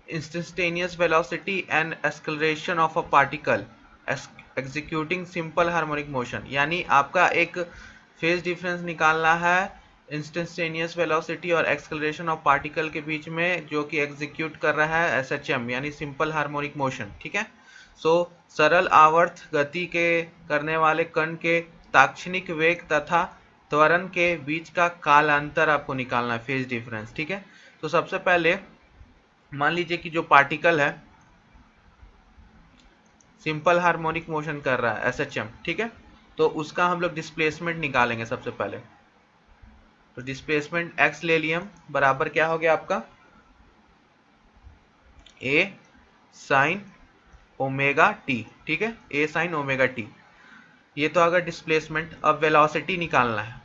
instantaneous velocity and acceleration of a particle executing simple harmonic motion। यानी आपका एक फेज डिफरेंस निकालना है इंस्टेंटेनियस वेलोसिटी और एक्सेलरेशन ऑफ पार्टिकल के बीच में, जो कि एग्जीक्यूट कर रहा है SHM यानी सिंपल हार्मोनिक मोशन। ठीक है, सो सरल आवर्त गति के करने वाले कण के ताक्षणिक वेग तथा त्वरण के बीच का कालांतर आपको निकालना है, फेज डिफरेंस। ठीक है, तो सबसे पहले मान लीजिए कि जो पार्टिकल है सिंपल हार्मोनिक मोशन कर रहा है SHM। ठीक है, तो उसका हम लोग डिस्प्लेसमेंट निकालेंगे सबसे पहले। तो डिस्प्लेसमेंट x ले लिया हम, बराबर क्या हो गया आपका a साइन ओमेगा टी। ठीक है, a साइन ओमेगा टी, ये तो अगर डिस्प्लेसमेंट। अब वेलोसिटी निकालना है,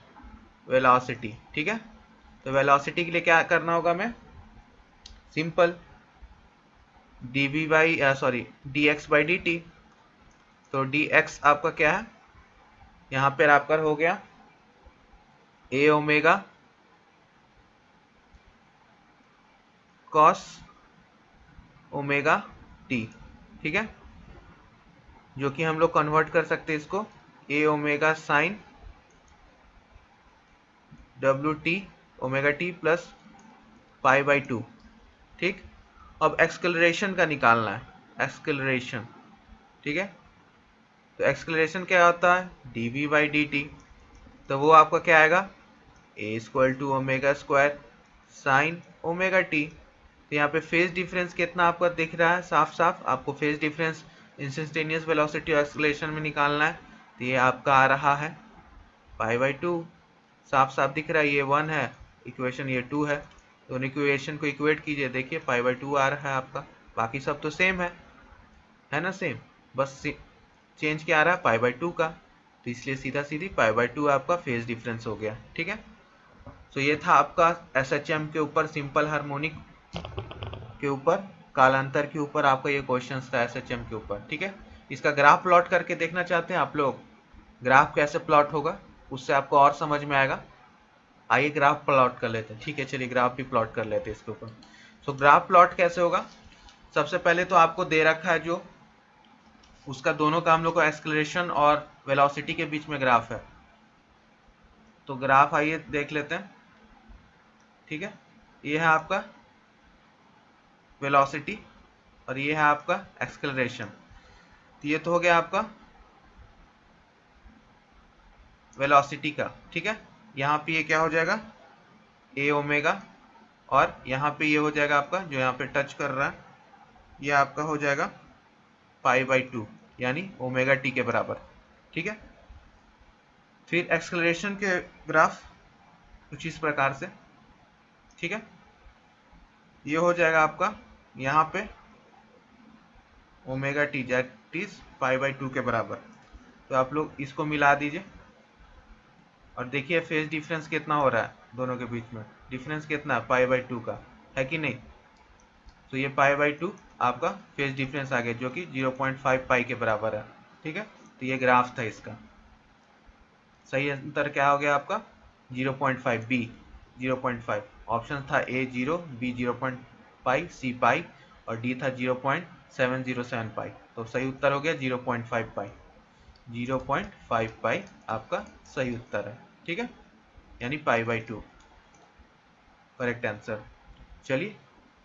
वेलोसिटी। ठीक है, तो वेलोसिटी के लिए क्या करना होगा, मैं simple dv by sorry dx by dt। तो dx आपका क्या है, यहाँ पर आपका हो गया a omega cos omega T. ठीक है, जो कि हम लोग कन्वर्ट कर सकते हैं इसको A omega sine W T omega T plus pi by 2। ठीक, अब एक्सक्लरेशन का निकालना है, एक्सक्लरेशन। ठीक है, तो एक्सक्लरेशन क्या होता है, D V by D T. तो वो आपका क्या आएगा, A square two omega square sine omega T. तो यहाँ पे फेज डिफरेंस कितना आपका दिख रहा है, साफ साफ आपको फेज डिफरेंस इंस्टेंटेनियस वेलोसिटी और एक्सेलरेशन में निकालना है। तो ये आपका आ रहा है पाई बाई 2, साफ साफ दिख रहा है, ये 1 है, इक्वेशन ये 2 है। दोनों इक्वेशन को इक्वेट कीजिए, देखिए पाई बाई 2 आ रहा है आपका। बाकी सब तो सेम है ना, सेम, बस चेंज क्या आ रहा है, पाई बाई 2 का। तो इसलिए सीधा सीधी पाई बाई 2 आपका फेज डिफरेंस हो गया। ठीक है, तो ये था आपका एसएचएम के ऊपर, सिंपल हार्मोनिक के ऊपर, कालांतर के ऊपर आपका ये क्वेश्चन था एसएचएम के ऊपर। ठीक है, इसका ग्राफ प्लॉट करके देखना चाहते हैं आप लोग, ग्राफ कैसे प्लॉट होगा उससे आपको और समझ में आएगा। आइए ग्राफ प्लॉट कर लेते हैं। ठीक है, चलिए ग्राफ भी प्लॉट कर लेते हैं इसके ऊपर। सो ग्राफ प्लॉट कैसे होगा, सबसे पहले तो आपको दे रखा है जो उसका दोनों का हम लोग को एक्सेलरेशन और वेलोसिटी के बीच में ग्राफ है। तो ग्राफ आइए देख लेते हैं। ठीक है, ये है आपका वेलोसिटी और ये है आपका एक्सेलरेशन। तो ये तो हो गया आपका वेलोसिटी का। ठीक है, यहाँ पे ये क्या हो जाएगा, ए ओमेगा, और यहाँ पे ये हो जाएगा आपका जो यहाँ पे टच कर रहा है, ये आपका हो जाएगा पाई बाई 2 यानी ओमेगा टी के बराबर। ठीक है, फिर एक्सेलरेशन के ग्राफ कुछ इस प्रकार से। ठीक है, ये हो जाएगा आपका यहाँ पे omega T that is pi by 2 के बराबर। तो आप लोग इसको मिला दीजिए और देखिए फेज डिफरेंस कितना हो रहा है दोनों के बीच में, डिफरेंस कितना है, पाई बाई 2 का है कि नहीं। तो ये पाई बाई 2 आपका फेज डिफरेंस आ गया जो कि 0.5 पाई के बराबर है। ठीक है, तो ये ग्राफ था इसका। सही अंतर क्या हो गया आपका, 0.5, बी 0.5। ऑप्शन था ए 0, बी 0.5, सी पाई और डी था 0.707 पाई। तो सही उत्तर हो गया 0.5 पाई। 0.5 पाई आपका सही उत्तर है। ठीक है, यानी पाई बाई 2 करेक्ट आंसर। चलिए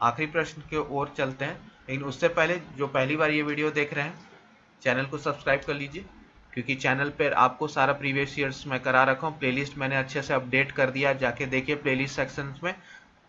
आखिरी प्रश्न की ओर चलते हैं, लेकिन उससे पहले जो पहली बार ये वीडियो देख रहे हैं चैनल को सब्सक्राइब कर लीजिए, क्योंकि चैनल पर आपको सारा प्रीवियस ईयर्स मैं करा रखा हूँ। प्लेलिस्ट मैंने अच्छे से अपडेट कर दिया, जाके देखिए प्लेलिस्ट सेक्शंस में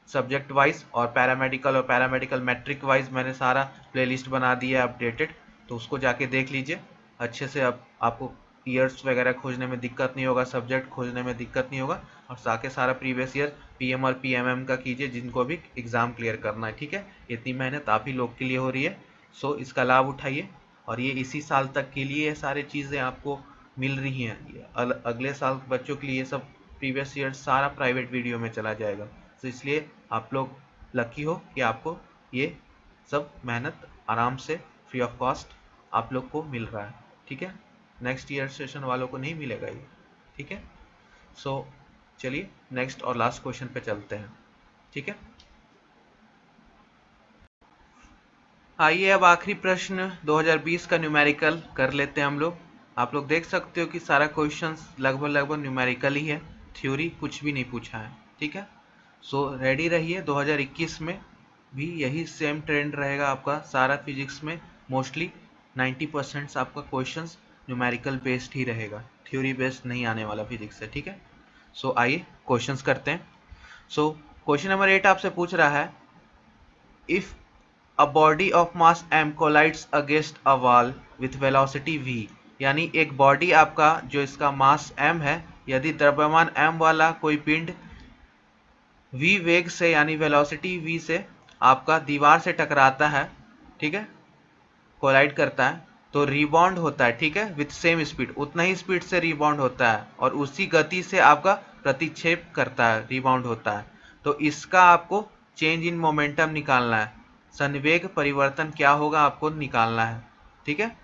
सब्जेक्ट वाइज और पैरामेडिकल मैट्रिक वाइज मैंने सारा प्लेलिस्ट बना दिया है अपडेटेड। तो उसको जाके देख लीजिए अच्छे से, अब आपको ईयर्स वगैरह खोजने में दिक्कत नहीं होगा, सब्जेक्ट खोजने में दिक्कत नहीं होगा। और साके सारा प्रीवियस ईयर पीएम और पीएमएम का कीजिए जिनको भी एग्ज़ाम क्लियर करना है। ठीक है, इतनी मेहनत आप ही लोग के लिए हो रही है, सो इसका लाभ उठाइए। और ये इसी साल तक के लिए ये सारी चीज़ें आपको मिल रही हैं, अगले साल बच्चों के लिए ये सब प्रीवियस ईयर सारा प्राइवेट वीडियो में चला जाएगा। तो इसलिए आप लोग लकी हो कि आपको ये सब मेहनत आराम से फ्री ऑफ कॉस्ट आप लोग को मिल रहा है। ठीक है, नेक्स्ट ईयर सेशन वालों को नहीं मिलेगा ये। ठीक है, सो चलिए नेक्स्ट और लास्ट क्वेश्चन पे चलते हैं। ठीक है, आइए अब आखिरी प्रश्न 2020 का न्यूमेरिकल कर लेते हैं हम लोग। आप लोग देख सकते हो कि सारा क्वेश्चंस लगभग न्यूमेरिकल ही है, थ्योरी कुछ भी नहीं पूछा है। ठीक है, सो रेडी रहिए, 2021 में भी यही सेम ट्रेंड रहेगा आपका। सारा फिजिक्स में मोस्टली 90% आपका क्वेश्चंस न्यूमेरिकल बेस्ड ही रहेगा, थ्योरी बेस्ड नहीं आने वाला फिजिक्स से। ठीक है, सो आइए क्वेश्चंस करते हैं। सो क्वेश्चन नंबर 8 आपसे पूछ रहा है, if a body of mass m collides against a wall with velocity v, यानी एक बॉडी आपका जो इसका मास m है, यदि द्रव्यमान m वाला कोई पिंड v वेग से यानी वेलोसिटी v से आपका दीवार से टकराता है, ठीक है, कोलाइड करता है, तो रिबाउंड होता है। ठीक है, विथ सेम स्पीड, उतना ही स्पीड से रिबाउंड होता है और उसी गति से आपका प्रतिक्षेप करता है, रिबाउंड होता है। तो इसका आपको चेंज इन मोमेंटम निकालना है, संवेग परिवर्तन क्या होगा आपको निकालना है। ठीक है,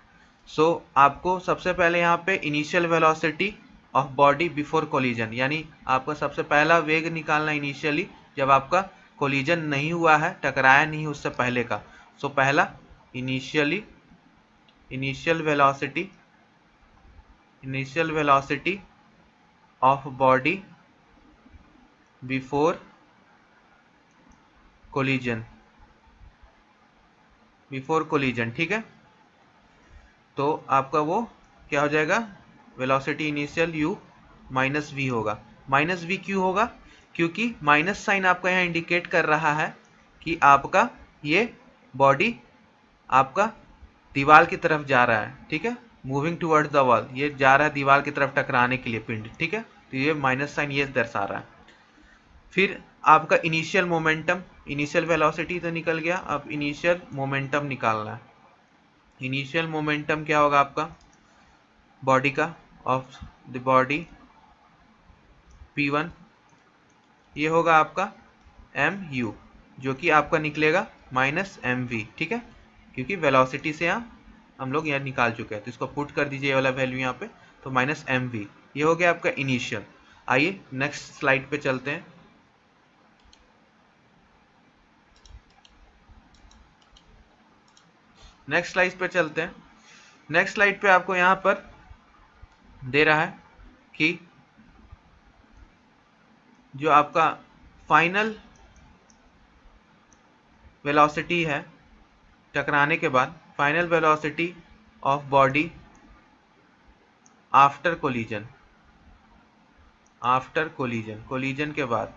सो आपको सबसे पहले यहाँ पे initial velocity of body before collision, यानी आपका सबसे पहला वेग निकालना इनिशियली जब आपका कोलिजन नहीं हुआ है, टकराया नहीं उससे पहले का। सो पहला initially initial velocity of body before collision, ठीक है। तो आपका वो क्या हो जाएगा, velocity initial u minus V होगा। माइनस वी क्यों होगा, क्योंकि माइनस साइन आपका यहाँ इंडिकेट कर रहा है कि आपका ये बॉडी आपका दीवार की तरफ जा रहा है, ठीक है, मूविंग टुवर्ड्स द वॉल, ये जा रहा है दीवार की तरफ टकराने के लिए पिंड, ठीक है। तो ये माइनस साइन ये दर्शा रहा है। फिर आपका इनिशियल मोमेंटम, इनिशियल वेलोसिटी तो निकल गया, अब इनिशियल मोमेंटम निकालना है। इनिशियल मोमेंटम क्या होगा आपका बॉडी का, ऑफ द बॉडी P1, ये होगा आपका mu, जो कि आपका निकलेगा माइनस mv, ठीक है, क्योंकि वेलोसिटी से हम लोग यहाँ निकाल चुके हैं, तो इसको पुट कर दीजिए ये वाला वैल्यू यहाँ पे, तो माइनस mv, ये हो गया आपका इनिशियल। आइए नेक्स्ट स्लाइड पे चलते हैं। नेक्स्ट स्लाइड पे आपको यहाँ पर दे रहा है कि जो आपका फाइनल वेलोसिटी है टकराने के बाद, final velocity of body after collision के बाद,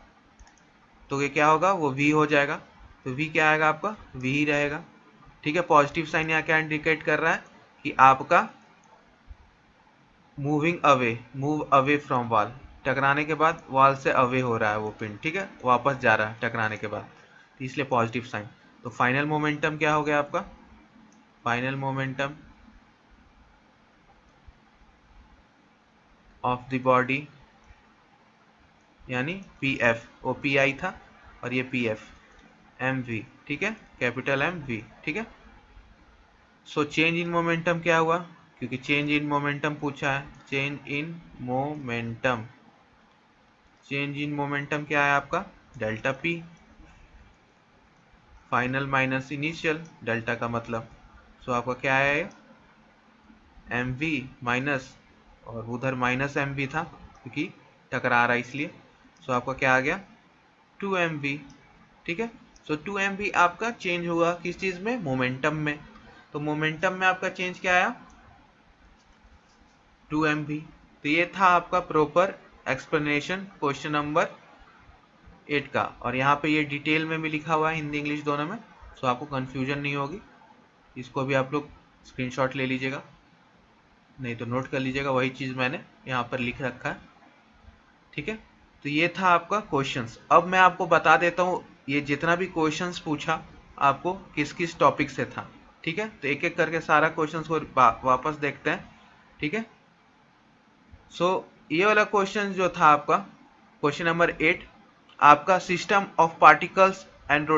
तो ये क्या होगा, वो v हो जाएगा। तो v क्या आएगा आपका, v ही रहेगा, ठीक है। पॉजिटिव साइन यहाँ क्या इंडिकेट कर रहा है कि आपका मूव अवे फ्रॉम वॉल, टकराने के बाद वॉल से अवे हो रहा है वो पिन, ठीक है, वापस जा रहा है टकराने के बाद, तो इसलिए पॉजिटिव साइन। तो फाइनल मोमेंटम क्या हो गया आपका, final momentum of the body यानी pf, वो pi था और ये pf, mv, ठीक है, कैपिटल mv, ठीक है। सो चेंज इन मोमेंटम क्या हुआ, क्योंकि चेंज इन मोमेंटम पूछा है, चेंज इन मोमेंटम क्या है आपका, delta p, final minus initial, delta का मतलब, सो आपका क्या है mv माइनस, और उधर माइनस mv था क्योंकि टकरा रहा है इसलिए, सो आपका क्या आ गया 2mv, ठीक है। सो 2mv आपका चेंज हुआ किस चीज में, मोमेंटम में। तो मोमेंटम में आपका चेंज क्या आया 2mv। तो ये था आपका प्रॉपर एक्सप्लेनेशन क्वेश्चन नंबर 8 का, और यहाँ पे ये डिटेल में भी लिखा हुआ है, हिंदी इंग्लिश दोनों में, सो आपको कंफ्यूजन नहीं होगी। इसको भी आप लोग स्क्रीनशॉट ले लीजिएगा, नहीं तो नोट कर लीजिएगा, वही चीज़ मैंने यहाँ पर लिख रखा है, ठीक है। तो ये था आपका क्वेश्चंस। अब मैं आपको बता देता हूँ ये जितना भी क्वेश्चंस पूछा आपको किस किस टॉपिक से था, ठीक है। तो एक एक करके सारा क्वेश्चंस को वापस देखते हैं, ठीक है। सो ये वाला क्वेश्चन जो था आपका क्वेश्चन नंबर 8, आपका सिस्टम ऑफ पार्टिकल्स एंड